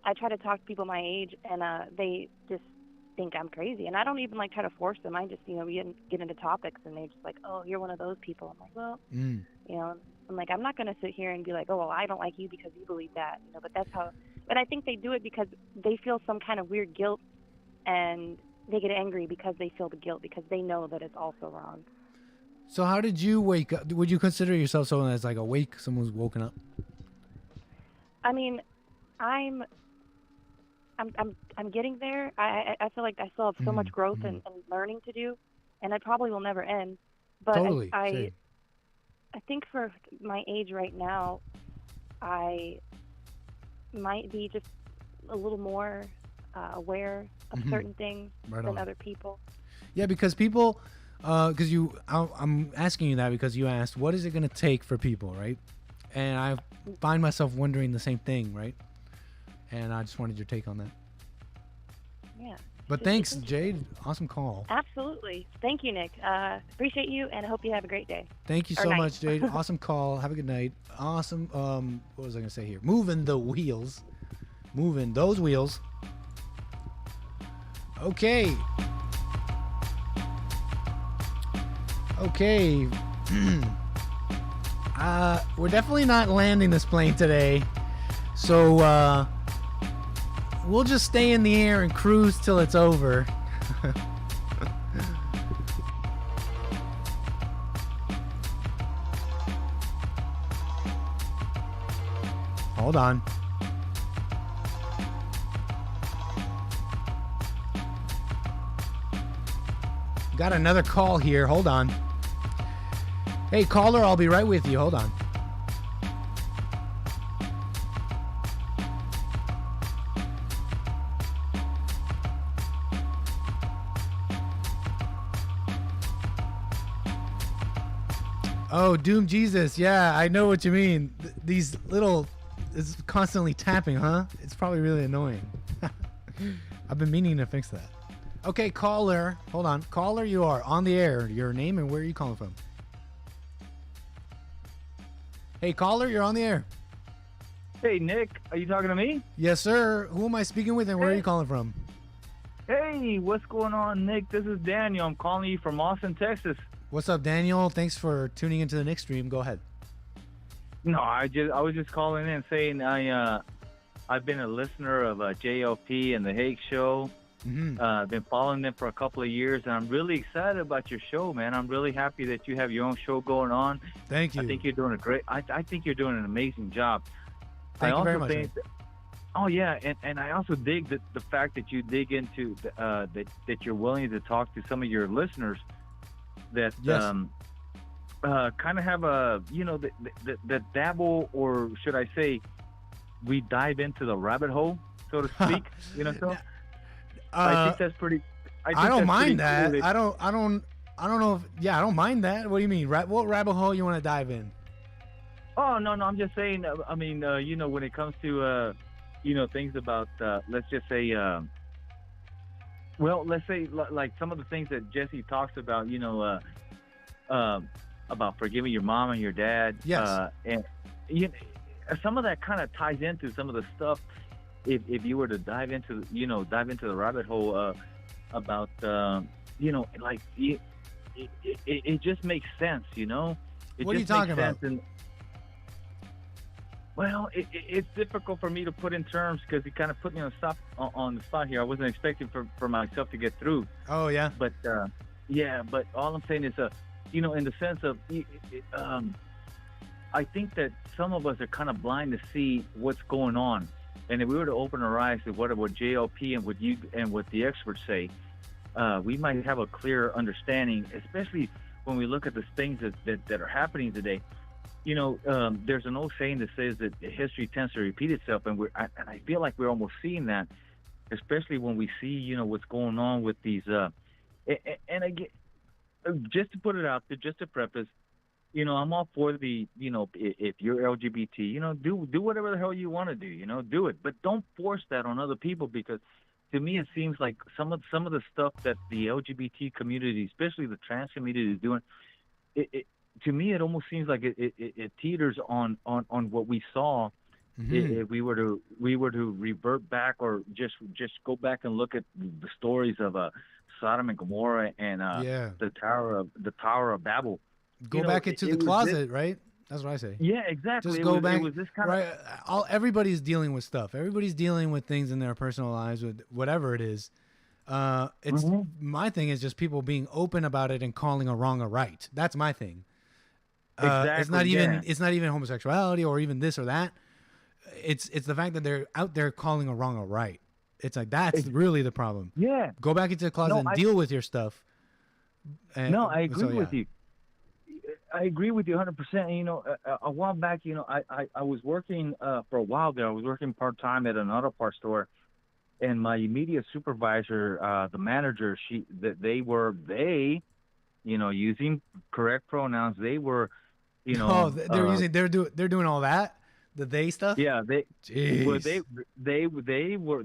I try to talk to people my age, and they just think I'm crazy. And I don't even, like, try to force them. I just, you know, we get into topics, and they're just like, "Oh, you're one of those people." I'm like, well, you know, I'm like, I'm not going to sit here and be like, "Oh, well, I don't like you because you believe that." You know, but that's how, but I think they do it because they feel some kind of weird guilt, and they get angry because they feel the guilt, because they know that it's also wrong. So how did you wake up? Would you consider yourself someone that's like awake, someone who's woken up? I mean, I'm getting there. I feel like I still have so much growth and learning to do, and it probably will never end. But totally. I think for my age right now, I might be just a little more aware of certain things than other people. Yeah, because people, I'm asking you that because you asked, what is it going to take for people, right? And I find myself wondering the same thing, right? And I just wanted your take on that. Yeah. But thanks, Jade. Awesome call. Absolutely. Thank you, Nick. Appreciate you, and I hope you have a great day. Thank you so much, Jade. Awesome call. Have a good night. Awesome. What was I going to say here? Moving the wheels. Moving those wheels. Okay. Okay. We're definitely not landing this plane today. So, we'll just stay in the air and cruise till it's over. Hold on. Got another call here. Hold on. Hey, caller, I'll be right with you. Hold on. Oh, Doom Jesus. Yeah, I know what you mean. These little... It's constantly tapping, huh? It's probably really annoying. I've been meaning to fix that. Okay, caller. Hold on. Caller, you are on the air. Your name and where are you calling from? Hey, caller, you're on the air. Hey, Nick. Are you talking to me? Yes, sir. Who am I speaking with and where are you calling from? Hey, what's going on, Nick? This is Daniel. I'm calling you from Austin, Texas. What's up, Daniel? Thanks for tuning into the Nick stream. Go ahead. No, I was just calling in saying I've been a listener of JLP and the Hake Show. I've been following them for a couple of years, and I'm really excited about your show, man. I'm really happy that you have your own show going on. Thank you. I think you're doing I think you're doing an amazing job. Thank you very much. Oh yeah, and I also dig the fact that you dig into that you're willing to talk to some of your listeners that kind of have a that dabble, or should I say, we dive into the rabbit hole, so to speak. So I think that's pretty. I don't mind that. Cool. I don't know if. Yeah, I don't mind that. What do you mean? What rabbit hole you want to dive in? Oh no, I'm just saying. I mean, when it comes to things about let's just say, let's say like some of the things that Jesse talks about. About forgiving your mom and your dad. Yes. And some of that kind of ties into some of the stuff. If you were to dive into the rabbit hole about like it just makes sense. It what are you talking about? Well, it's difficult for me to put in terms because it kind of put me on the spot here. I wasn't expecting for myself to get through. Oh yeah. But but all I'm saying is in the sense of I think that some of us are kind of blind to see what's going on, and if we were to open our eyes to what JLP and what the experts say, we might have a clearer understanding, especially when we look at the things that are happening today. There's an old saying that says that history tends to repeat itself, and I feel like we're almost seeing that, especially when we see what's going on with these. And again, just to put it out there, just to preface, I'm all for the, if you're LGBT, do whatever the hell you want to do, do it, but don't force that on other people, because to me it seems like some of the stuff that the LGBT community, especially the trans community, is doing, to me it almost seems like it teeters on what we saw. Mm-hmm. If we were to revert back, or just go back and look at the stories of Sodom and Gomorrah and the Tower of Babel. Go back into the closet, right? That's what I say. Yeah, exactly. Just go back. It was this kind of everybody's dealing with stuff. Everybody's dealing with things in their personal lives, with whatever it is. It's my thing is just people being open about it and calling a wrong a right. That's my thing. Exactly. It's not even homosexuality or even this or that. It's the fact that they're out there calling a wrong a right. It's like that's really the problem. Yeah. Go back into the closet and deal with your stuff. And, I agree with you. I agree with you 100%. A while back, I was working for a while there. I was working part-time at an auto parts store, and my immediate supervisor, the manager, they were using correct pronouns. They were, they're doing all that. The they stuff? Yeah, they Jeez. were they were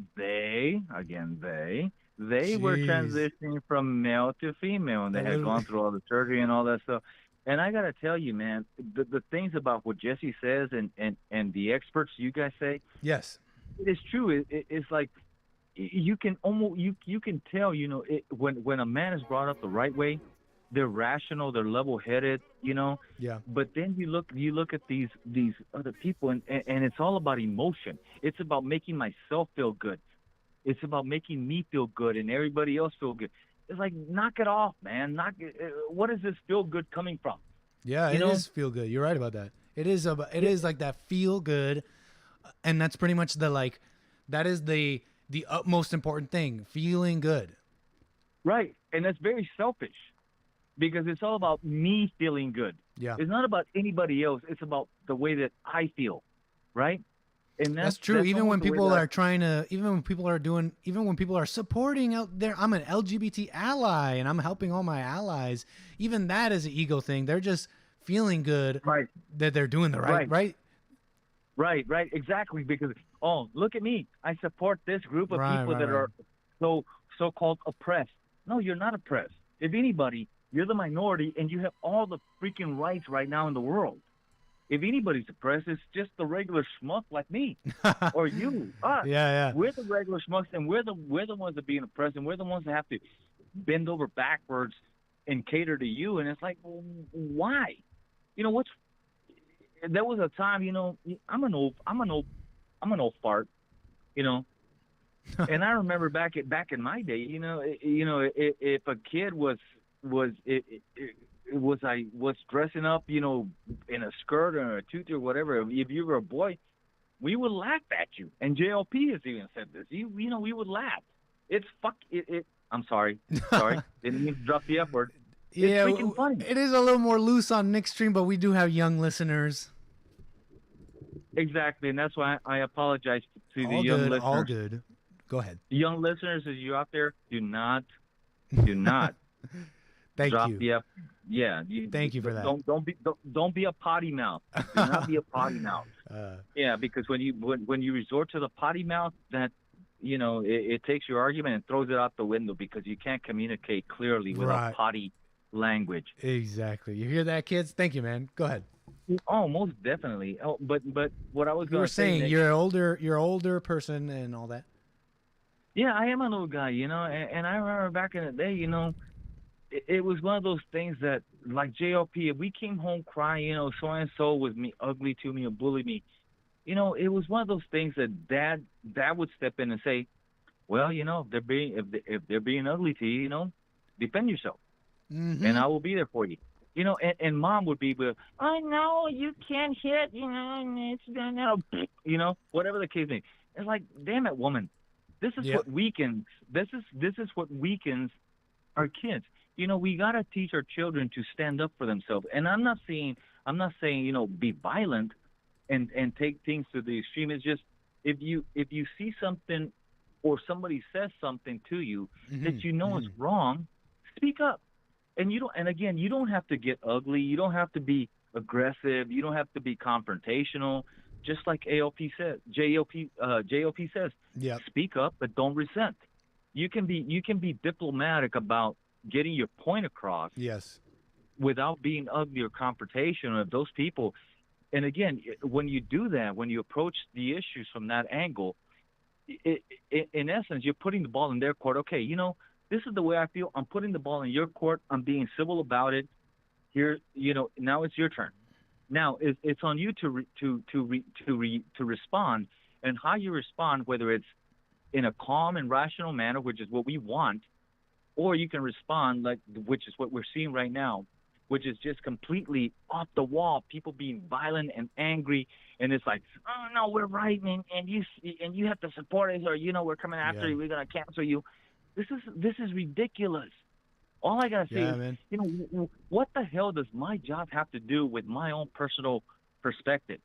transitioning from male to female, and they had gone through all the surgery and all that stuff. And I gotta tell you, man, the things about what Jesse says and the experts you guys say, yes, it is true. It's like you can almost you can tell, when a man is brought up the right way, they're rational, they're level-headed, Yeah. But then you look at these other people, and it's all about emotion. It's about making myself feel good. It's about making me feel good and everybody else feel good. It's like, knock it off, man. What is this feel good coming from? Yeah, it is feel good. You're right about that. It is like that feel good, and that's pretty much that is the utmost important thing, feeling good. Right, and that's very selfish, because it's all about me feeling good. Yeah. It's not about anybody else. It's about the way that I feel, right? And that's true. Even when people are even when people are supporting out there, I'm an LGBT ally and I'm helping all my allies. Even that is an ego thing. They're just feeling good, right? That they're doing the right. Right, exactly. Because look at me, I support this group of people that are so-called oppressed. No, you're not oppressed. If anybody, you're the minority, and you have all the freaking rights right now in the world. If anybody's oppressed, it's just the regular schmuck like me or you. Us. Yeah. We're the regular schmucks, and we're the ones that are being oppressed, and we're the ones that have to bend over backwards and cater to you. And it's like, why? There was a time, I'm an old fart, and I remember back in my day, if a kid was dressing up, in a skirt or a tutu or whatever. If you were a boy, we would laugh at you. And JLP has even said this. You know, we would laugh. It's I'm sorry. Didn't mean to drop the F word. Yeah, it's freaking funny. It is a little more loose on Nickstream, but we do have young listeners. Exactly, and that's why I apologize to the All young good, listeners. all good. Go ahead. Young listeners, as you out there, do not Thank drop you. the F. Yeah. Thank you for that. Don't be a potty mouth. Do not be a potty mouth. Yeah, because when you resort to the potty mouth, that it takes your argument and throws it out the window because you can't communicate clearly without potty language. Exactly. You hear that, kids? Thank you, man. Go ahead. Oh, most definitely. Oh, but what I was You were going to say, saying Nick, you're older person and all that. yeah, I am an old guy, and I remember back in the day, it was one of those things that, like JLP, if we came home crying, so and so was ugly to me or bullied me, it was one of those things that dad would step in and say, well, if they're being ugly to you, defend yourself, and I will be there for you. And mom would be with, oh no, you can't hit, it's whatever the case may be. It's like, damn it, woman, this is what weakens. This is what weakens our kids. We gotta teach our children to stand up for themselves. And I'm not saying be violent and take things to the extreme. It's just if you see something or somebody says something to you that is wrong, speak up. And you don't have to get ugly. You don't have to be aggressive. You don't have to be confrontational. Just like JLP says, speak up, but don't resent. You can be diplomatic about getting your point across. Yes. Without being ugly or confrontational of those people. And again, when you do that, when you approach the issues from that angle, in essence, you're putting the ball in their court. Okay, this is the way I feel. I'm putting the ball in your court. I'm being civil about it. Here, now it's your turn. Now it's on you to respond, and how you respond, whether it's in a calm and rational manner, which is what we want, or you can respond which is what we're seeing right now, which is just completely off the wall. People being violent and angry, and it's like, oh no, we're right, man, and you have to support us, or we're coming after you. We're gonna cancel you. This is ridiculous. All I gotta say is, what the hell does my job have to do with my own personal perspective?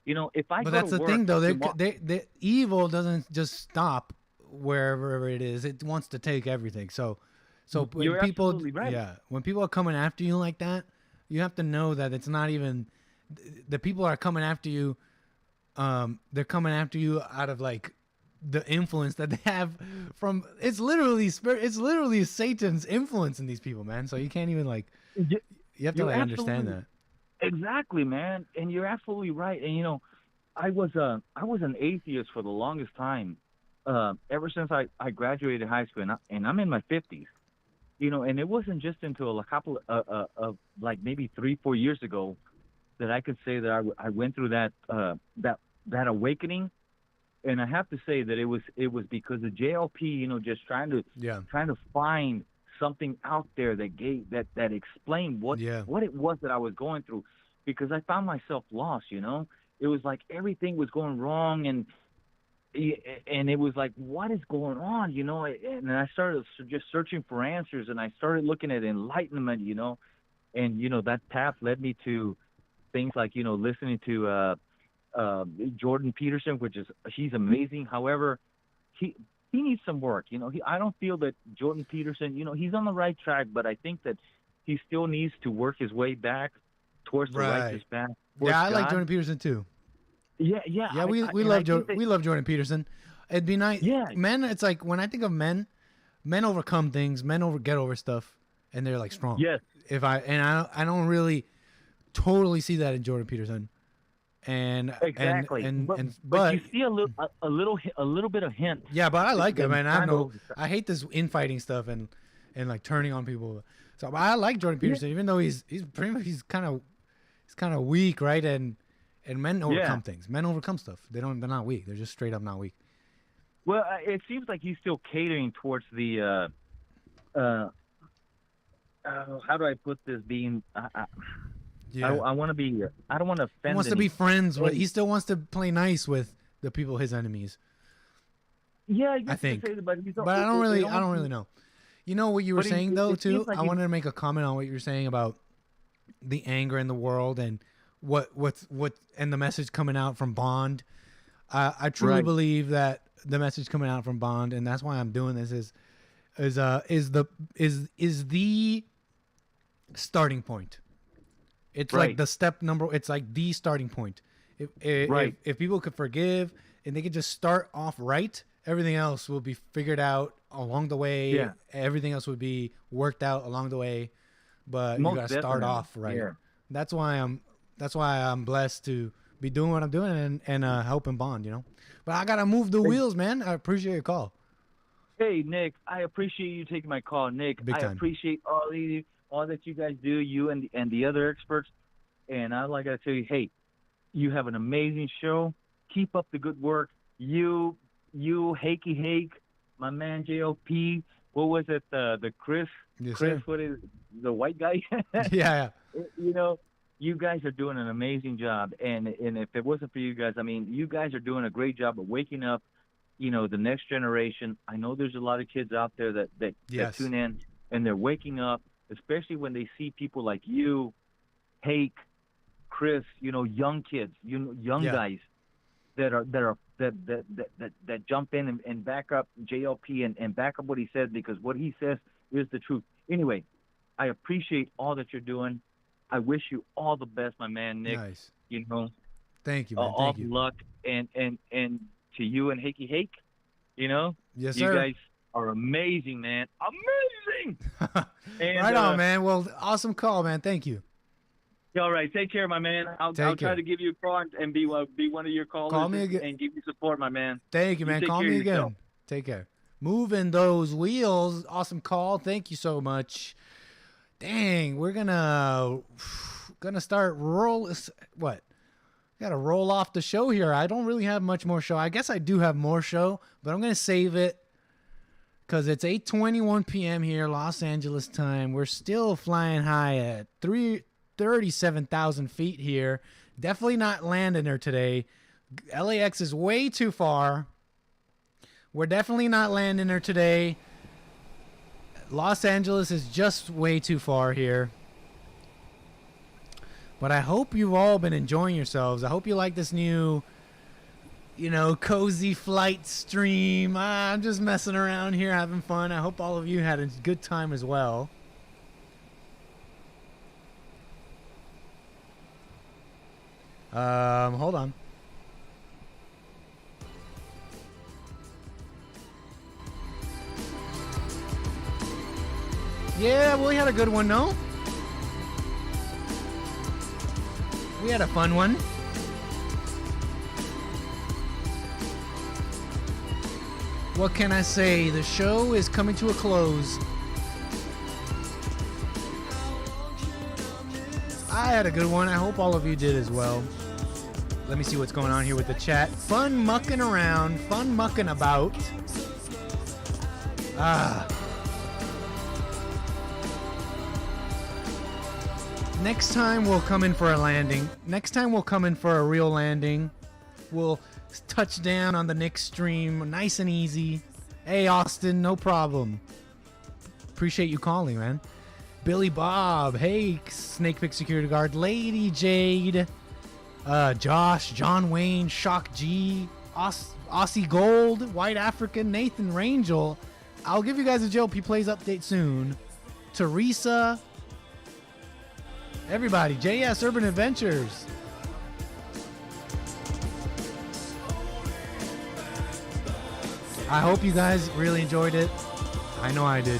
If I but go that's to the work, thing, though. The evil doesn't just stop wherever it is. It wants to take everything. So when you're people, absolutely right. when people are coming after you like that, you have to know that it's not even the people are coming after you. They're coming after you out of the influence that they have from. It's literally Satan's influence in these people, man. So you can't even you have to understand that. Exactly, man, and you're absolutely right. And I was an atheist for the longest time, ever since I graduated high school, and I'm in my 50s. And it wasn't just until a couple of maybe 3-4 years ago that I could say that I went through that awakening. And I have to say that it was because of JLP, just trying to find something out there that explained what it was that I was going through, because I found myself lost. It was like everything was going wrong, and it was like, what is going on? And I started just searching for answers, and I started looking at enlightenment. And that path led me to things like listening to Jordan Peterson, he's amazing. However, he needs some work. I don't feel that Jordan Peterson, he's on the right track, but I think that he still needs to work his way back towards the righteous path. Yeah, I like Jordan Peterson too. Yeah. We love Jordan Peterson. It'd be nice. Yeah, men. It's like when I think of men overcome things. Men get over stuff, and they're strong. Yes. I don't really totally see that in Jordan Peterson. And exactly, but you see a little bit of hint. Yeah, but I like him, man. I hate this infighting stuff and turning on people. So I like Jordan Peterson, even though he's kind of weak, right? And men overcome things. Men overcome stuff. They're not weak. They're just straight up not weak. Well, it seems like he's still catering towards the how do I put this? Being I want to be. I don't want to offend. He wants to be friends with. He still wants to play nice with the people his enemies. Yeah, I think. But I don't really know. You know what you were But saying though it too? seems like I wanted to make a comment on what you were saying about the anger in the world and what and the message coming out from Bond. I truly believe that the message coming out from Bond, and that's why I'm doing this, is the starting point. It's like the step number. It's like the starting point. If people could forgive and they could just start off right, everything else will be figured out along the way. Yeah. Everything else would be worked out along the way. But Most you gotta start definitely. off right. Yeah. That's why I'm blessed to be doing what I'm doing and helping Bond, you know. But I gotta move the wheels, man. I appreciate your call. Hey, Nick, I appreciate you taking my call. Nick, Big I time. appreciate all that you guys do, you and the other experts. And I'd like to tell you, hey, you have an amazing show. Keep up the good work. You, Hakey Hake, my man JLP. What was it? The Chris? Yes, Chris, sir. what is the white guy? Yeah. You know, you guys are doing an amazing job. And if it wasn't for you guys, I mean, you guys are doing a great job of waking up, you know, the next generation. I know there's a lot of kids out there that Yes. tune in and they're waking up, especially when they see people like you, Hake, Chris, you know, young kids, young guys that jump in and back up JLP and back up what he says, because what he says is the truth. Anyway, I appreciate all that you're doing. I wish you all the best, my man, Nick. Nice. You know, Thank you, man. all Thank you. luck and to you and Hakey Hake, you know, Yes, you sir. guys are amazing, man. Amazing. And, Right on, man. Well, awesome call, man. Thank you. All right, take care, my man. I'll Take try care. to give you a call and be one of your callers. Call me again. And give you support, my man. Thank you, man. take Call care me of again. yourself. Take care. Moving those wheels. Awesome call. Thank you so much. Dang, we're gonna start gotta roll off the show here. I don't really have much more show. I guess I do have more show, but I'm gonna save it because it's 8:21 p.m. here, Los Angeles time. We're still flying high at 37,000 feet here. Definitely not landing there today. LAX is way too far. We're definitely not landing there today. Los Angeles is just way too far here. But I hope you've all been enjoying yourselves. I hope you like this new, cozy flight stream. I'm just messing around here, having fun. I hope all of you had a good time as well. Hold on. Yeah, we had a good one, no? We had a fun one. What can I say? The show is coming to a close. I had a good one. I hope all of you did as well. Let me see what's going on here with the chat. Fun mucking around. Fun mucking about. Next time we'll come in for a landing. Next time we'll come in for a real landing. We'll touch down on the nickstream, nice and easy. Hey, Austin, no problem. Appreciate you calling, man. Billy Bob, hey, Snakepick Security Guard, Lady Jade, Josh, John Wayne, Shock G, Aussie Gold, White African, Nathan Rangel. I'll give you guys a JLP Plays update soon. Teresa, everybody, JS Urban Adventures. I hope you guys really enjoyed it. I know I did.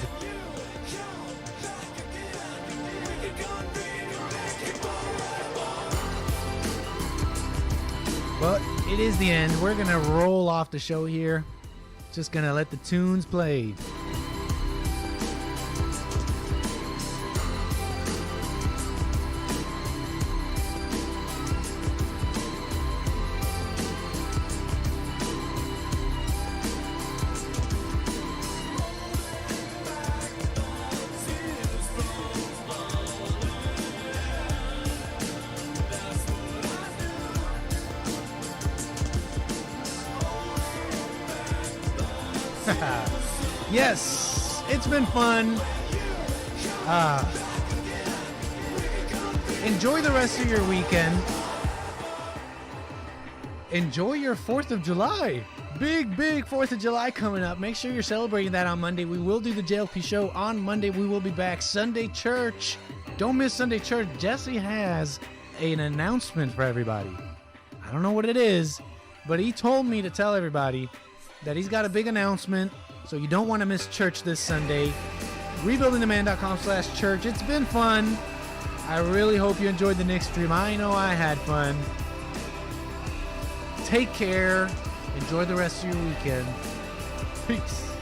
But it is the end. We're going to roll off the show here. Just going to let the tunes play. Yes, it's been fun. Enjoy the rest of your weekend. Enjoy your 4th of July. Big 4th of July coming up. Make sure you're celebrating that on Monday. We will do the JLP show on Monday. We will be back. Sunday church. Don't miss Sunday church. Jesse has an announcement for everybody. I don't know what it is, but he told me to tell everybody that he's got a big announcement, so you don't want to miss church this Sunday. Rebuildingtheman.com/church. It's been fun. I really hope you enjoyed the Nick stream. I know I had fun. Take care. Enjoy the rest of your weekend. Peace.